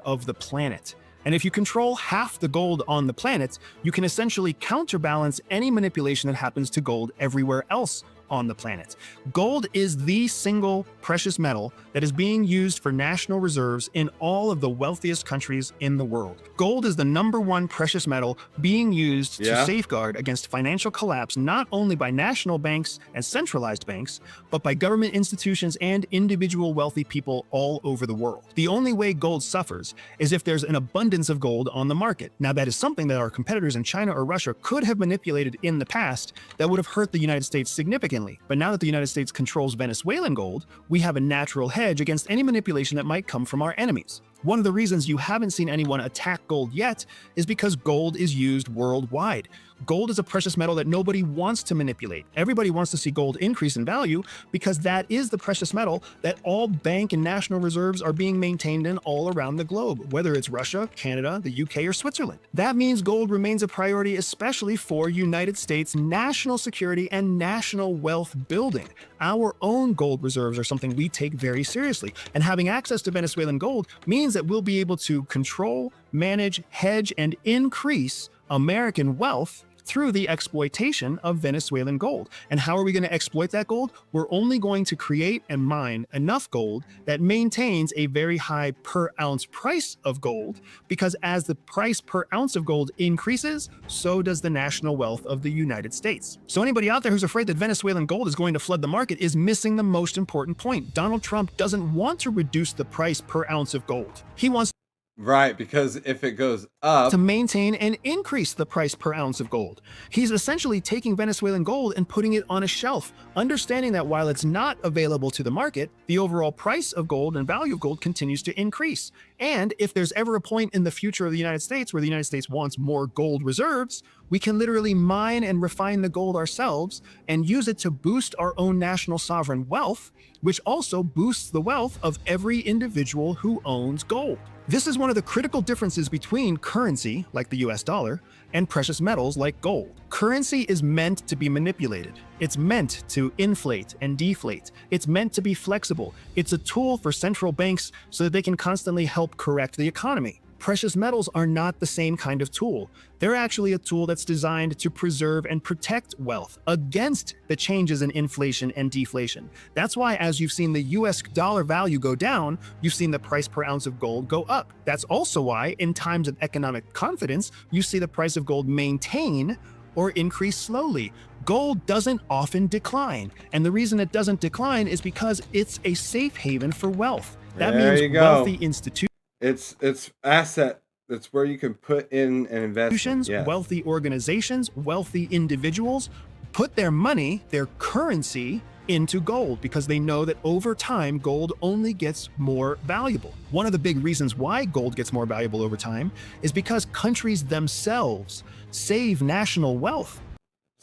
Of the planet. And if you control half the gold on the planet, you can essentially counterbalance any manipulation that happens to gold everywhere else on the planet. Gold is the single precious metal that is being used for national reserves in all of the wealthiest countries in the world. Gold is the #1 precious metal being used to safeguard against financial collapse, not only by national banks and centralized banks, but by government institutions and individual wealthy people all over the world. The only way gold suffers is if there's an abundance of gold on the market. Now, that is something that our competitors in China or Russia could have manipulated in the past that would have hurt the United States significantly. But now that the United States controls Venezuelan gold, we have a natural hedge against any manipulation that might come from our enemies. One of the reasons you haven't seen anyone attack gold yet is because gold is used worldwide. Gold is a precious metal that nobody wants to manipulate. Everybody wants to see gold increase in value because that is the precious metal that all bank and national reserves are being maintained in all around the globe, whether it's Russia, Canada, the UK, or Switzerland. That means gold remains a priority, especially for United States national security and national wealth building. Our own gold reserves are something we take very seriously, and having access to Venezuelan gold means that we'll be able to control, manage, hedge, and increase American wealth through the exploitation of Venezuelan gold. And how are we going to exploit that gold? We're only going to create and mine enough gold that maintains a very high per ounce price of gold, because as the price per ounce of gold increases, so does the national wealth of the United States. So anybody out there who's afraid that Venezuelan gold is going to flood the market is missing the most important point. Donald Trump doesn't want to reduce the price per ounce of gold. He wants Right, because if it goes up, to maintain and increase the price per ounce of gold. He's essentially taking Venezuelan gold and putting it on a shelf, understanding that while it's not available to the market, the overall price of gold and value of gold continues to increase. And if there's ever a point in the future of the United States where the United States wants more gold reserves, we can literally mine and refine the gold ourselves and use it to boost our own national sovereign wealth, which also boosts the wealth of every individual who owns gold. This is one of the critical differences between currency, like the US dollar, and precious metals like gold. Currency is meant to be manipulated. It's meant to inflate and deflate. It's meant to be flexible. It's a tool for central banks so that they can constantly help correct the economy. Precious metals are not the same kind of tool. They're actually a tool that's designed to preserve and protect wealth against the changes in inflation and deflation. That's why, as you've seen the US dollar value go down, you've seen the price per ounce of gold go up. That's also why, in times of economic confidence, you see the price of gold maintain or increase slowly. Gold doesn't often decline, and the reason it doesn't decline is because it's a safe haven for wealth. That there means you go. wealthy institutions. It's asset. It's where you can put in an investment. Yeah. Wealthy organizations, wealthy individuals put their money, their currency, into gold because they know that over time, gold only gets more valuable. One of the big reasons why gold gets more valuable over time is because countries themselves save national wealth.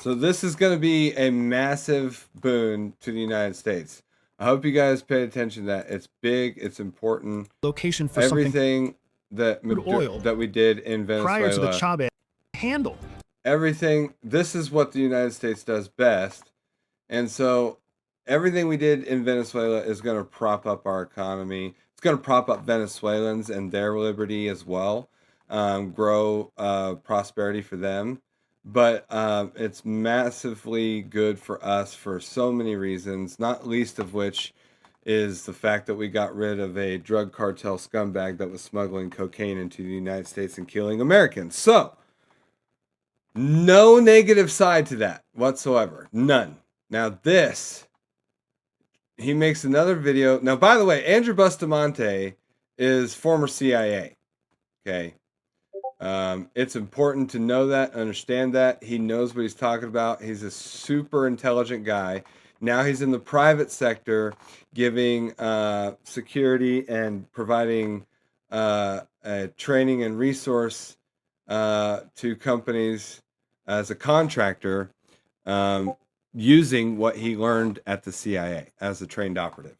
So this is going to be a massive boon to the United States. I hope you guys paid attention to that. It's big. It's important. Location for everything that we did in Venezuela prior to the Chavez handle. Everything. This is what the United States does best, and so everything we did in Venezuela is going to prop up our economy. It's going to prop up Venezuelans and their liberty as well, grow prosperity for them. But it's massively good for us for so many reasons, not least of which is the fact that we got rid of a drug cartel scumbag that was smuggling cocaine into the United States and killing Americans. So, no negative side to that whatsoever. None. Now this, he makes another video. Now, by the way, Andrew Bustamante is former CIA. Okay. It's important to know that, understand that. He knows what he's talking about. He's a super intelligent guy. Now he's in the private sector giving security and providing training and resource to companies as a contractor, using what he learned at the CIA as a trained operative.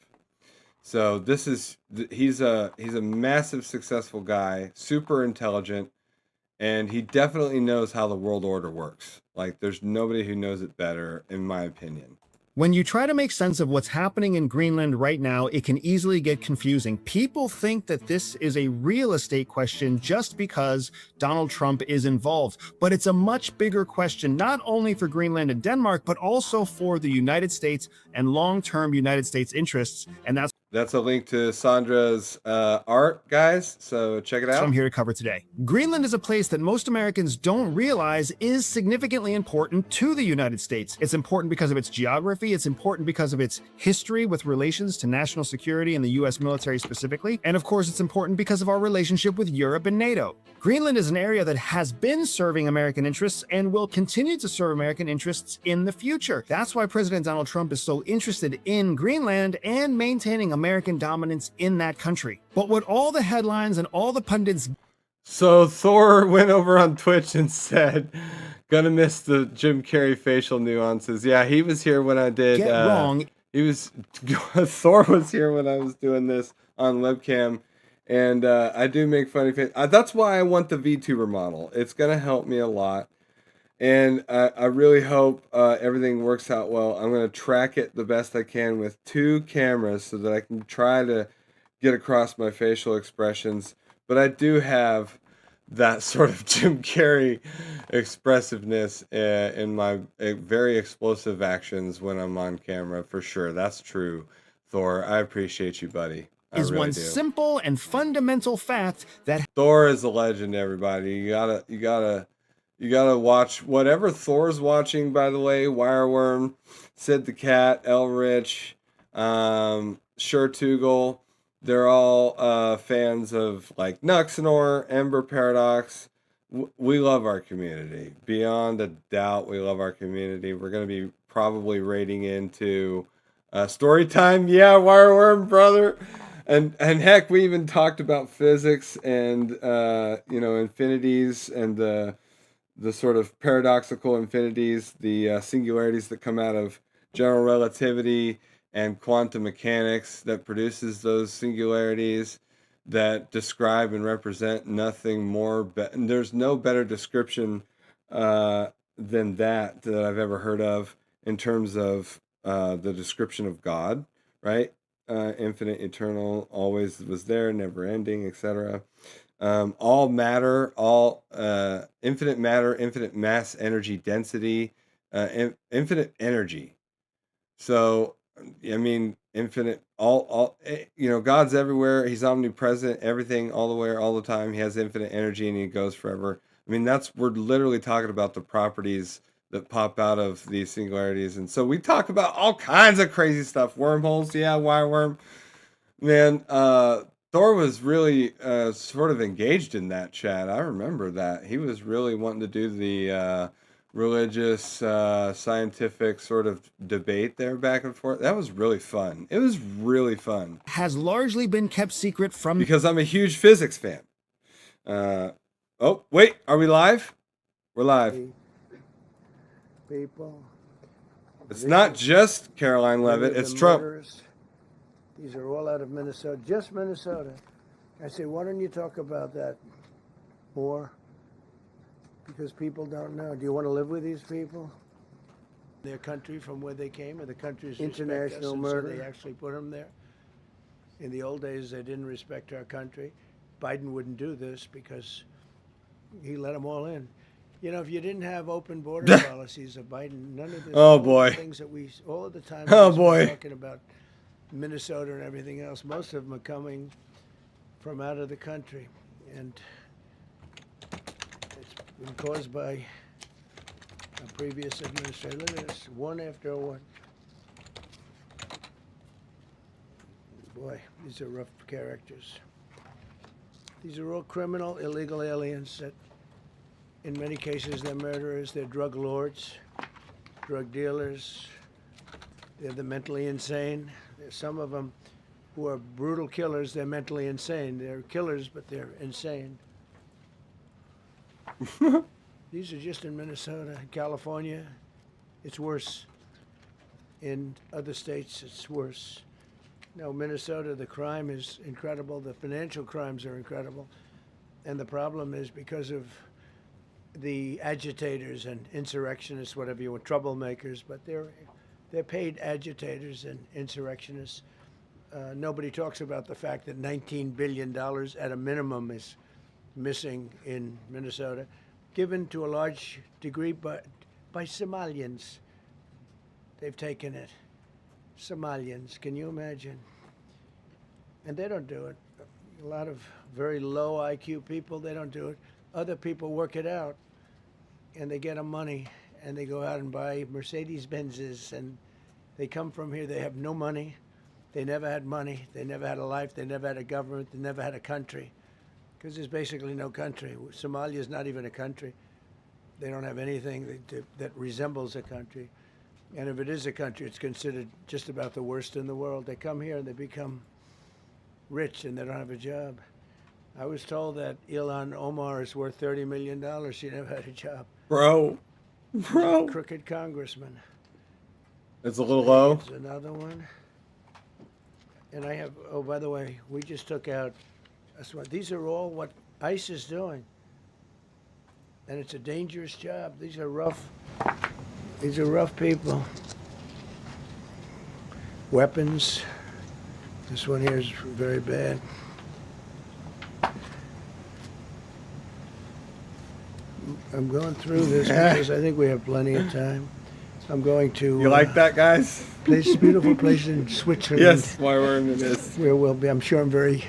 So this is, he's a massive successful guy, super intelligent. And he definitely knows how the world order works. Like, there's nobody who knows it better, in my opinion. When you try to make sense of what's happening in Greenland right now, it can easily get confusing. People think that this is a real estate question just because Donald Trump is involved. But it's a much bigger question, not only for Greenland and Denmark, but also for the United States and long-term United States interests. And that's a link to Sandra's art, guys, so check it out. That's what I'm here to cover today. Greenland is a place that most Americans don't realize is significantly important to the United States. It's important because of its geography, it's important because of its history with relations to national security and the US military specifically, and of course it's important because of our relationship with Europe and NATO. Greenland is an area that has been serving American interests and will continue to serve American interests in the future. That's why President Donald Trump is so interested in Greenland and maintaining American dominance in that country. But what all the headlines and all the pundits... So Thor went over on Twitch and said, gonna miss the Jim Carrey facial nuances. Yeah, he was here when I did... Get wrong. Thor was here when I was doing this on webcam. And I do make funny faces. That's why I want the VTuber model. It's going to help me a lot. And I really hope everything works out well. I'm going to track it the best I can with 2 cameras so that I can try to get across my facial expressions. But I do have that sort of Jim Carrey expressiveness in my very explosive actions when I'm on camera, for sure. That's true, Thor. I appreciate you, buddy. Is really one simple and fundamental fact that Thor is a legend, everybody. You gotta watch whatever Thor's watching, by the way. Wireworm, Sid the Cat, Elrich, Shurtugal. They're all fans of like Nuxnor, Ember Paradox. We love our community. Beyond a doubt, we love our community. We're gonna be probably raiding into story time. Yeah, Wireworm, brother. And heck, we even talked about physics and infinities and the sort of paradoxical infinities, the singularities that come out of general relativity and quantum mechanics that produces those singularities that describe and represent nothing more. There's no better description than that I've ever heard of in terms of the description of God, right? Infinite, eternal, always was there, never ending, etc. All matter, all infinite matter, infinite mass, energy, density, infinite energy. So, I mean, infinite, God's everywhere. He's omnipresent, everything, all the way, all the time. He has infinite energy and he goes forever. I mean, we're literally talking about the properties that pop out of these singularities. And so we talk about all kinds of crazy stuff. Wormholes, yeah, Wireworm. Man, Thor was really sort of engaged in that chat. I remember that. He was really wanting to do the religious, scientific sort of debate there back and forth. That was really fun. It was really fun. Has largely been kept secret from... Because I'm a huge physics fan. Oh, wait, are we live? We're live. People. It's not just Caroline Leavitt, it's Trump. Murderers. These are all out of Minnesota, just Minnesota. I say, why don't you talk about that more? Because people don't know. Do you want to live with these people? Their country from where they came, or the country's international murder? So they actually put them there. In the old days, they didn't respect our country. Biden wouldn't do this because he let them all in. You know, if you didn't have open border policies of Biden, none of this. Oh boy. Things that all of the time. Oh boy. Talking about Minnesota and everything else. Most of them are coming from out of the country, and it's been caused by a previous administration. Look at this, one after one. Boy, these are rough characters. These are all criminal, illegal aliens that. In many cases, they're murderers, they're drug lords, drug dealers, they're the mentally insane. There's some of them who are brutal killers, they're mentally insane. They're killers, but they're insane. These are just in Minnesota. California, it's worse. In other states, it's worse. Now, Minnesota, the crime is incredible. The financial crimes are incredible. And the problem is because of the agitators and insurrectionists, whatever you want, troublemakers, but they're They're paid agitators and insurrectionists. Nobody talks about the fact that $19 billion at a minimum is missing in Minnesota, given to a large degree by Somalians. They've taken it. Somalians, can you imagine? And they don't do it. A lot of very low IQ people, they don't do it. Other people work it out, and they get them money, and they go out and buy Mercedes-Benzes, and they come from here, they have no money. They never had money. They never had a life. They never had a government. They never had a country, because there's basically no country. Somalia is not even a country. They don't have anything that resembles a country. And if it is a country, it's considered just about the worst in the world. They come here and they become rich and they don't have a job. I was told that Ilhan Omar is worth $30 million. She never had a job. Bro. Crooked congressman. It's a little low. There's another one. And I have, oh, by the way, we just took out, these are all what ICE is doing. And it's a dangerous job. These are rough people. Weapons. This one here is very bad. I'm going through this because I think we have plenty of time. I'm going to... You like that, guys? Place, beautiful place in Switzerland. Yes, why we're into this. Where we'll be, I'm sure I'm very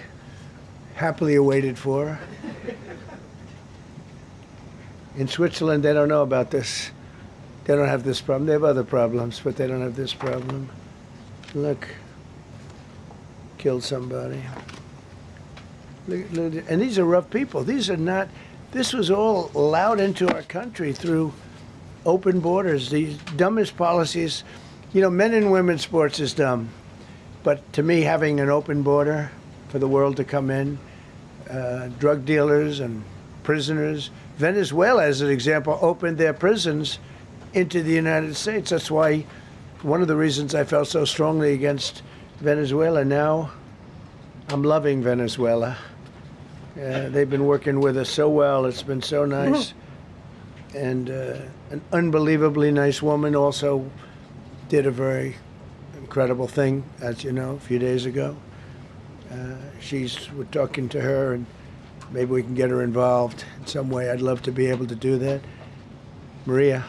happily awaited for. In Switzerland, they don't know about this. They don't have this problem. They have other problems, but they don't have this problem. Look. Killed somebody. Look, and these are rough people. These are not... This was all allowed into our country through open borders. These dumbest policies... You know, men and women's sports is dumb. But to me, having an open border for the world to come in, drug dealers and prisoners... Venezuela, as an example, opened their prisons into the United States. That's why one of the reasons I felt so strongly against Venezuela. Now I'm loving Venezuela. They've been working with us so well. It's been so nice. And an unbelievably nice woman also did a very incredible thing, as you know, a few days ago. We're talking to her, and maybe we can get her involved in some way. I'd love to be able to do that. Maria,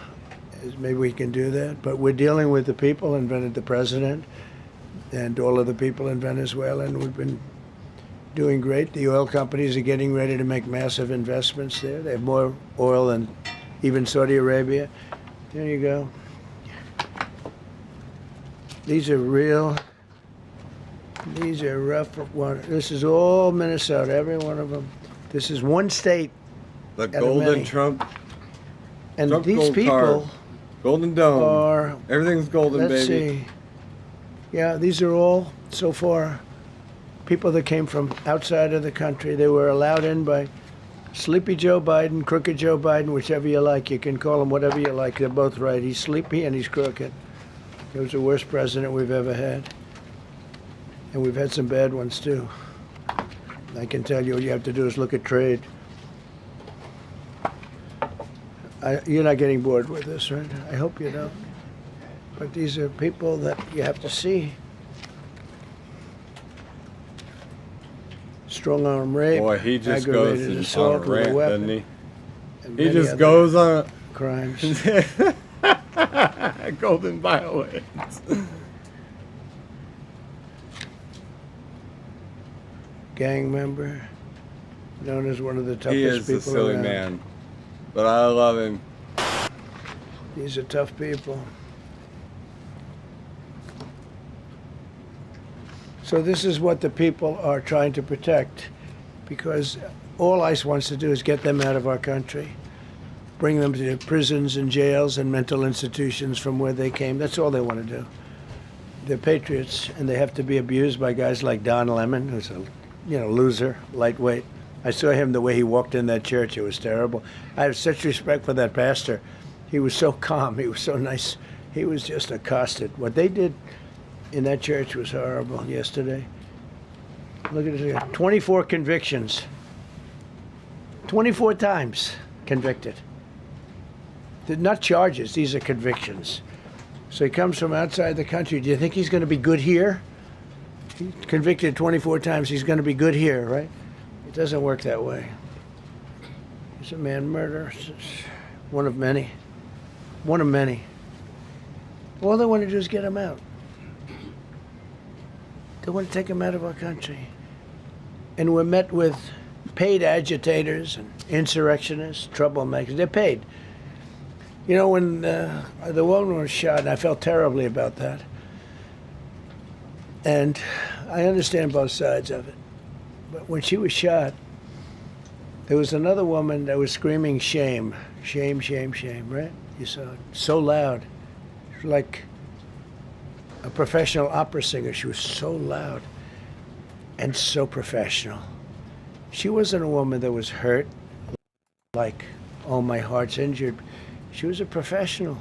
maybe we can do that. But we're dealing with the people and the president and all of the people in Venezuela, and we've been doing great. The oil companies are getting ready to make massive investments there. They have more oil than even Saudi Arabia. There you go. These are real. These are rough. This is all Minnesota, every one of them. This is one state. The golden Trump. And Trump these gold people car. Golden Dome. are... Everything's golden, let's baby. See. Yeah, these are all, so far, people that came from outside of the country. They were allowed in by Sleepy Joe Biden, Crooked Joe Biden, whichever you like. You can call him whatever you like. They're both right. He's sleepy and he's crooked. He was the worst president we've ever had. And we've had some bad ones, too. I can tell you, all you have to do is look at trade. You're not getting bored with this, right? I hope you don't. But these are people that you have to see. Strong arm rape. Boy, he just goes aggravated on a assault with a rant, weapon, doesn't he? and He many just other goes on crimes. golden violence. Gang member, known as one of the toughest He is people a silly around. man, but I love him. These are tough people. So this is what the people are trying to protect, because all ICE wants to do is get them out of our country, bring them to prisons and jails and mental institutions from where they came. That's all they want to do. They're patriots, and they have to be abused by guys like Don Lemon, who's a loser, lightweight. I saw him the way he walked in that church. It was terrible. I have such respect for that pastor. He was so calm. He was so nice. He was just accosted. What they did in that church was horrible yesterday. Look at this. 24 convictions. 24 times convicted. They're not charges. These are convictions. So he comes from outside the country. Do you think he's going to be good here? He's convicted 24 times. He's going to be good here, right? It doesn't work that way. He's a man murderer. One of many. One of many. All they want to do is get him out. They want to take him out of our country. And we're met with paid agitators and insurrectionists, troublemakers. They're paid. You know, when the woman was shot, and I felt terribly about that. And I understand both sides of it. But when she was shot, there was another woman that was screaming shame, shame, shame, shame, right? You saw it. So loud. She was like a professional opera singer. She was so loud and so professional. She wasn't a woman that was hurt, like, oh, my heart's injured. She was a professional.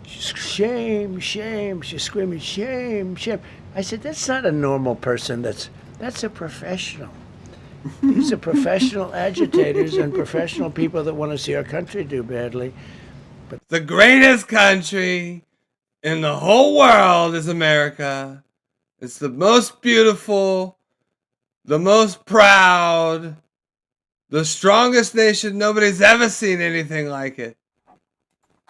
She's shame, shame. She's screaming shame, shame. I said, that's not a normal person. That's a professional. These are professional agitators and professional people that want to see our country do badly. But the greatest country in the whole world is America. It's the most beautiful, the most proud, the strongest nation. Nobody's ever seen anything like it.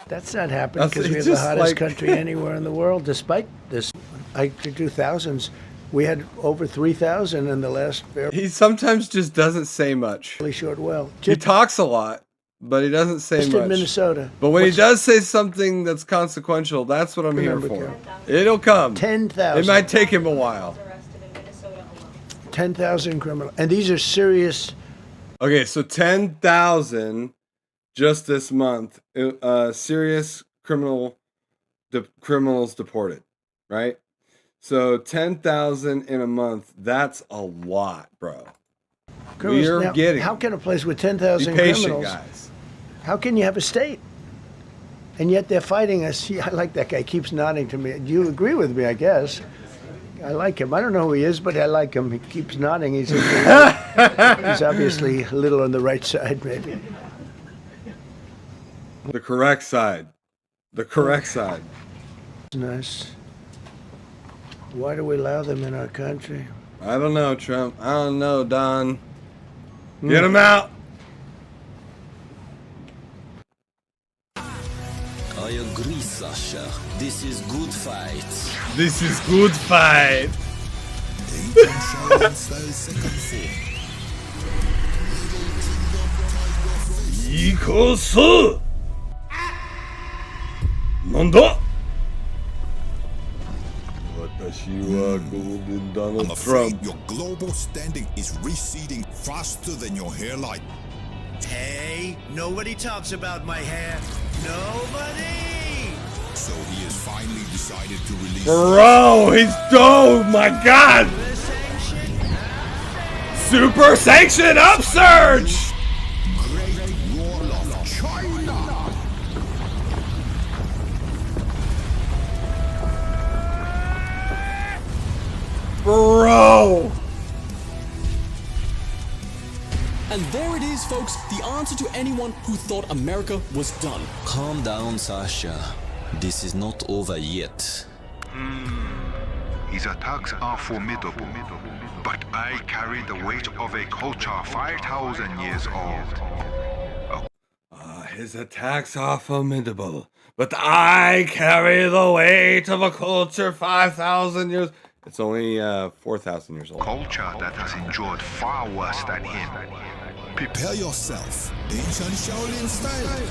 that's not happening because we have the hottest country anywhere in the world. Despite this, I could do thousands. We had over 3,000 in the last. He sometimes just doesn't say much. Really short well. He talks a lot, but he doesn't say Just much. in Minnesota. But when he does say something that's consequential, that's what I'm here for. It'll come. 10,000. It might take him a while. 10,000 criminal, and these are serious. Okay, so 10,000 just this month. Serious criminals deported, right? So 10,000 in a month. That's a lot, bro. We're Now, getting. how can a place with 10,000 Be patient, criminals? guys. How can you have a state? And yet they're fighting us. Yeah, I like that guy. Keeps nodding to me. You agree with me, I guess. I like him. I don't know who he is, but I like him. He keeps nodding. He's obviously a little on the right side, maybe. The correct side. The correct side. Nice. Why do we allow them in our country? I don't know, Trump. I don't know, Don. Get him out. I agree, Sasha. This is good fight. This is good fight. Equals. Nanda? I'm afraid your global standing is receding faster than your hairline. Hey, nobody talks about my hair. Nobody! So he has finally decided to release... Bro, he's dope, my God! Super sanction upsurge! Great wall of China! Bro! And there it is, folks, the answer to anyone who thought America was done. Calm down, Sasha. This is not over yet. His attacks are formidable, but I carry the weight of a culture 5,000 years old. His attacks are formidable, but I carry the weight of a culture 5,000 years. It's only 4,000 years old. Culture that has endured far worse than him. Prepare yourself, ancient Shaolin style.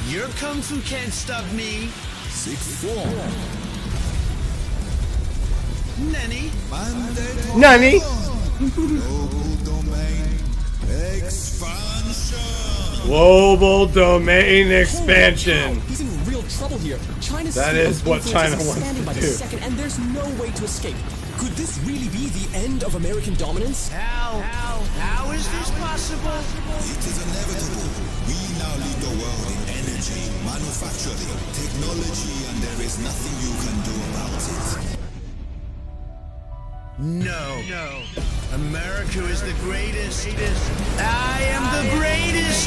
Your kung fu can't stop me. 6'4". Nanny. Nanny. Global domain expansion. Global domain expansion. He's in real trouble here. China's That is what China wants expanding by to the do. second, and there's no way to escape. Could this really be the end of American dominance? How is this possible? It is inevitable. We now lead the world in energy, manufacturing, technology, and there is nothing you can do about it. No. America is the greatest. I am the greatest.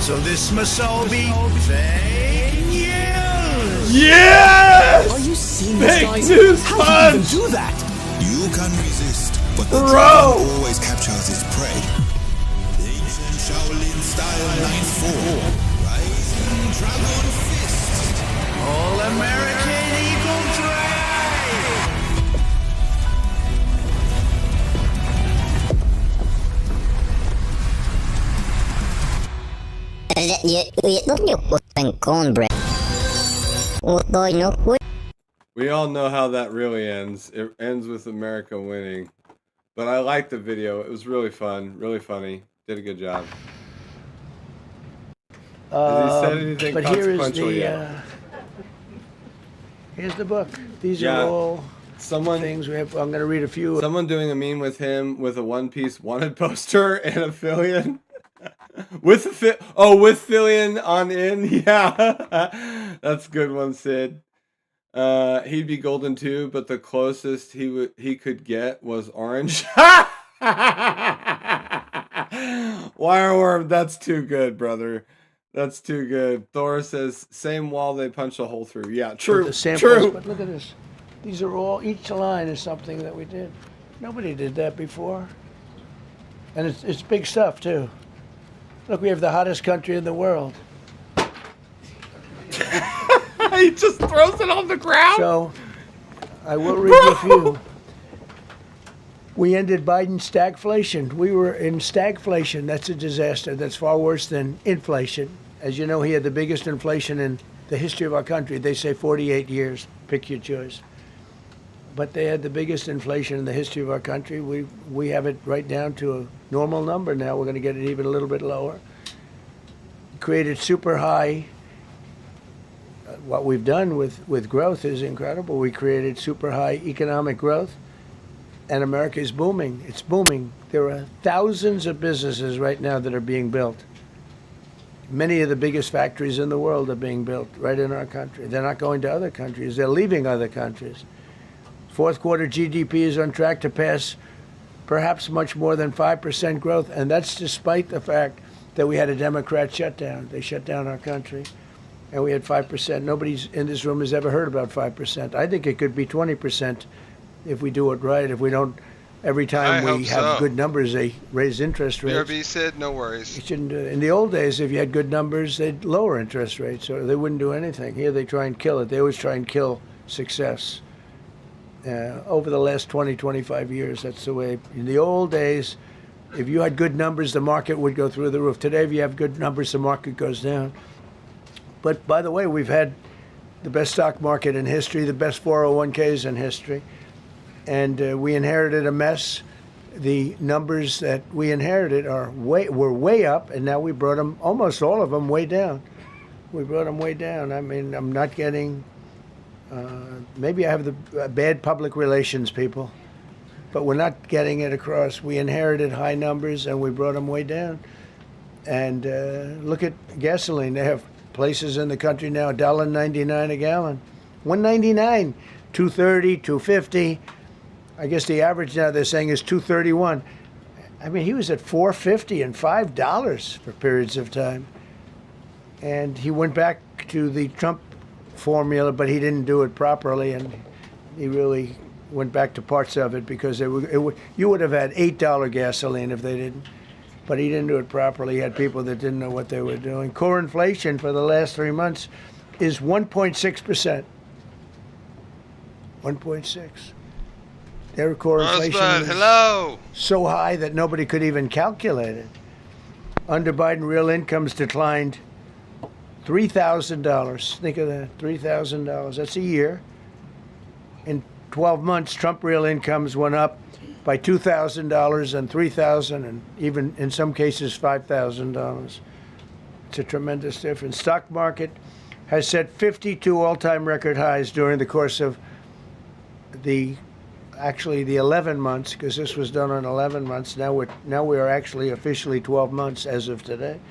So this must all be fake news. Yes! Are you seeing this, Fake guys? news How punch! did you even do that? You can resist, but the Bro! dragon always captures its prey. Ancient Shaolin style 9-4. Rising Dragon Fist. All-American Eagle Drive! We all know how that really ends. It ends with America winning. But I liked the video. It was really fun, really funny. Did a good job. Has he said anything But here is consequential the yet? here's the book. These are all things we have. I'm going to read a few. Someone doing a meme with him with a One Piece wanted poster and a Fillion. with Fillion on in. Yeah. That's a good one, Sid. He'd be golden too, but the closest he could get was orange. Wireworm, that's too good, brother. That's too good. Thor says, same wall they punch a hole through. Yeah, true. The samples, True. But look at this. These are all, each line is something that we did. Nobody did that before. And it's big stuff, too. Look, we have the hottest country in the world. He just throws it on the ground. So, I will read you a few. We ended Biden's stagflation. We were in stagflation. That's a disaster. That's far worse than inflation. As you know, he had the biggest inflation in the history of our country. They say 48 years. Pick your choice. But they had the biggest inflation in the history of our country. We have it right down to a normal number now. We're going to get it even a little bit lower. Created super high. What we've done with growth is incredible. We created super high economic growth. And America is booming. It's booming. There are thousands of businesses right now that are being built. Many of the biggest factories in the world are being built right in our country. They're not going to other countries. They're leaving other countries. Fourth quarter GDP is on track to pass perhaps much more than 5% growth, and that's despite the fact that we had a Democrat shutdown. They shut down our country, and we had 5%. Nobody in this room has ever heard about 5%. I think it could be 20%. If we do it right, if we don't, every time we have good numbers, they raise interest rates. BRB said, no worries. You shouldn't do it. In the old days, if you had good numbers, they'd lower interest rates, or they wouldn't do anything. Here, they try and kill it. They always try and kill success. Over the last 20, 25 years, that's the way. In the old days, if you had good numbers, the market would go through the roof. Today, if you have good numbers, the market goes down. But by the way, we've had the best stock market in history, the best 401ks in history. And we inherited a mess. The numbers that we inherited were way up, and now we brought them, almost all of them, way down. We brought them way down. I mean, I'm not getting, maybe I have the bad public relations people, but we're not getting it across. We inherited high numbers, and we brought them way down. And look at gasoline. They have places in the country now, $1.99 a gallon. $1.99, $2.30, $2.50. I guess the average now they're saying is $2.31. I mean, he was at $4.50 and $5 for periods of time. And he went back to the Trump formula, but he didn't do it properly, and he really went back to parts of it because you would have had $8 gasoline if they didn't. But he didn't do it properly. He had people that didn't know what they were doing. Core inflation for the last 3 months is 1.6%. 1.6. Their core inflation is so high that nobody could even calculate it. Under Biden, real incomes declined $3,000. Think of that, $3,000. That's a year. In 12 months, Trump real incomes went up by $2,000 and $3,000 and even in some cases $5,000. It's a tremendous difference. Stock market has set 52 all-time record highs during the course of the 11 months, because this was done on 11 months. Now we are actually officially 12 months as of today.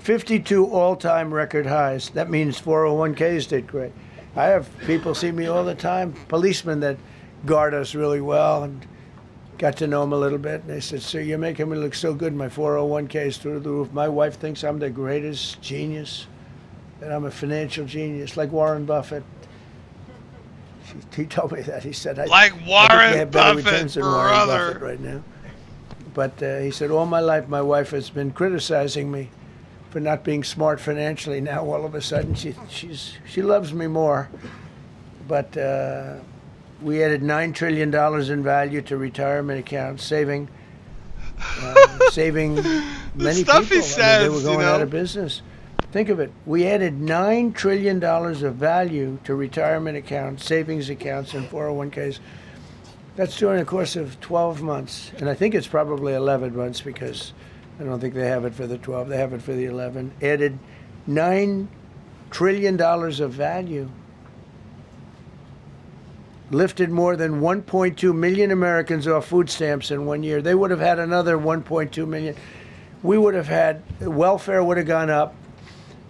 52 all-time record highs. That means 401ks did great. I have people see me all the time, policemen that guard us really well, and got to know them a little bit. And they said, "Sir, you're making me look so good. My 401ks through the roof. My wife thinks I'm the greatest genius that I'm a financial genius, like Warren Buffett. He told me that. He said, I think they have better returns than Warren Buffett right now. But he said, all my life, my wife has been criticizing me for not being smart financially. Now, all of a sudden, she loves me more. But we added $9 trillion in value to retirement accounts, saving many people. They were going out of business. Think of it. We added $9 trillion of value to retirement accounts, savings accounts, and 401ks. That's during the course of 12 months. And I think it's probably 11 months because I don't think they have it for the 12. They have it for the 11. Added $9 trillion of value. Lifted more than 1.2 million Americans off food stamps in 1 year. They would have had another 1.2 million. We would have had, welfare would have gone up.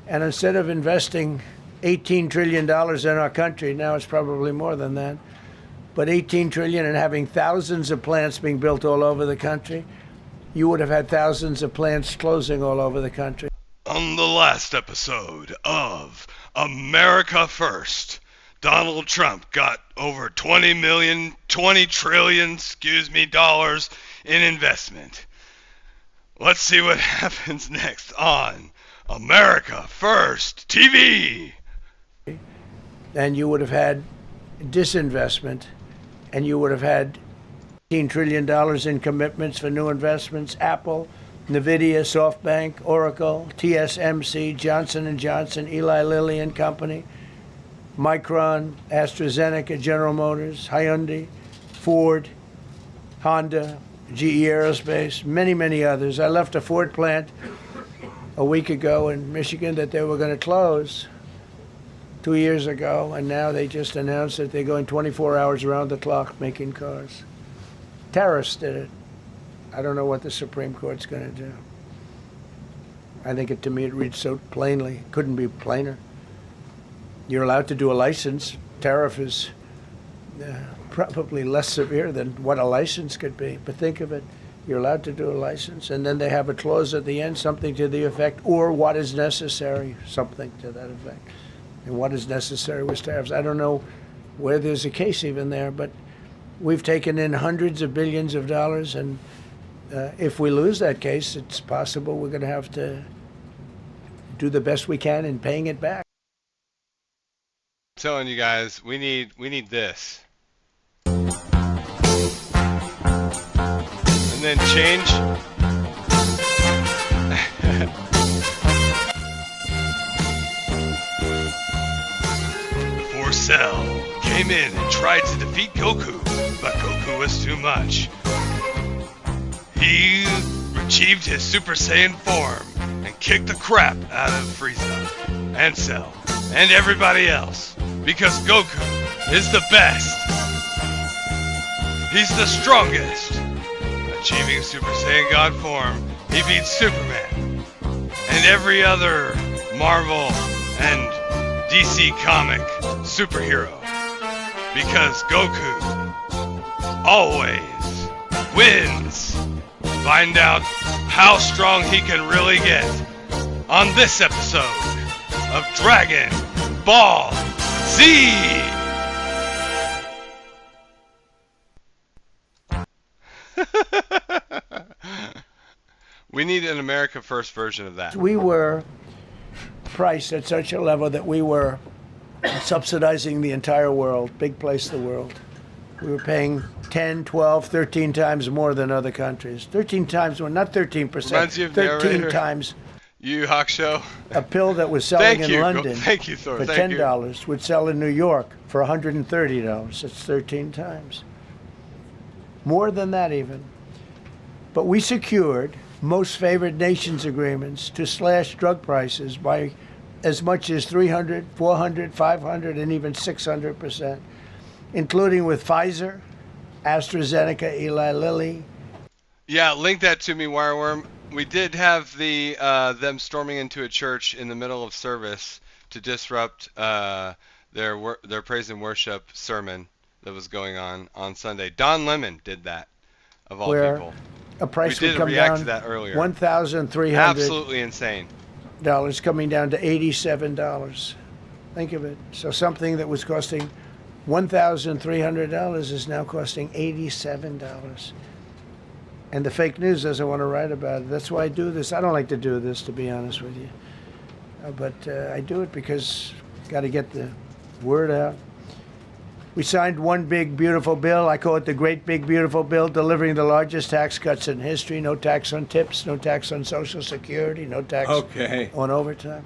And instead of investing $18 trillion in our country, now it's probably more than that, but $18 trillion and having thousands of plants being built all over the country, you would have had thousands of plants closing all over the country. On the last episode of America First, Donald Trump got over $20 trillion dollars in investment. Let's see what happens next on America First TV. And you would have had disinvestment, and you would have had $18 trillion in commitments for new investments. Apple, NVIDIA, SoftBank, Oracle, TSMC, Johnson & Johnson, Eli Lilly and Company, Micron, AstraZeneca, General Motors, Hyundai, Ford, Honda, GE Aerospace, many, many others. I left a Ford plant a week ago in Michigan that they were going to close 2 years ago, and now they just announced that they're going 24 hours around the clock making cars. Terrorists did it. I don't know what the Supreme Court's going to do. I think to me it reads so plainly. It couldn't be plainer. You're allowed to do a license. Tariff is probably less severe than what a license could be, but think of it. You're allowed to do a license, and then they have a clause at the end, something to the effect, or what is necessary, something to that effect. And what is necessary with tariffs. I don't know where there's a case even there, but we've taken in hundreds of billions of dollars, and if we lose that case, it's possible we're going to have to do the best we can in paying it back. I'm telling you guys, we need this. And then change. Before Cell came in and tried to defeat Goku, but Goku was too much. He achieved his Super Saiyan form and kicked the crap out of Frieza and Cell and everybody else because Goku is the best. He's the strongest. Achieving Super Saiyan God form, he beats Superman and every other Marvel and DC comic superhero because Goku always wins. Find out how strong he can really get on this episode of Dragon Ball Z. We need an America First version of that. We were priced at such a level that we were subsidizing the entire world, big place in the world. We were paying 10, 12, 13 times more than other countries. 13 times more, not 13%. Reminds you of 13 times. You Hawk Show. A pill that was selling in London Thank you, Thor. for $10 would sell in New York for $130. That's 13 times. More than that even. But we secured most favored nations agreements to slash drug prices by as much as 300, 400, 500, and even 600%, including with Pfizer, AstraZeneca, Eli Lilly. Yeah, link that to me, Wireworm. We did have the them storming into a church in the middle of service to disrupt their praise and worship sermon that was going on Sunday. Don Lemon did that, of all people. A price we would did come react down to that earlier. 1,300. Absolutely insane. coming down to $87. Think of it. So something that was costing $1,300 is now costing $87. And the fake news doesn't want to write about it. That's why I do this. I don't like to do this, to be honest with you. But I do it because got to get the word out. We signed one big, beautiful bill. I call it the Great Big Beautiful Bill, delivering the largest tax cuts in history. No tax on tips, no tax on Social Security, no tax on overtime.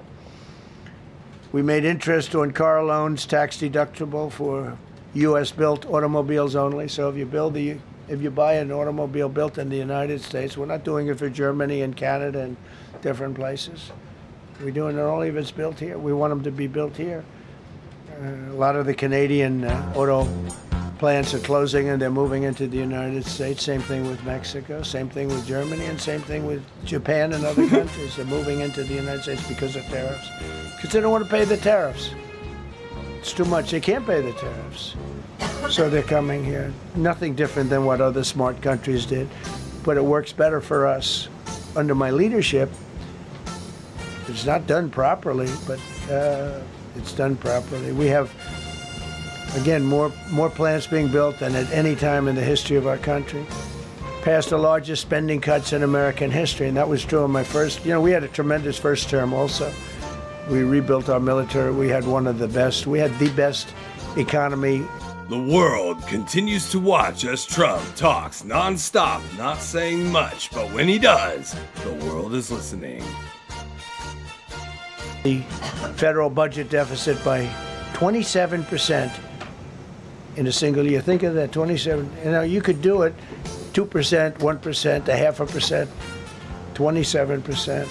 We made interest on car loans tax deductible for U.S.-built automobiles only. So if you buy an automobile built in the United States, we're not doing it for Germany and Canada and different places. We're doing it only if it's built here. We want them to be built here. A lot of the Canadian auto plants are closing and they're moving into the United States. Same thing with Mexico, same thing with Germany, and same thing with Japan and other countries. They're moving into the United States because of tariffs. Because they don't want to pay the tariffs. It's too much. They can't pay the tariffs. So they're coming here. Nothing different than what other smart countries did. But it works better for us. Under my leadership, it's not done properly, but it's done properly. We have, again, more plants being built than at any time in the history of our country. Passed the largest spending cuts in American history, and that was true in my first, we had a tremendous first term also. We rebuilt our military. We had one of the best. We had the best economy. The world continues to watch as Trump talks nonstop, not saying much, but when he does, the world is listening. The federal budget deficit by 27% in a single year. Think of that, 27. You could do it 2%, 1%, 0.5%, 27%.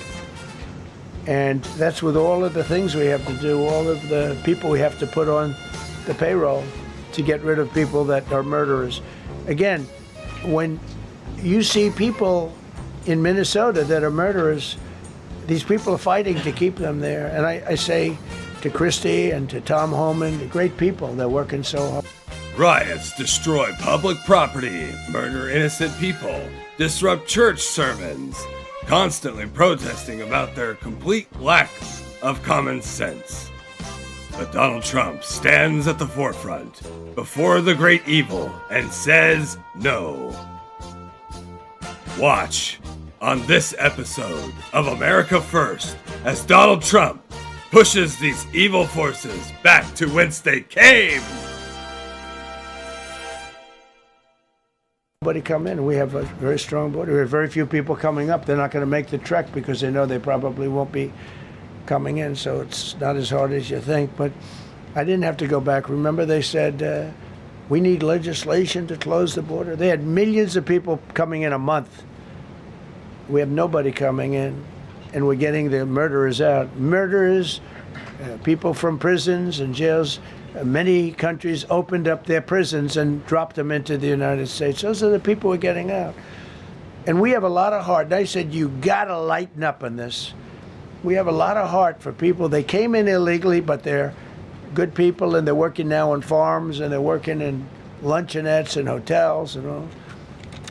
And that's with all of the things we have to do, all of the people we have to put on the payroll to get rid of people that are murderers. Again, when you see people in Minnesota that are murderers, these people are fighting to keep them there. And I say to Christie and to Tom Homan, the great people, they're working so hard. Riots destroy public property, murder innocent people, disrupt church sermons, constantly protesting about their complete lack of common sense. But Donald Trump stands at the forefront before the great evil and says no. Watch on this episode of America First as Donald Trump pushes these evil forces back to whence they came. Nobody come in. We have a very strong border. We have very few people coming up. They're not going to make the trek because they know they probably won't be coming in, so it's not as hard as you think. But I didn't have to go back. Remember, they said we need legislation to close the border. They had millions of people coming in a month. We have nobody coming in, and we're getting the murderers out. Murderers, people from prisons and jails. Many countries opened up their prisons and dropped them into the United States. Those are the people we're getting out. And we have a lot of heart. And I said, you got to lighten up on this. We have a lot of heart for people. They came in illegally, but they're good people, and they're working now on farms, and they're working in luncheonettes and hotels and all.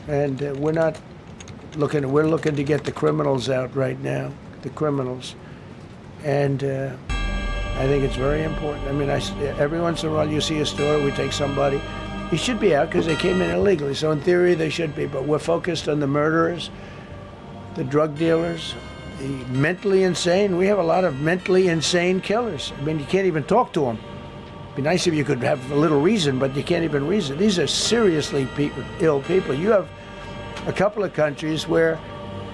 And we're looking to get the criminals out right now, the criminals. And I think it's very important. I mean, every once in a while you see a story, we take somebody. He should be out because they came in illegally. So in theory, they should be. But we're focused on the murderers, the drug dealers, the mentally insane. We have a lot of mentally insane killers. I mean, you can't even talk to them. It'd be nice if you could have a little reason, but you can't even reason. These are seriously ill people. You have a couple of countries where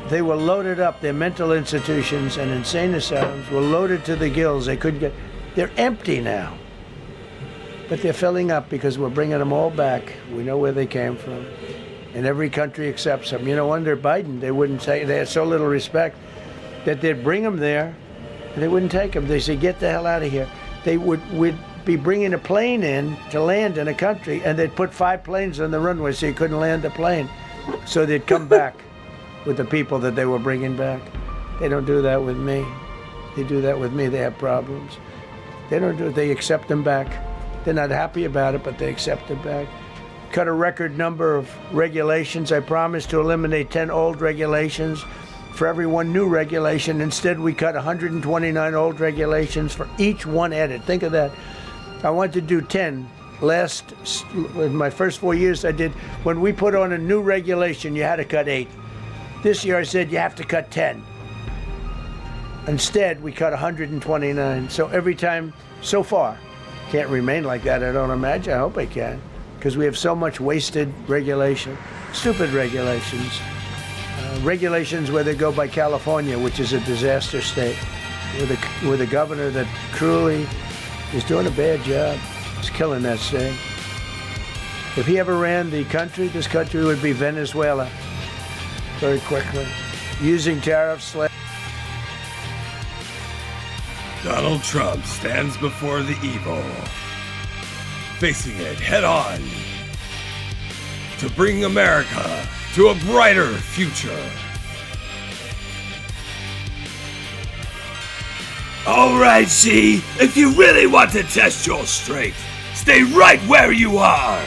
they were loaded up. Their mental institutions and insane asylums were loaded to the gills. They couldn't get. They're empty now. But they're filling up because we're bringing them all back. We know where they came from. And every country accepts them. Under Biden, they wouldn't take. They had so little respect that they'd bring them there, and they wouldn't take them. They say, get the hell out of here. They would be bringing a plane in to land in a country, and they'd put 5 planes on the runway so you couldn't land the plane. So they'd come back with the people that they were bringing back. They don't do that with me. They do that with me. They have problems. They don't do it. They accept them back. They're not happy about it, but they accept them back. Cut a record number of regulations. I promised to eliminate 10 old regulations for every one new regulation. Instead, we cut 129 old regulations for each one added. Think of that. I wanted to do 10. In my first 4 years, I did. When we put on a new regulation, you had to cut 8. This year, I said you have to cut 10. Instead, we cut 129. So every time, so far, can't remain like that, I don't imagine. I hope I can, because we have so much wasted regulation, stupid regulations. Regulations where they go by California, which is a disaster state, with a governor that truly is doing a bad job. He's killing that state. If he ever ran the country, this country would be Venezuela very quickly, using tariffs. Donald Trump stands before the evil, facing it head on to bring America to a brighter future. All right, Xi, if you really want to test your strength, stay right where you are.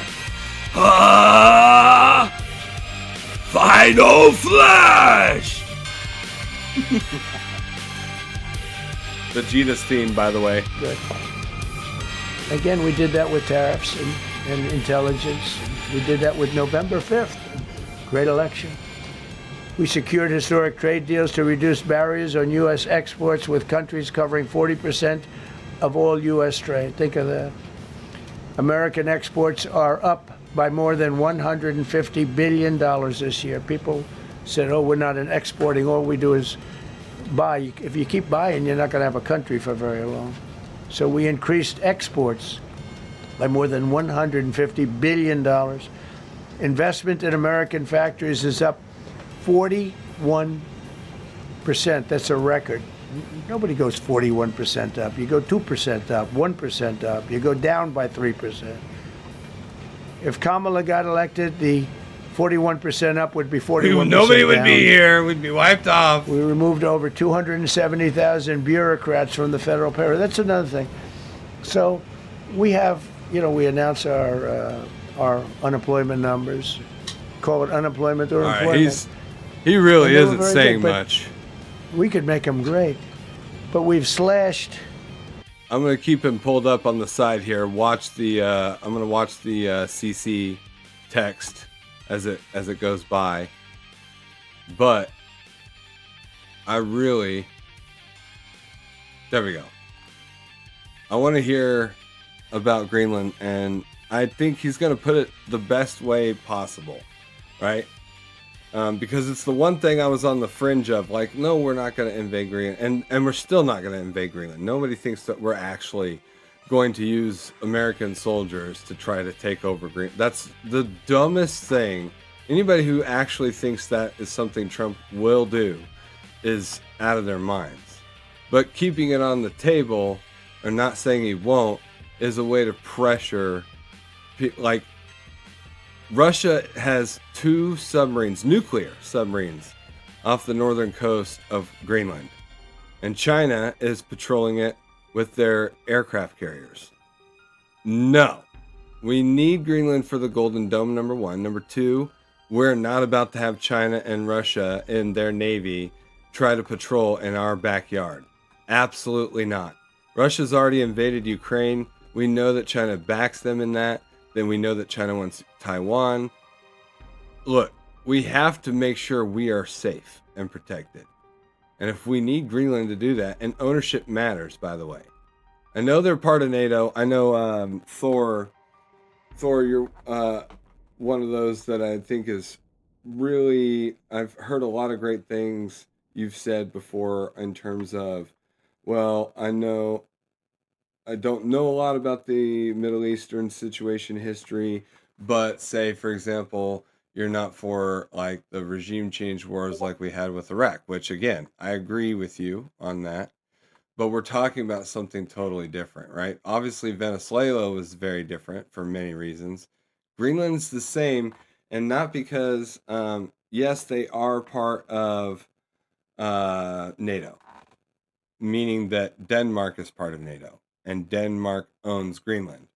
Final Flash! The Genius theme, by the way. Good. Again, we did that with tariffs and intelligence. We did that with November 5th. Great election. We secured historic trade deals to reduce barriers on U.S. exports with countries covering 40% of all U.S. trade. Think of that. American exports are up by more than $150 billion this year. People said, oh, we're not exporting. All we do is buy. If you keep buying, you're not going to have a country for very long. So we increased exports by more than $150 billion. Investment in American factories is up 41%. That's a record. Nobody goes 41% up. You go 2% up, 1% up. You go down by 3%. If Kamala got elected, the 41% up would be 41% Nobody down. would be here. We'd be wiped off. We removed over 270,000 bureaucrats from the federal payroll. That's another thing. So we have, we announce our unemployment numbers. Call it unemployment or employment. Right, he really isn't saying much. We could make him great, but we've slashed. I'm gonna keep him pulled up on the side here. Watch the. I'm gonna watch the CC text as it goes by. But I really. There we go. I want to hear about Greenland, and I think he's gonna put it the best way possible, right? Because it's the one thing I was on the fringe of, like, no, we're not going to invade Greenland, and we're still not going to invade Greenland. Nobody thinks that we're actually going to use American soldiers to try to take over Greenland. That's the dumbest thing. Anybody who actually thinks that is something Trump will do is out of their minds. But keeping it on the table, or not saying he won't, is a way to pressure, like, Russia has 2 submarines, nuclear submarines, off the northern coast of Greenland. And China is patrolling it with their aircraft carriers. No. We need Greenland for the Golden Dome, number 1. Number 2, we're not about to have China and Russia in their navy try to patrol in our backyard. Absolutely not. Russia's already invaded Ukraine. We know that China backs them in that. Then we know that China wants Taiwan. Look, we have to make sure we are safe and protected. And if we need Greenland to do that, and ownership matters, by the way. I know they're part of NATO. I know Thor, you're one of those that I think is really, I've heard a lot of great things you've said before in terms of, well, I don't know a lot about the Middle Eastern situation history, but say, for example, you're not for like the regime change wars like we had with Iraq, which again, I agree with you on that. But we're talking about something totally different, right? Obviously, Venezuela was very different for many reasons. Greenland's the same, and not because, yes, they are part of NATO, meaning that Denmark is part of NATO. And Denmark owns Greenland.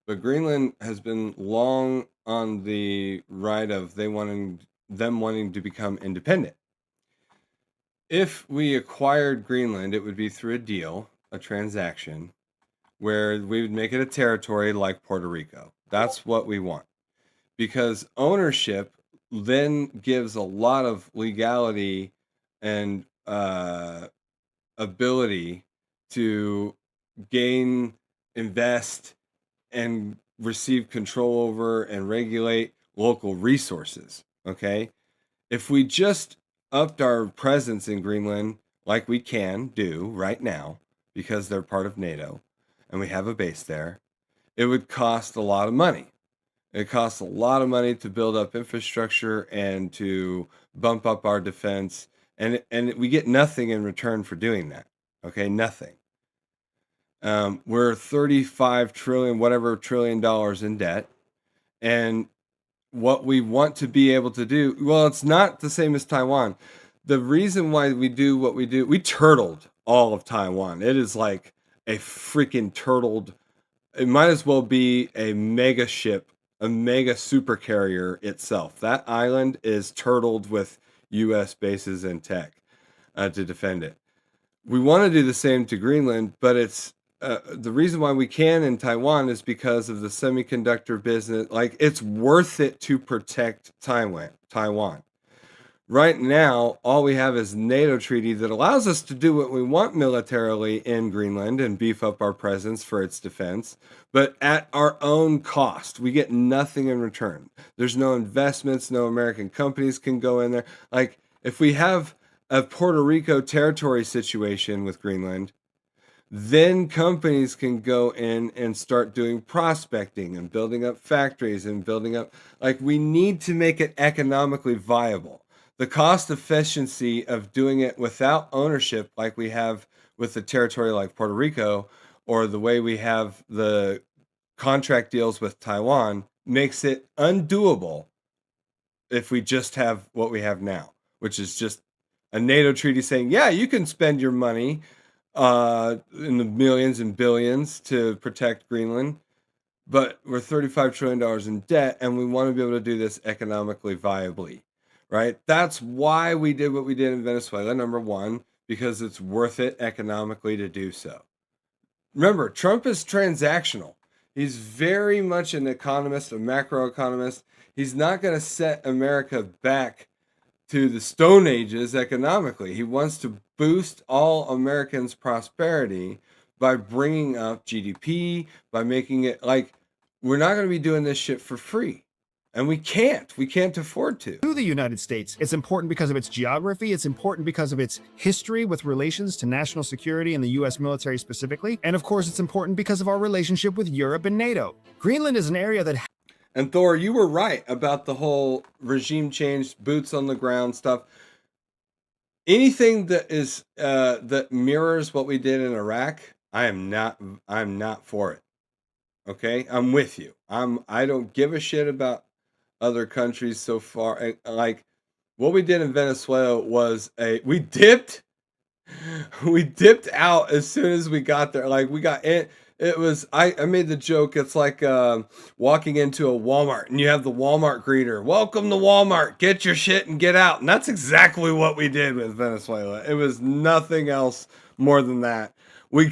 But Greenland has been long on the right of them wanting to become independent. if we acquired Greenland, it would be through a deal, a transaction, where we would make it a territory like Puerto Rico. That's what we want. Because ownership then gives a lot of legality and ability to gain, invest, and receive control over and regulate local resources. Okay? If we just upped our presence in Greenland like we can do right now, because they're part of NATO and we have a base there, it would cost a lot of money. It costs a lot of money to build up infrastructure and to bump up our defense, and we get nothing in return for doing that. Okay, nothing. We're 35 trillion, whatever trillion dollars in debt, and what we want to be able to do, well, it's not the same as Taiwan. The reason why we do what we do, we turtled all of Taiwan. It is like a freaking turtled. It might as well be a mega ship, a mega supercarrier itself. That island is turtled with U.S. bases and tech to defend it. We want to do the same to Greenland, but it's the reason why we can in Taiwan is because of the semiconductor business. Like, it's worth it to protect Taiwan. Right now, all we have is NATO treaty that allows us to do what we want militarily in Greenland and beef up our presence for its defense, but at our own cost. We get nothing in return. There's no investments, no American companies can go in there. Like, if we have a Puerto Rico territory situation with Greenland, then companies can go in and start doing prospecting and building up factories and building up, like, we need to make it economically viable. The cost efficiency of doing it without ownership, like we have with a territory like Puerto Rico, or the way we have the contract deals with Taiwan, makes it undoable if we just have what we have now, which is just a NATO treaty saying, yeah, you can spend your money in the millions and billions to protect Greenland, but we're $35 trillion in debt, and we want to be able to do this economically viably, right? That's why we did what we did in Venezuela, number one, because it's worth it economically to do so. Remember, Trump is transactional. He's very much an economist, a macroeconomist. He's not going to set America back to the Stone Ages economically. He wants to boost all Americans' prosperity by bringing up GDP, by making it like, we're not going to be doing this shit for free. And we can't afford to. To the United States, it's important because of its geography. It's important because of its history with relations to national security and the U.S. military specifically. And of course, it's important because of our relationship with Europe and NATO. Greenland is an area that... And Thor, you were right about the whole regime change, boots on the ground stuff. Anything that is that mirrors what we did in Iraq, I'm not for it. Okay, I'm with you. I don't give a shit about other countries so far. Like, what we did in Venezuela was we dipped out as soon as we got there. Like, we got in. It was, I made the joke, it's like walking into a Walmart and you have the Walmart greeter. Welcome to Walmart, get your shit and get out. And that's exactly what we did with Venezuela. It was nothing else more than that. We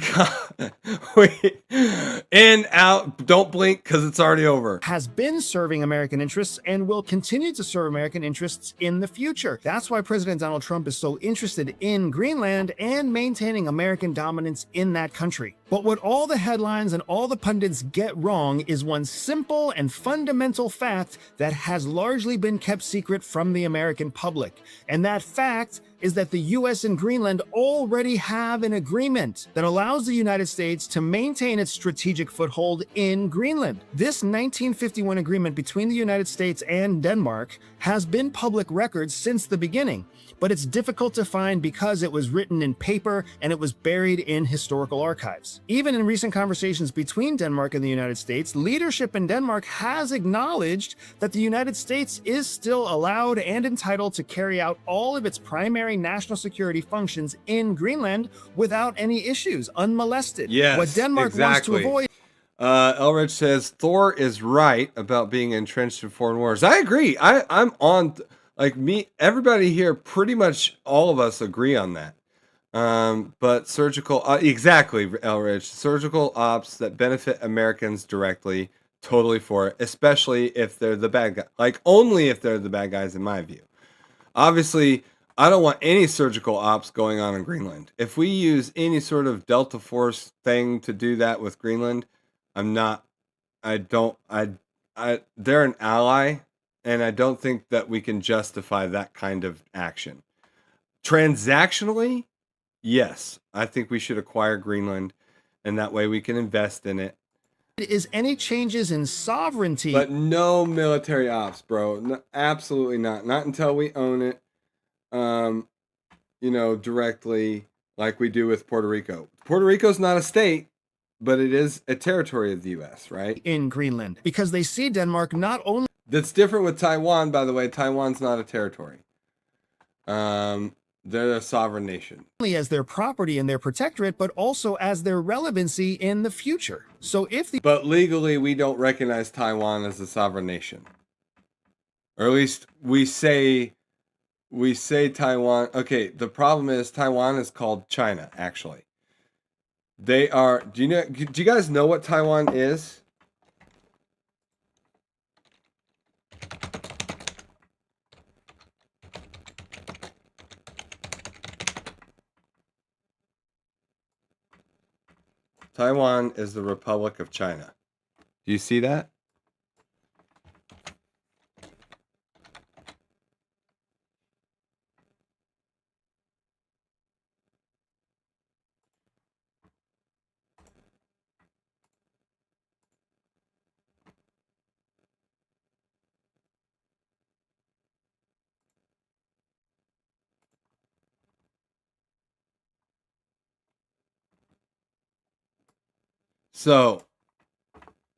in, out, don't blink because it's already over. Has been serving American interests and will continue to serve American interests in the future. That's why President Donald Trump is so interested in Greenland and maintaining American dominance in that country. But what all the headlines and all the pundits get wrong is one simple and fundamental fact that has largely been kept secret from the American public. And that fact is that the US and Greenland already have an agreement that allows the United States to maintain its strategic foothold in Greenland. This 1951 agreement between the United States and Denmark has been public record since the beginning, but it's difficult to find because it was written in paper and it was buried in historical archives. Even in recent conversations between Denmark and the United States, leadership in Denmark has acknowledged that the United States is still allowed and entitled to carry out all of its primary national security functions in Greenland without any issues, unmolested. Yes, what Denmark wants to avoid. Elridge says Thor is right about being entrenched in foreign wars. I agree. I'm on Like me, everybody here, pretty much all of us agree on that. But surgical, exactly, Elrich, surgical ops that benefit Americans directly, totally for it, especially if they're the bad guy. Like only if they're the bad guys, in my view. Obviously, I don't want any surgical ops going on in Greenland. If we use any sort of Delta Force thing to do that with Greenland, they're an ally, and I don't think that we can justify that kind of action. Transactionally, yes, I think we should acquire Greenland, and that way we can invest in it. Is any changes in sovereignty? But no military ops, bro. No, absolutely not. Not until we own it, directly like we do with Puerto Rico. Puerto Rico's not a state, but it is a territory of the U.S., right? In Greenland, because they see Denmark not only... That's different with Taiwan, by the way. Taiwan's not a territory. They're a sovereign nation. Only as their property and their protectorate, but also as their relevancy in the future. So if the... But legally, we don't recognize Taiwan as a sovereign nation. Or at least we say Taiwan. Okay, the problem is Taiwan is called China, actually. They are... Do you guys know what Taiwan is? Taiwan is the Republic of China. Do you see that? So,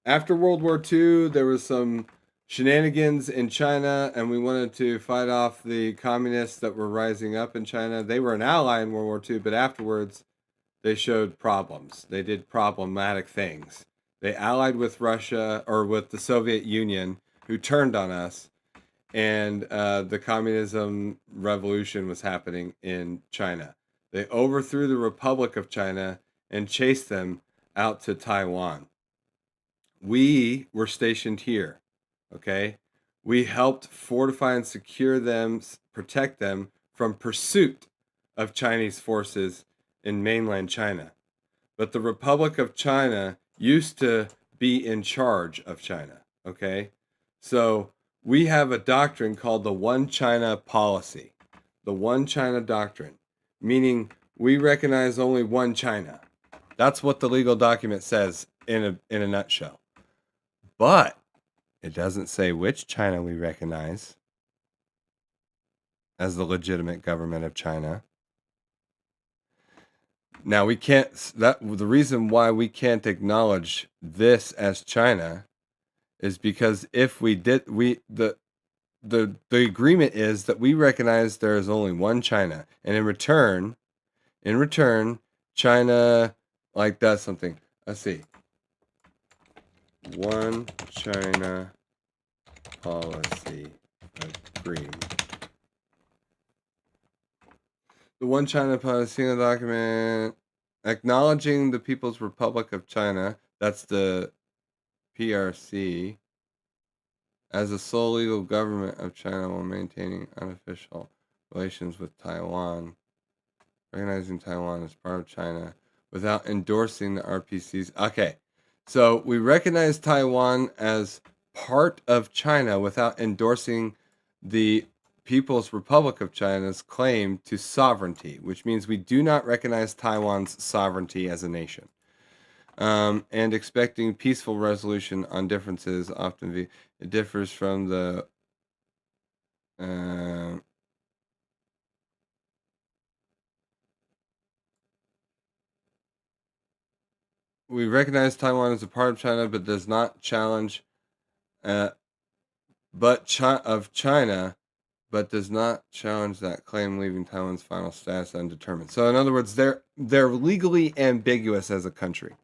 after World War II, there was some shenanigans in China, and we wanted to fight off the communists that were rising up in China. They were an ally in World War II, but afterwards, they showed problems. They did problematic things. They allied with Russia, or with the Soviet Union, who turned on us, and the communism revolution was happening in China. They overthrew the Republic of China and chased them out to Taiwan. We were stationed here, okay? We helped fortify and secure them, protect them from pursuit of Chinese forces in mainland China. But the Republic of China used to be in charge of China, okay? So we have a doctrine called the One China policy. The One China doctrine, meaning we recognize only one China. That's what the legal document says in a nutshell. But it doesn't say which China we recognize as the legitimate government of China. Now we can't, the reason why we can't acknowledge this as China is because if we did, the agreement is that we recognize there is only one China, and in return, China does something. Let's see. One China policy agreement. The One China policy document acknowledging the People's Republic of China, that's the PRC, as the sole legal government of China while maintaining unofficial relations with Taiwan, recognizing Taiwan as part of China without endorsing the RPC's. Okay, so we recognize Taiwan as part of China without endorsing the People's Republic of China's claim to sovereignty, which means we do not recognize Taiwan's sovereignty as a nation. And expecting peaceful resolution on differences often it differs from the we recognize Taiwan as a part of China, but does not challenge China, but does not challenge that claim, leaving Taiwan's final status undetermined. So in other words, they're legally ambiguous as a country.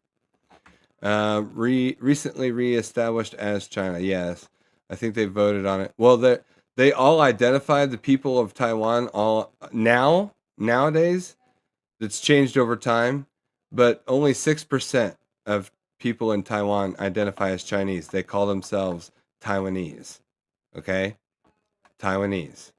Recently reestablished as China. Yes, I think they voted on it. Well, They all identify the people of Taiwan nowadays. It's changed over time, but only 6% of people in Taiwan identify as Chinese. They call themselves Taiwanese. Okay? Taiwanese.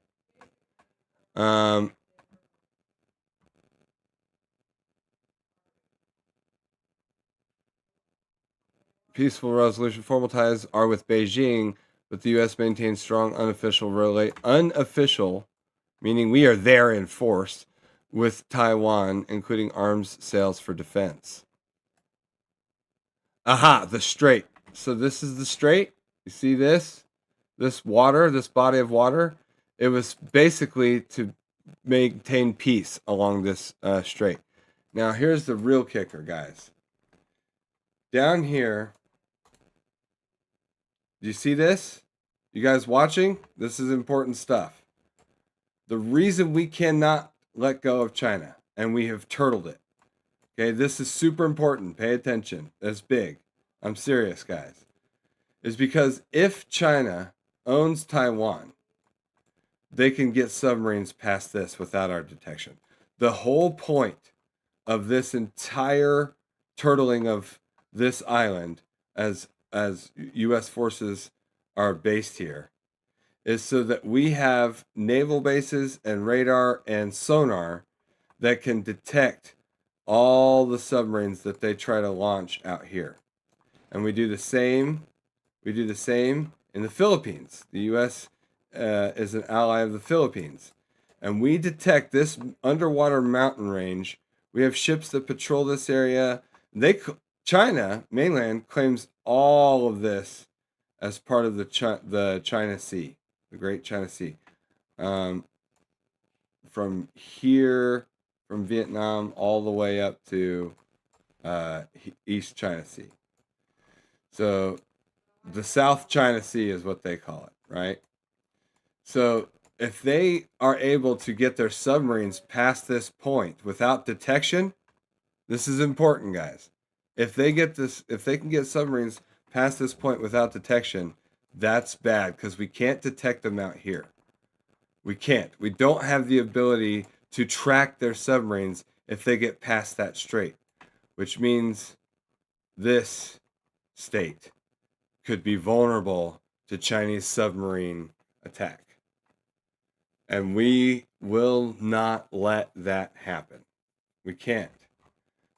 Peaceful resolution. Formal ties are with Beijing, but the U.S. maintains strong unofficial, meaning we are there in force, with Taiwan, including arms sales for defense. Aha, the strait. So this is the strait. You see this? This water, this body of water. It was basically to maintain peace along this strait. Now, here's the real kicker, guys. Down here, do you see this? You guys watching? This is important stuff. The reason we cannot let go of China, and we have turtled it. Okay, this is super important. Pay attention. That's big. I'm serious, guys. Is because if China owns Taiwan, they can get submarines past this without our detection. The whole point of this entire turtling of this island, as U.S. forces are based here, is so that we have naval bases and radar and sonar that can detect all the submarines that they try to launch out here. And we do the same. We do the same in the Philippines. The U.S. Is an ally of the Philippines. And we detect this underwater mountain range. We have ships that patrol this area. China, mainland, claims all of this as part of the China Sea, the Great China Sea. From here, from Vietnam, all the way up to East China Sea. So the South China Sea is what they call it, right? So if they are able to get their submarines past this point without detection, this is important, guys. If they can get submarines past this point without detection, that's bad because we can't detect them out here. We can't. We don't have the ability to track their submarines if they get past that strait, which means this state could be vulnerable to Chinese submarine attack. And we will not let that happen. We can't.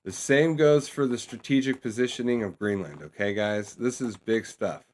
The same goes for the strategic positioning of Greenland, okay, guys? This is big stuff.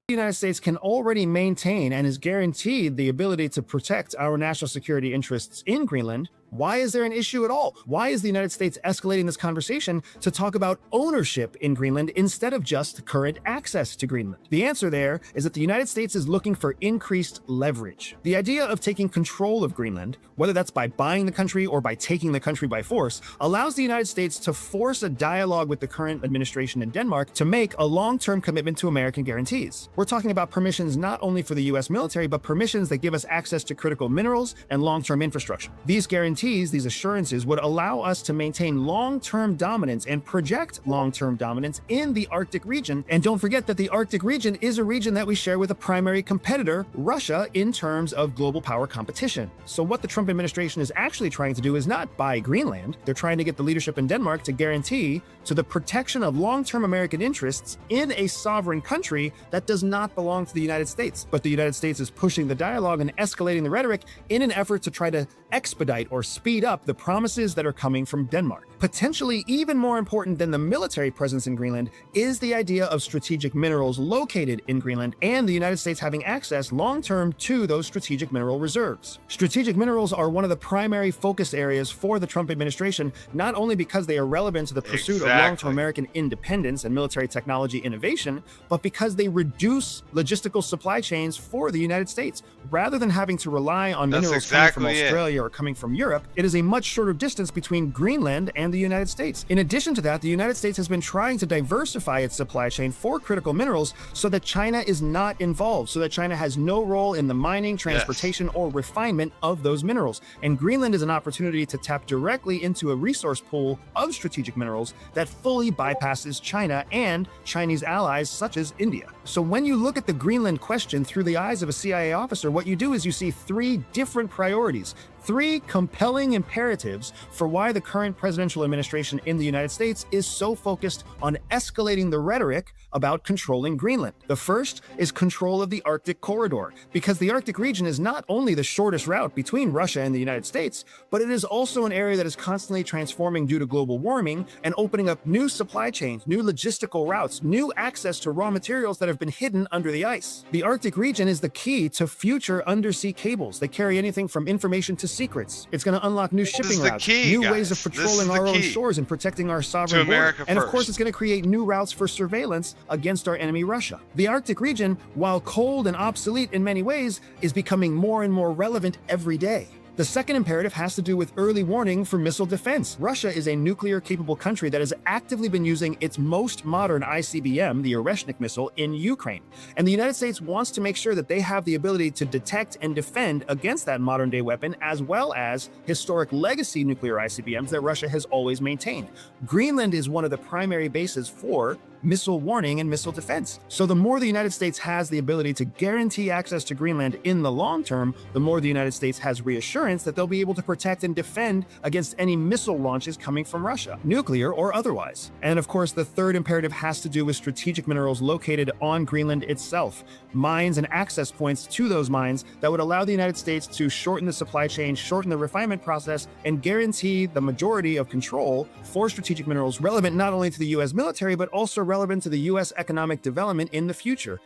The United States can already maintain and is guaranteed the ability to protect our national security interests in Greenland. Why is there an issue at all? Why is the United States escalating this conversation to talk about ownership in Greenland instead of just current access to Greenland? The answer there is that the United States is looking for increased leverage. The idea of taking control of Greenland, whether that's by buying the country or by taking the country by force, allows the United States to force a dialogue with the current administration in Denmark to make a long-term commitment to American guarantees. We're talking about permissions not only for the U.S. military, but permissions that give us access to critical minerals and long-term infrastructure. These guarantees, these assurances, would allow us to maintain long-term dominance and project long-term dominance in the Arctic region. And don't forget that the Arctic region is a region that we share with a primary competitor, Russia, in terms of global power competition. So what the Trump administration is actually trying to do is not buy Greenland. They're trying to get the leadership in Denmark to guarantee to the protection of long-term American interests in a sovereign country that does not belong to the United States. But the United States is pushing the dialogue and escalating the rhetoric in an effort to try to expedite or speed up the promises that are coming from Denmark. Potentially even more important than the military presence in Greenland is the idea of strategic minerals located in Greenland and the United States having access long-term to those strategic mineral reserves. Strategic minerals are one of the primary focus areas for the Trump administration, not only because they are relevant to the pursuit of long-term American independence and military technology innovation, but because they reduce logistical supply chains for the United States. Rather than having to rely on minerals coming from Australia or coming from Europe, it is a much shorter distance between Greenland and the United States. In addition to that, the United States has been trying to diversify its supply chain for critical minerals so that China is not involved, so that China has no role in the mining, transportation, or refinement of those minerals. And Greenland is an opportunity to tap directly into a resource pool of strategic minerals that that fully bypasses China and Chinese allies such as India. So when you look at the Greenland question through the eyes of a CIA officer, what you do is you see three different priorities, three compelling imperatives for why the current presidential administration in the United States is so focused on escalating the rhetoric about controlling Greenland. The first is control of the Arctic corridor, because the Arctic region is not only the shortest route between Russia and the United States, but it is also an area that is constantly transforming due to global warming and opening up new supply chains, new logistical routes, new access to raw materials that have been hidden under the ice. The Arctic region is the key to future undersea cables that carry anything from information to secrets. It's going to unlock new shipping routes, new ways of patrolling our own shores and protecting our sovereign border. And of course, it's going to create new routes for surveillance against our enemy Russia. The Arctic region, while cold and obsolete in many ways, is becoming more and more relevant every day. The second imperative has to do with early warning for missile defense. Russia is a nuclear-capable country that has actively been using its most modern ICBM, the Oreshnik missile, in Ukraine. And the United States wants to make sure that they have the ability to detect and defend against that modern-day weapon, as well as historic legacy nuclear ICBMs that Russia has always maintained. Greenland is one of the primary bases for missile warning and missile defense. So the more the United States has the ability to guarantee access to Greenland in the long term, the more the United States has reassurance that they'll be able to protect and defend against any missile launches coming from Russia, nuclear or otherwise. And of course, the third imperative has to do with strategic minerals located on Greenland itself, mines and access points to those mines that would allow the United States to shorten the supply chain, shorten the refinement process, and guarantee the majority of control for strategic minerals relevant not only to the U.S. military, but also relevant to the U.S. economic development in the future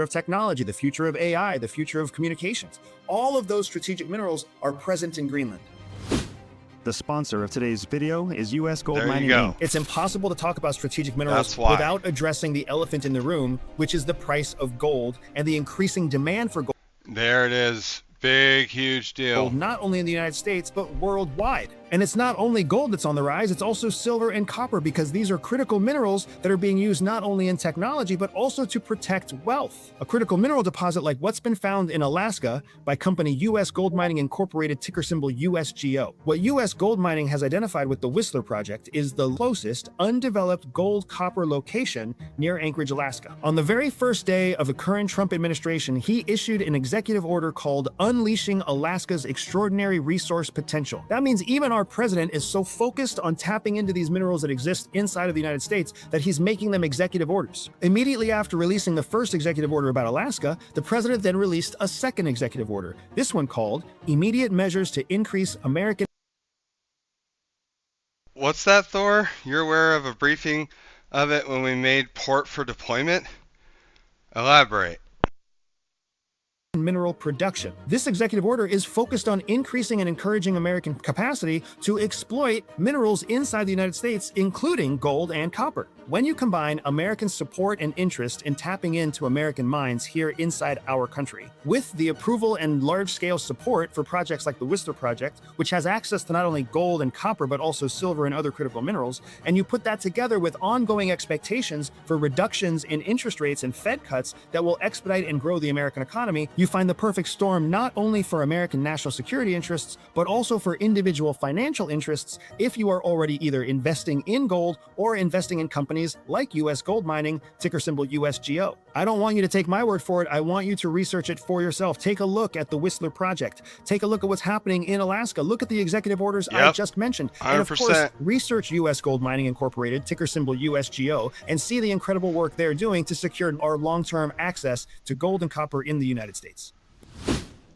of technology, the future of AI, the future of communications. All of those strategic minerals are present in Greenland. The sponsor of today's video is U.S. Gold Mining go. Inc. It's impossible to talk about strategic minerals without addressing the elephant in the room, which is the price of gold and the increasing demand for gold. There it is. Big, huge deal. Not only in the United States, but worldwide. And it's not only gold that's on the rise, it's also silver and copper, because these are critical minerals that are being used not only in technology, but also to protect wealth. A critical mineral deposit like what's been found in Alaska by company U.S. Gold Mining Incorporated, ticker symbol USGO. What U.S. Gold Mining has identified with the Whistler project is the closest undeveloped gold-copper location near Anchorage, Alaska. On the very first day of the current Trump administration, he issued an executive order called Unleashing Alaska's Extraordinary Resource Potential. That means even our president is so focused on tapping into these minerals that exist inside of the United States that he's making them executive orders. Immediately after releasing the first executive order about Alaska, the president then released a second executive order, this one called Immediate Measures to Increase American... What's that, Thor? You're aware of a briefing of it when we made port for deployment? Elaborate. Mineral production. This executive order is focused on increasing and encouraging American capacity to exploit minerals inside the United States, including gold and copper. When you combine American support and interest in tapping into American mines here inside our country, with the approval and large-scale support for projects like the Whistler Project, which has access to not only gold and copper, but also silver and other critical minerals, and you put that together with ongoing expectations for reductions in interest rates and Fed cuts that will expedite and grow the American economy, you find the perfect storm not only for American national security interests, but also for individual financial interests if you are already either investing in gold or investing in companies like U.S. Gold Mining, ticker symbol USGO. I don't want you to take my word for it. I want you to research it for yourself. Take a look at the Whistler Project. Take a look at what's happening in Alaska. Look at the executive orders I just mentioned. 100%. And of course, research U.S. Gold Mining Incorporated, ticker symbol USGO, and see the incredible work they're doing to secure our long-term access to gold and copper in the United States.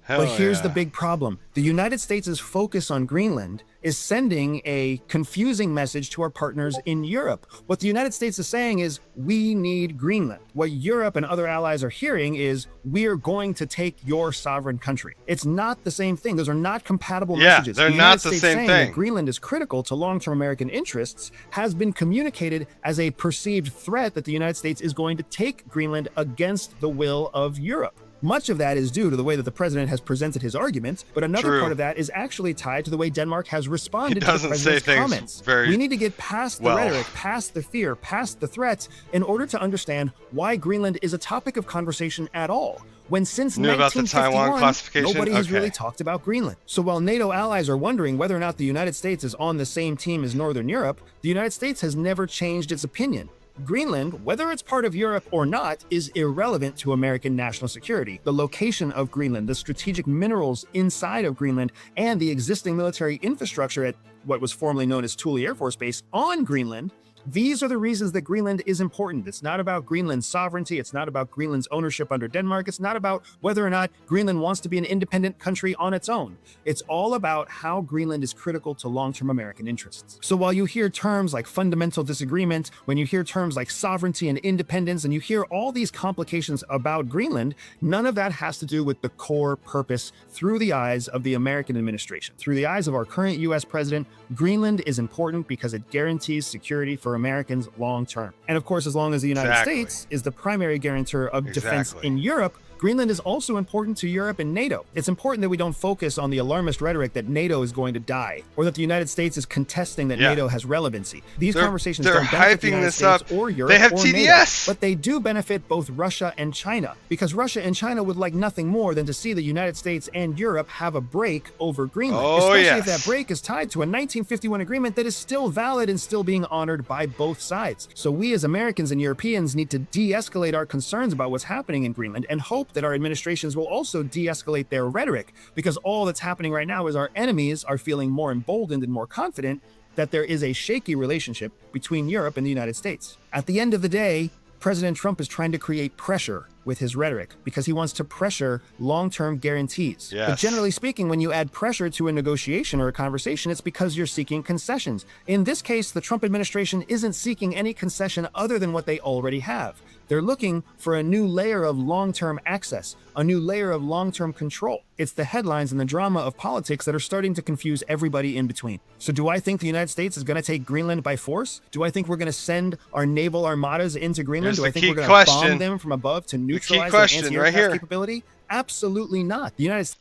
But here's the big problem. The United States' focus on Greenland is sending a confusing message to our partners in Europe. What the United States is saying is, we need Greenland. What Europe and other allies are hearing is, we're going to take your sovereign country. It's not the same thing. Those are not compatible messages. They're not the same thing. That Greenland is critical to long-term American interests has been communicated as a perceived threat that the United States is going to take Greenland against the will of Europe. Much of that is due to the way that the president has presented his arguments, but another part of that is actually tied to the way Denmark has responded to the president's comments. We need to get past the rhetoric, past the fear, past the threats, in order to understand why Greenland is a topic of conversation at all. When since 1951, nobody has really talked about Greenland. So while NATO allies are wondering whether or not the United States is on the same team as Northern Europe, the United States has never changed its opinion. Greenland, whether it's part of Europe or not, is irrelevant to American national security. The location of Greenland, the strategic minerals inside of Greenland, and the existing military infrastructure at what was formerly known as Thule Air Force Base on Greenland, these are the reasons that Greenland is important. It's not about Greenland's sovereignty. It's not about Greenland's ownership under Denmark. It's not about whether or not Greenland wants to be an independent country on its own. It's all about how Greenland is critical to long-term American interests. So while you hear terms like fundamental disagreement, when you hear terms like sovereignty and independence, and you hear all these complications about Greenland, none of that has to do with the core purpose through the eyes of the American administration. Through the eyes of our current U.S. president, Greenland is important because it guarantees security for Americans long term. And of course, as long as the United States is the primary guarantor of defense in Europe, Greenland is also important to Europe and NATO. It's important that we don't focus on the alarmist rhetoric that NATO is going to die, or that the United States is contesting that NATO has relevancy. These conversations don't benefit the United States or Europe or NATO, but they do benefit both Russia and China, because Russia and China would like nothing more than to see the United States and Europe have a break over Greenland, especially if that break is tied to a 1951 agreement that is still valid and still being honored by both sides. So we as Americans and Europeans need to de-escalate our concerns about what's happening in Greenland and hope that our administrations will also de-escalate their rhetoric, because all that's happening right now is our enemies are feeling more emboldened and more confident that there is a shaky relationship between Europe and the United States. At the end of the day, President Trump is trying to create pressure with his rhetoric because he wants to pressure long-term guarantees. But generally speaking, when you add pressure to a negotiation or a conversation, it's because you're seeking concessions. In this case, the Trump administration isn't seeking any concession other than what they already have. They're looking for a new layer of long-term access, a new layer of long-term control. It's the headlines and the drama of politics that are starting to confuse everybody in between. So do I think the United States is going to take Greenland by force? Do I think we're going to send our naval armadas into Greenland? Do I think we're going to bomb them from above to neutralize their anti-aircraft capability? Absolutely not. The United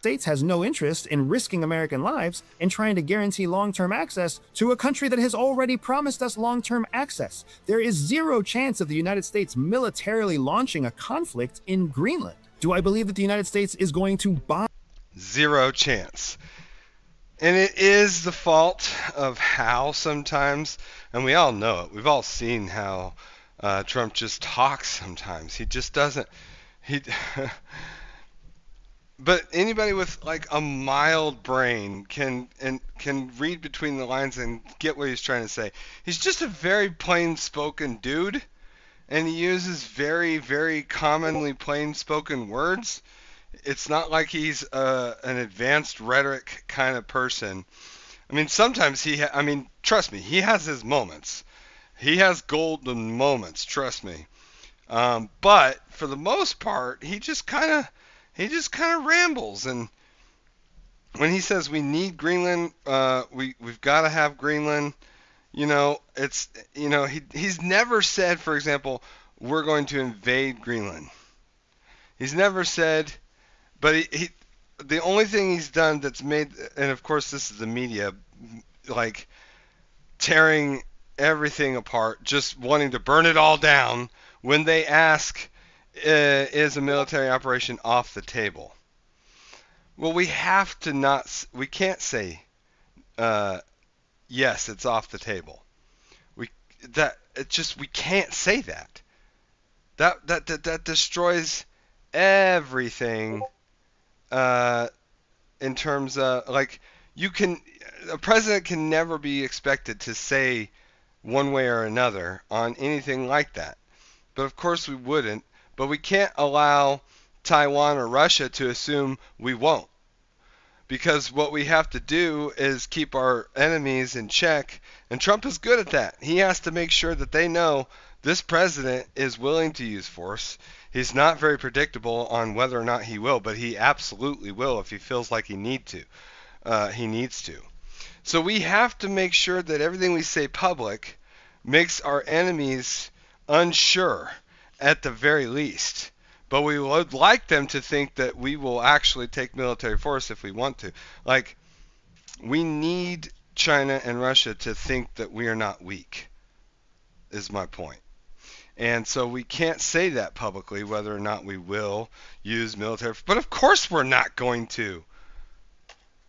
States has no interest in risking American lives and trying to guarantee long-term access to a country that has already promised us long-term access. There is zero chance of the United States militarily launching a conflict in Greenland. Do I believe that the United States is going to bomb? Zero chance. And it is the fault of how sometimes, and we all know it, we've all seen how Trump just talks sometimes. He just doesn't. But anybody with like a mild brain can read between the lines and get what he's trying to say. He's just a very plain-spoken dude, and he uses very, very commonly plain-spoken words. It's not like he's an advanced rhetoric kind of person. I mean, sometimes trust me, he has his moments. He has golden moments, trust me. But for the most part, he just kind of rambles. And when he says we need Greenland, we've got to have Greenland, he's never said, for example, we're going to invade Greenland. He's never said, but the only thing he's done that's made, and of course this is the media, like tearing everything apart, just wanting to burn it all down when they ask, is a military operation off the table? Well, we can't say, yes, it's off the table. We can't say that. That destroys everything, in terms of, like, a president can never be expected to say one way or another on anything like that. But of course we wouldn't. But we can't allow Taiwan or Russia to assume we won't. Because what we have to do is keep our enemies in check. And Trump is good at that. He has to make sure that they know this president is willing to use force. He's not very predictable on whether or not he will, but he absolutely will if he feels like he needs to. So we have to make sure that everything we say public makes our enemies unsure at the very least. but we would like them to think that we will actually take military force if we want to. Like, we need China and Russia to think that we are not weak, is my point. And so we can't say that publicly, whether or not we will use military. But of course we're not going to.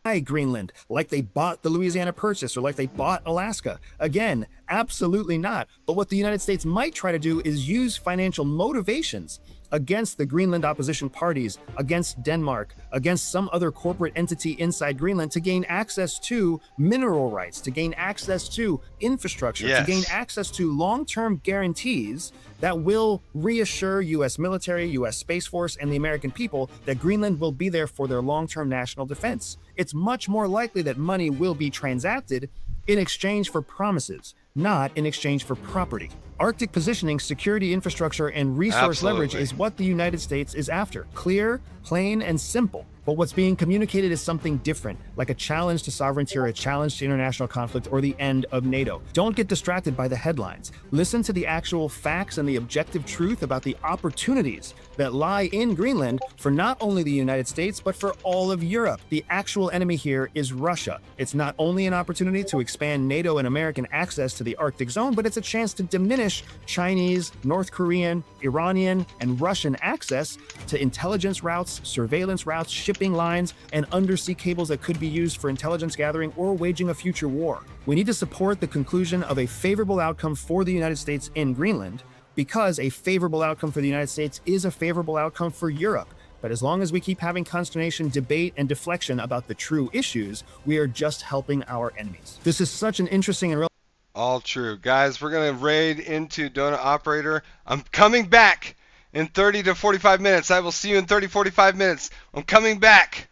Buy Greenland like they bought the Louisiana Purchase or like they bought Alaska. Again, absolutely not. But what the United States might try to do is use financial motivations against the Greenland opposition parties, against Denmark, against some other corporate entity inside Greenland to gain access to mineral rights, to gain access to infrastructure, Yes. to gain access to long-term guarantees that will reassure U.S. military, U.S. Space Force, and the American people that Greenland will be there for their long-term national defense. It's much more likely that money will be transacted in exchange for promises, not in exchange for property. Arctic positioning, security infrastructure, and resource leverage is what the United States is after. Clear, plain, and simple. But what's being communicated is something different, like a challenge to sovereignty or a challenge to international conflict or the end of NATO. Don't get distracted by the headlines. Listen to the actual facts and the objective truth about the opportunities that lie in Greenland for not only the United States, but for all of Europe. The actual enemy here is Russia. It's not only an opportunity to expand NATO and American access to the Arctic zone, but it's a chance to diminish Chinese, North Korean, Iranian, and Russian access to intelligence routes, surveillance routes, shipping lines, and undersea cables that could be used for intelligence gathering or waging a future war. We need to support the conclusion of a favorable outcome for the United States in Greenland, because a favorable outcome for the United States is a favorable outcome for Europe. But as long as we keep having consternation, debate, and deflection about the true issues, we are just helping our enemies. This is such an interesting and real. All true. Guys, we're going to raid into Donut Operator. I'm coming back in 30 to 45 minutes. I will see you in 30, 45 minutes. I'm coming back.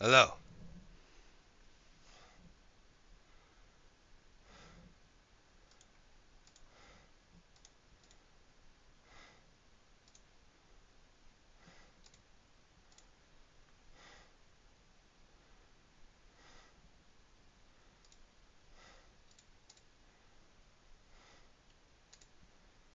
Hello.